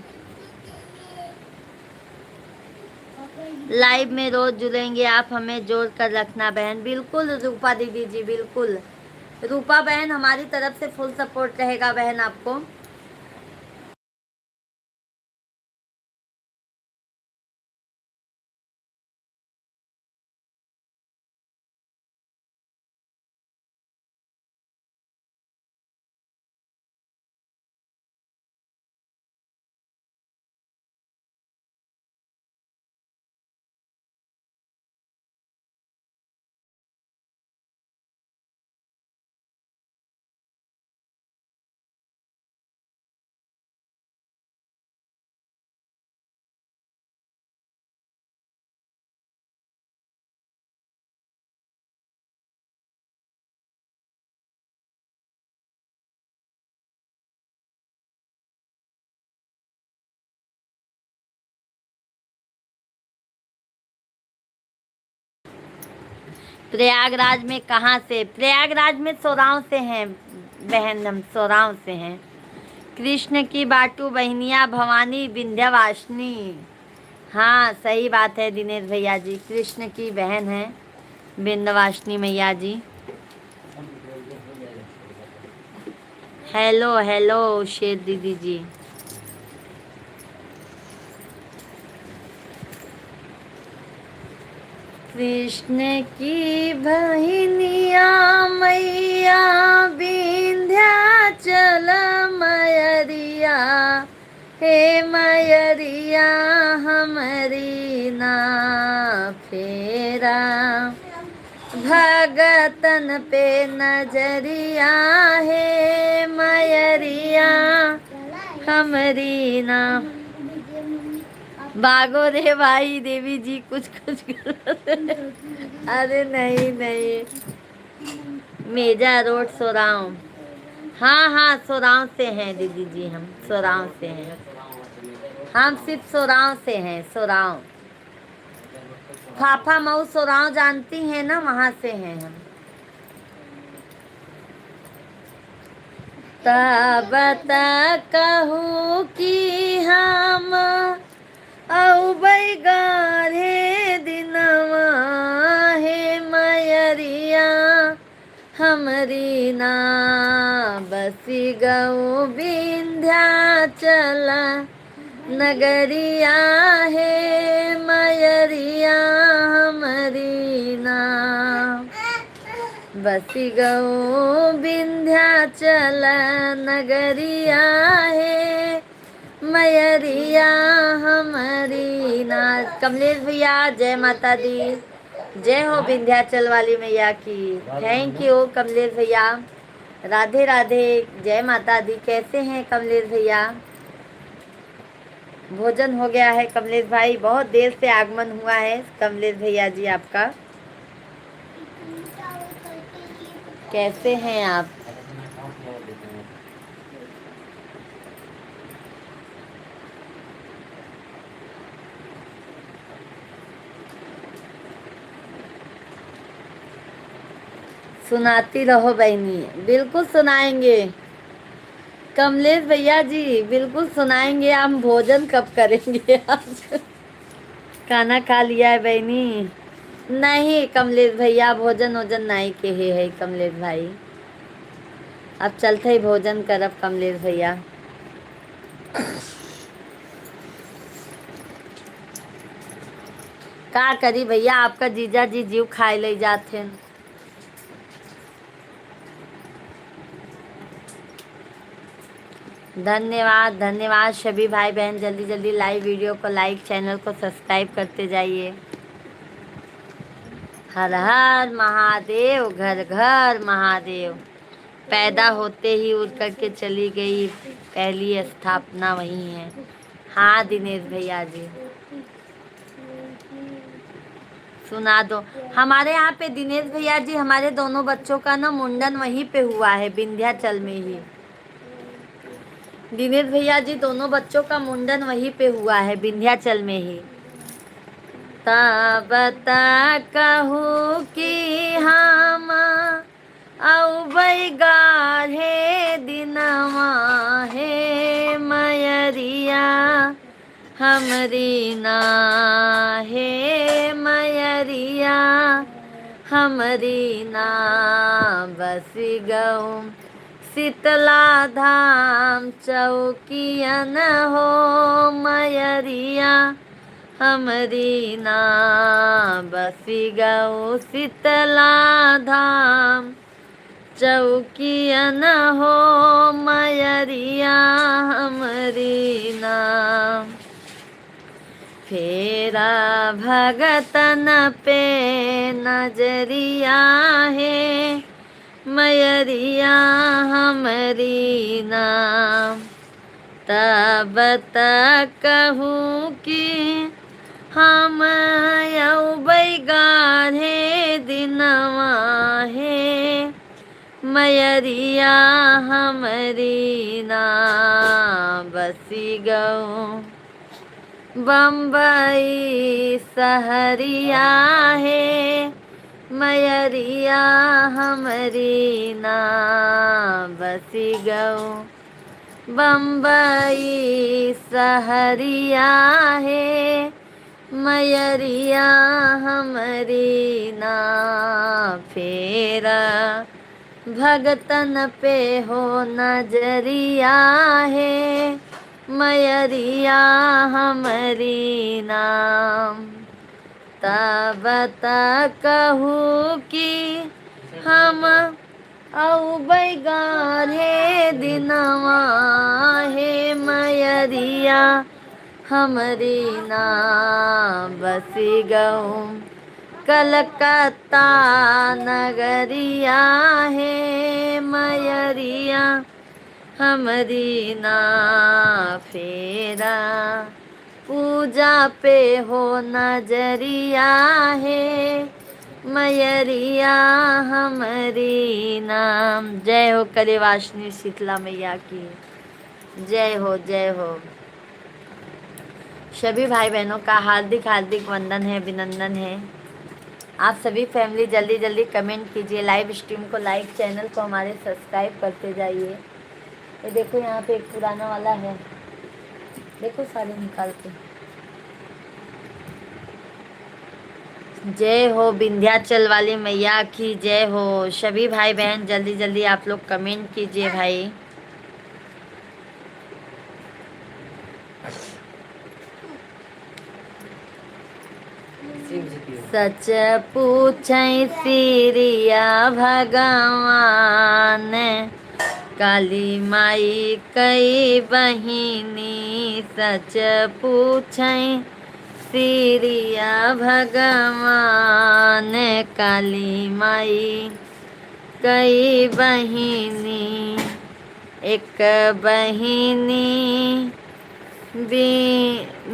लाइव में रोज जुड़ेंगे आप, हमें जोड़ कर रखना बहन। बिल्कुल रूपा दीदी जी, बिल्कुल रूपा बहन, हमारी तरफ से फुल सपोर्ट रहेगा बहन आपको। प्रयागराज में कहाँ से? प्रयागराज में सोराव से हैं बहन, हम सोराव से हैं। कृष्ण की बाटू बहनिया भवानी विंध्यवासिनी। हाँ सही बात है दिनेश भैया जी, कृष्ण की बहन है विंध्यवासिनी मैया जी। हेलो हेलो शेर दीदी जी। कृष्ण की बहनिया मैया विंध्याचल मयरिया, हे मयरिया हमारी ना फेरा, भगतन पे नजरिया, हे मयरिया हमारी ना। भागो रे भाई देवी जी, कुछ कुछ करो। अरे नहीं नहीं, मेजा रोड सोराव। हाँ हाँ सोराव से हैं दीदी जी, हम सोराव से हैं, हम सिर्फ सोराव से हैं, सोराव। फाफा मऊ सोराव जानती हैं ना, वहाँ से हैं हम। तब तक कहूँ कि हम औ बैगारे दिनवा, हे मयरिया हमरी ना बसी गौ विंध्याचल नगरिया, हे मयरिया हमरी ना बसी गौ विंध्याचल नगरिया, हे मयरिया हमारी ना। कमलेश भैया जय माता दी, जय हो विंध्याचल वाली मैया की। थैंक यू कमलेश भैया, राधे राधे, जय माता दी। कैसे हैं कमलेश भैया? भोजन हो गया है कमलेश भाई? बहुत देर से आगमन हुआ है कमलेश भैया जी आपका। कैसे हैं आप? सुनाती रहो बहनी, बिल्कुल सुनाएंगे कमलेश भैया जी, बिल्कुल सुनाएंगे। हम भोजन कब करेंगे आज? खाना खा लिया है बहनी? नहीं कमलेश भैया, भोजन वोजन नहीं के है कमलेश भाई, अब चलते ही भोजन करब कमलेश भैया। का करी भैया, आपका जीजा जी जीव खाए ले जाते। धन्यवाद धन्यवाद सभी भाई बहन, जल्दी जल्दी लाइव वीडियो को लाइक, चैनल को सब्सक्राइब करते जाइए। हर हर महादेव, घर घर महादेव। पैदा होते ही उड़ करके चली गई, पहली स्थापना वही है। हाँ दिनेश भैया जी सुना दो। हमारे यहाँ पे दिनेश भैया जी, हमारे दोनों बच्चों का ना मुंडन वहीं पे हुआ है, विंध्याचल में ही। दिनेश भैया जी दोनों बच्चों का मुंडन वहीं पे हुआ है, विंध्याचल में ही। तब तक कहूँ कि हम औ बैगार हमरी ना हे मयरिया हमरी ना बसी गऊ शीतला धाम चौकियन हो मयरिया हमरी ना बसी गऊ शीतला धाम चौकियन हो मयरिया हमरी नाम फेरा भगतन पे नजरिया है मयरिया हमरी नाम तब तक कहूँ कि हम यौबै गाढ़े दिनवा है मयरिया हमरी ना बसी गऊ बम्बई सहरिया है मयरिया हमरी ना बसी गऊ बम्बई सहरिया है मयरिया हमरी ना फेरा भगतन पे हो नजरिया है मयरिया हमरी नाम तब तक कहूँ कि हम औबै गाढ़े दिनवा हे मयरिया हमरी ना बसी गऊ कलकत्ता नगरिया है मयरिया हमरी ना फेरा पूजा पे हो नजरिया है मयरिया हमरी नाम। जय हो कलेवासनी शीतला मैया की जय हो जय हो। सभी भाई बहनों का हार्दिक हार्दिक वंदन है, अभिनंदन है। आप सभी फैमिली जल्दी जल्दी कमेंट कीजिए, लाइव स्ट्रीम को लाइक, चैनल को हमारे सब्सक्राइब करते जाइए। ये देखो यहाँ पे एक पुराना वाला है, देखो सारे निकाल के। जय हो विंध्याचल वाली मैया की जय हो। सभी भाई बहन जल्दी जल्दी आप लोग कमेंट कीजिए भाई। सच पूछै सिरिया भगवान काली माई कई बहिनी सच पूछै सिरिया भगवान काली माई कई बहिनी एक बहिनी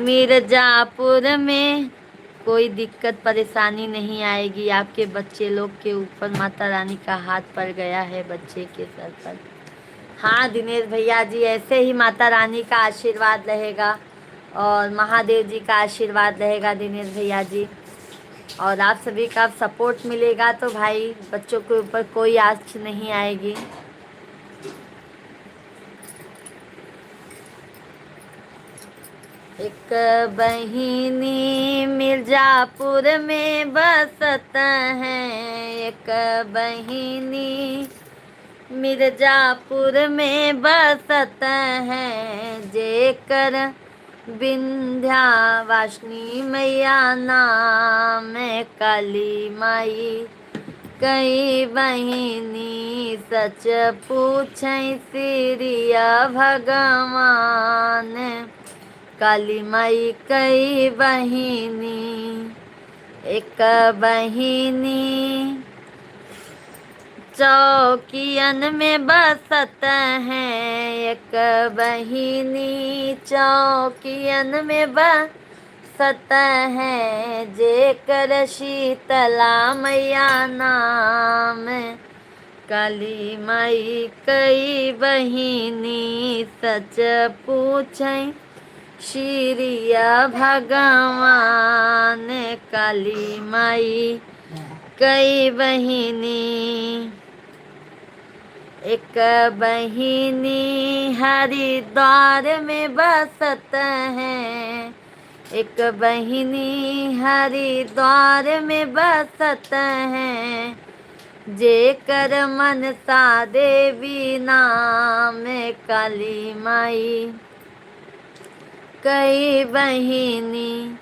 मिर्जापुर में कोई दिक्कत परेशानी नहीं आएगी। आपके बच्चे लोग के ऊपर माता रानी का हाथ पड़ गया है बच्चे के सर पर। हाँ दिनेश भैया जी, ऐसे ही माता रानी का आशीर्वाद रहेगा और महादेव जी का आशीर्वाद रहेगा दिनेश भैया जी, और आप सभी का सपोर्ट मिलेगा तो भाई बच्चों के ऊपर कोई आँच नहीं आएगी। एक बहिनी मिर्जापुर में बसत है, एक बहिनी मिर्जापुर में बसत है, जेकर विंध्यावासिनी मैया नाम काली माई कई बहिनी सच पूछै सिरिया भगवान काली माई कई बहिनी एक बहिनी चौकियन में बसत है, एक बहिनी चौकियन में बसत है, जेकर शीतला मैया नाम काली माई कई बहिनी सच पूछै शिरिया भगवान काली माई कई बहिनी एक बहिनी हरिद्वार में बसत है, एक बहिनी हरिद्वार में बसत है, जेकर मनसा देवी नाम काली माई। कई बहिनी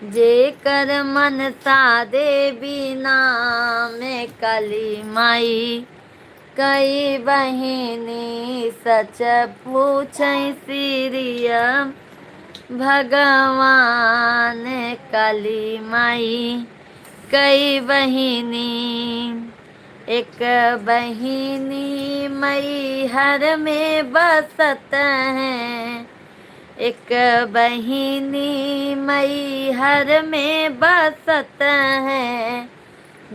जेकर मनसा देवी नाम काली माई। कई बहिनी सच पूछै सिरिय भगवान काली माई। कई बहिनी एक बहिनी मई हर में बसत है, एक बहिनी मई हर में बसत है,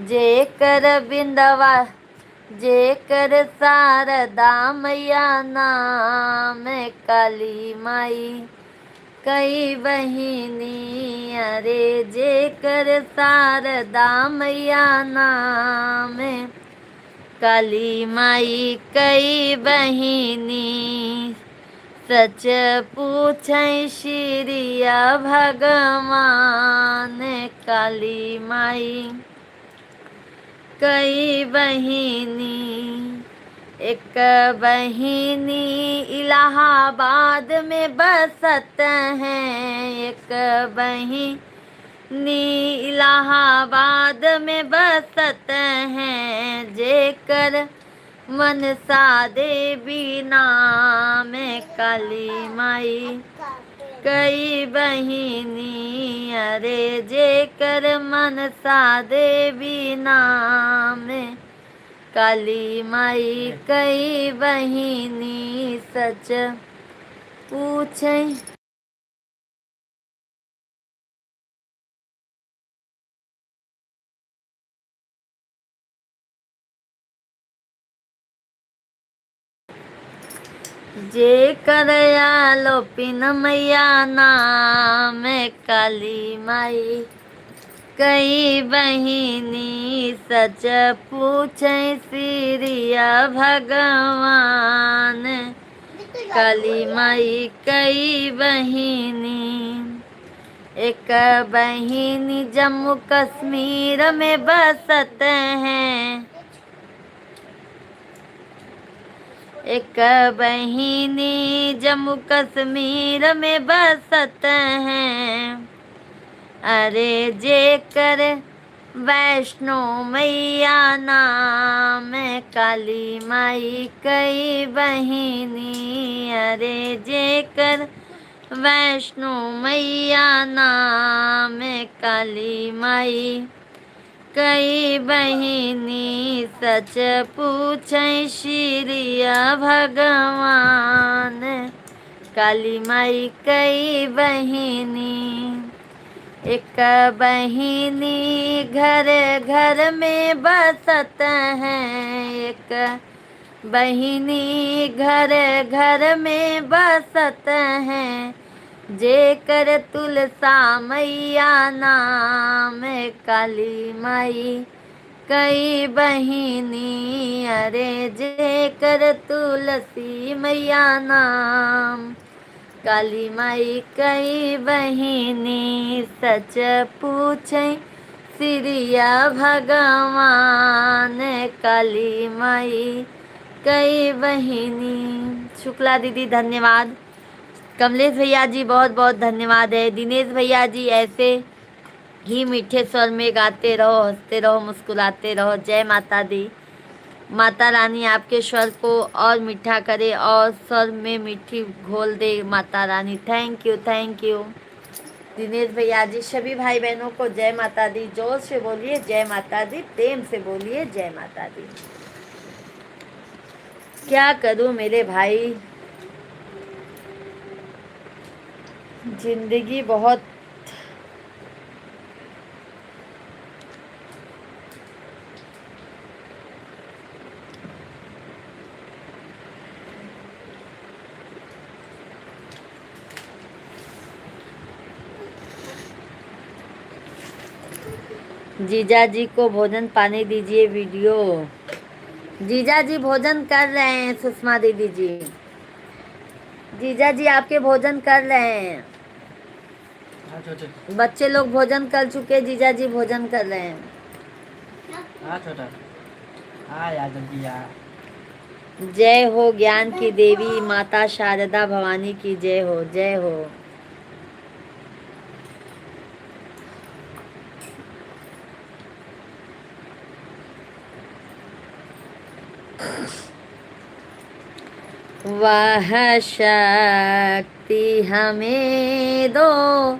जेकर बिंदवा जेकर शारदा मैया नाम काली माई। कई बहिनी अरे जेकर शारदा मैया नाम काली माई। कई बहिनी सच पूछै श्रिया भगवान काली माई। कई बहिनी एक बहिनी इलाहाबाद में बसत है, एक बहिनी इलाहाबाद में बसत है, जेकर मनसा देवी नाम काली माई। कई बहिनी अरे जेकर मनसा देवी नाम काली माई। कई बहिनी सच पूछै जेकर आलोपिन मैया नाम काली माई। कई बहिनी सच पूछै सिरिया भगवान काली माई। कई बहिनी एक बहिनी जम्मू कश्मीर में बसत हैं, एक बहिनी जम्मू कश्मीर में बसत हैं, अरे जेकर वैष्णो मैया नाम काली माई। कई बहिनी अरे जेकर वैष्णो मैया नाम काली माई। कई बहिनी सच पूछै श्रिया भगवान काली माई। कई बहिनी एक बहिनी घर घर में बसत है, एक बहिनी घर घर में बसत है, जेकर तुलसा मैया नाम काली माई। कई बहिनी अरे जेकर तुलसी मैया नाम काली माई। कई बहिनी सच पूछै सिरिया भगवान काली माई। कई बहिनी शुक्ला दीदी धन्यवाद। कमलेश भैया जी बहुत बहुत धन्यवाद है। दिनेश भैया जी ऐसे ही मीठे स्वर में गाते रहो, हंसते रहो, मुस्कुराते रहो। जय माता दी। माता रानी आपके स्वर को और मीठा करे और स्वर में मीठी घोल दे Mata Rani. Thank you thank you Dinesh भैया जी। सभी भाई बहनों को जय माता दी। जोर से बोलिए जय माता दी, प्रेम से बोलिए जय माता दी। क्या करूं मेरे भाई, जिंदगी बहुत जीजा जी को भोजन पानी दीजिए वीडियो। जीजा जी भोजन कर रहे हैं सुषमा दीदी जी। जीजा जी आपके भोजन कर रहे हैं। हाँ छोटे। बच्चे लोग भोजन कर चुके, जीजा जी भोजन कर रहे हैं। हाँ छोटा। हाँ यार जल्दी यार। जय हो ज्ञान की देवी माता शारदा भवानी की जय हो, जय हो। वह शक्ति हमें दो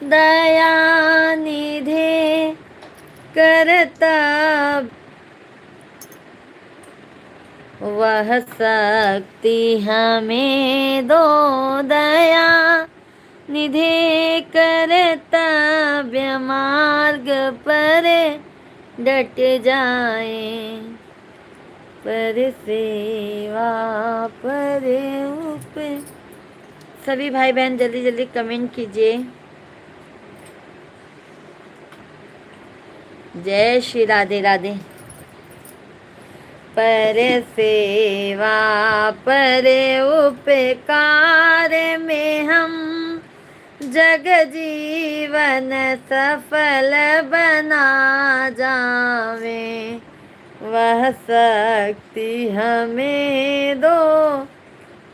दया निधे करतब, वह शक्ति हमें दो दया निधे कर्तव्य मार्ग पर डट जाए, पर सेवा पर उप। सभी भाई बहन जल्दी जल्दी कमेंट कीजिए। जय श्री राधे राधे। पर सेवा पर उपकार में हम जग जीवन सफल बना जावे, वह शक्ति हमें दो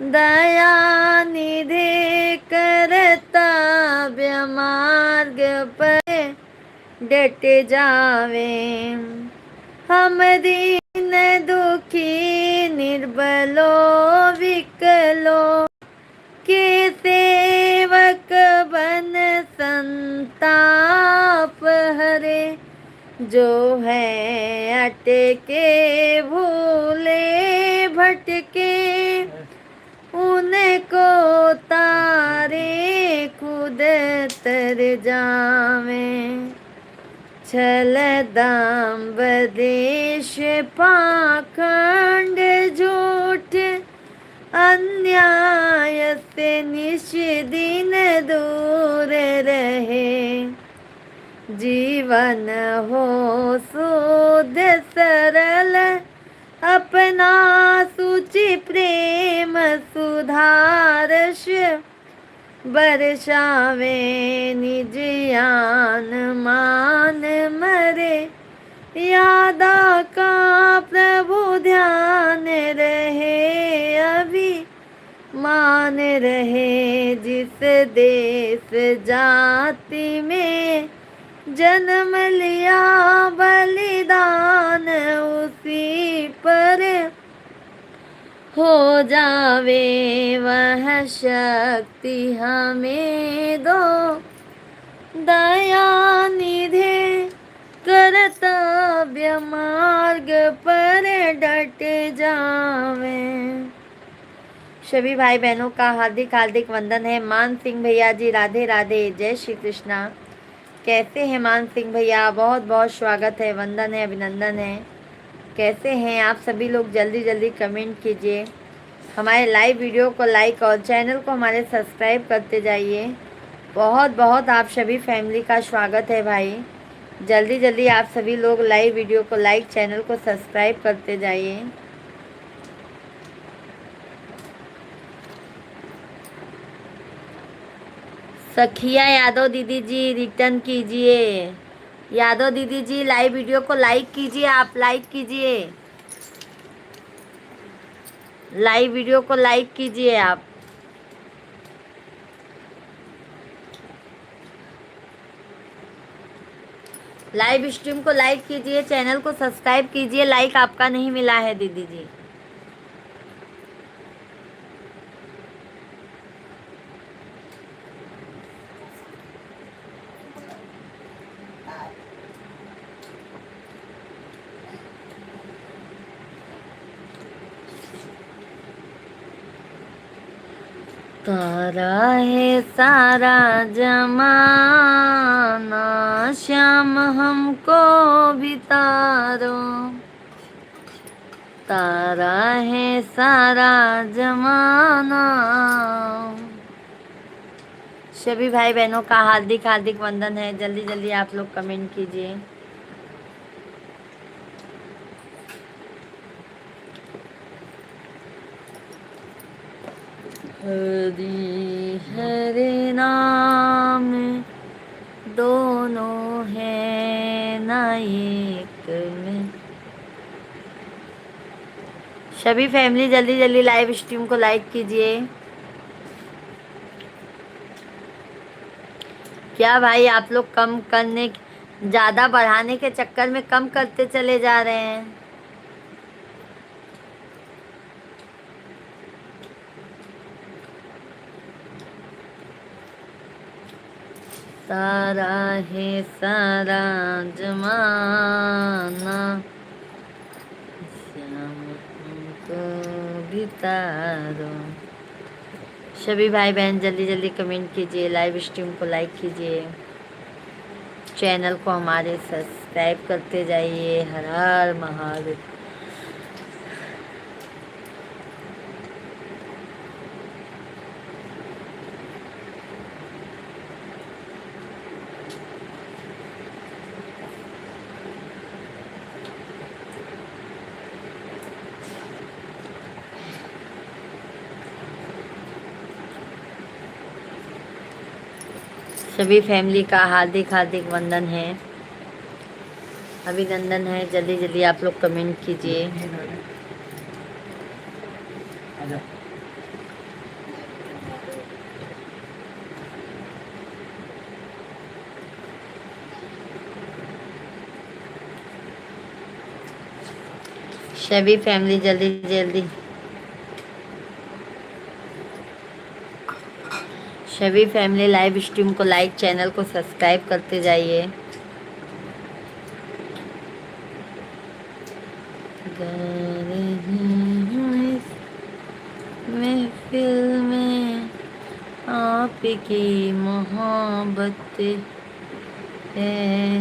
दया निधे कर्तव्य मार्ग पर डट जावे, हम दीन दुखी निर्बलो विकलो के सेवक बन संताप हरे, जो है अटके भूले भटके उनको तारे खुद तर जावे, छल दाम्ब देश पाखंड झूठ अन्याय से निश दिन दूर रहे, जीवन हो शुद्ध सरल अपना सुचि प्रेम सुधारश बरसावे, निज आन मान मरे यादा का प्रभु ध्यान रहे, अभी मान रहे जिस देश जाति में जन्म लिया बलिदान उसी पर हो जावे, वह शक्ति हमें दो दया निधे कर्तव्य मार्ग पर डट जावे। सभी भाई बहनों का हार्दिक हार्दिक वंदन है। मान सिंह भैया जी राधे राधे, जय श्री कृष्णा। कैसे हैं मान सिंह भैया? बहुत बहुत स्वागत है, वंदन है, अभिनंदन है। कैसे हैं आप सभी लोग? जल्दी जल्दी कमेंट कीजिए। हमारे लाइव वीडियो को लाइक और चैनल को हमारे सब्सक्राइब करते जाइए। बहुत बहुत आप सभी फैमिली का स्वागत है भाई। जल्दी जल्दी आप सभी लोग लाइव वीडियो को लाइक, चैनल को सब्सक्राइब करते जाइए। सखिया यादव दीदी जी रिटर्न कीजिए। यादव दीदी जी लाइव वीडियो को लाइक कीजिए, आप लाइक कीजिए, लाइव वीडियो को लाइक कीजिए आप। लाइव स्ट्रीम को लाइक कीजिए, चैनल को सब्सक्राइब कीजिए। लाइक आपका नहीं मिला है दीदी जी। तारा है सारा जमाना, श्याम हमको भी तारो। तारा है सारा जमाना, सभी भाई बहनों का हार्दिक हार्दिक वंदन है। जल्दी जल्दी आप लोग कमेंट कीजिए। हरि हरि नाम दोनों है ना एक में। सभी फैमिली जल्दी जल्दी लाइव स्ट्रीम को लाइक कीजिए। क्या भाई आप लोग कम करने, ज़्यादा बढ़ाने के चक्कर में कम करते चले जा रहे हैं। सारा है सारा जमाना श्याम तुमको बितारो। सभी भाई बहन जल्दी जल्दी कमेंट कीजिए, लाइव स्ट्रीम को लाइक कीजिए, चैनल को हमारे सब्सक्राइब करते जाइए। हर हर महादेव। सभी फैमिली का हार्दिक हार्दिक वंदन है, अभिनंदन है। जल्दी जल्दी आप लोग कमेंट कीजिए। सभी फैमिली जल्दी जल्दी, सभी फैमिली लाइव स्ट्रीम को लाइक, चैनल को सब्सक्राइब करते जाइए। महफिल में आपकी मोहब्बत है,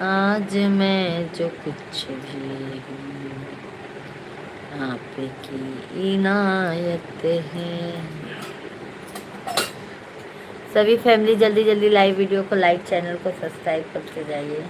आज मैं जो कुछ भी हूँ आपकी इनायत है। सभी फैमिली जल्दी जल्दी लाइव वीडियो को लाइक, चैनल को सब्सक्राइब करते जाइए।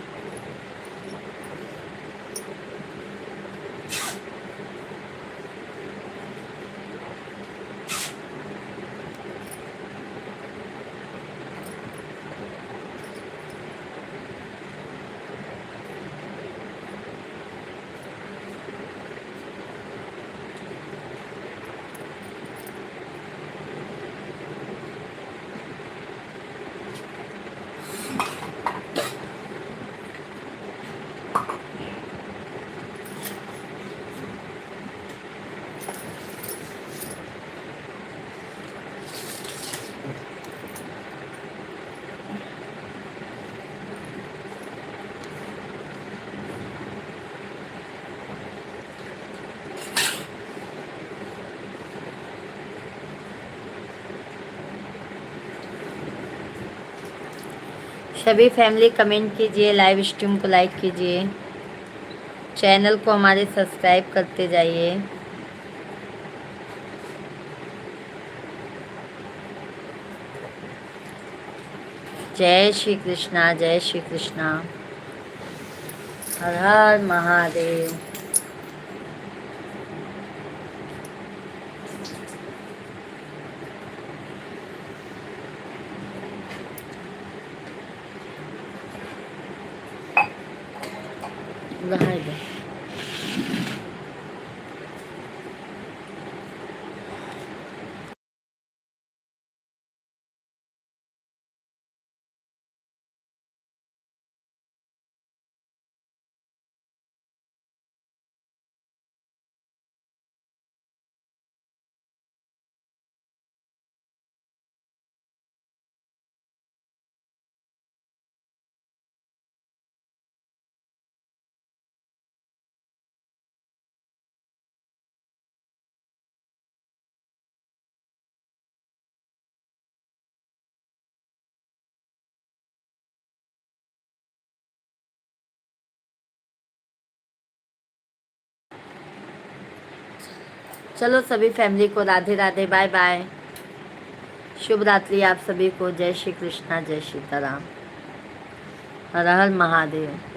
सभी फैमिली कमेंट कीजिए, लाइव स्ट्रीम को लाइक कीजिए, चैनल को हमारे सब्सक्राइब करते जाइए। जय श्री कृष्णा, जय श्री कृष्णा। हर हर महादेव। रहा है। चलो सभी फैमिली को राधे राधे, बाय बाय। शुभ रात्रि आप सभी को। जय श्री कृष्णा, जय सीताराम, हर हर महादेव।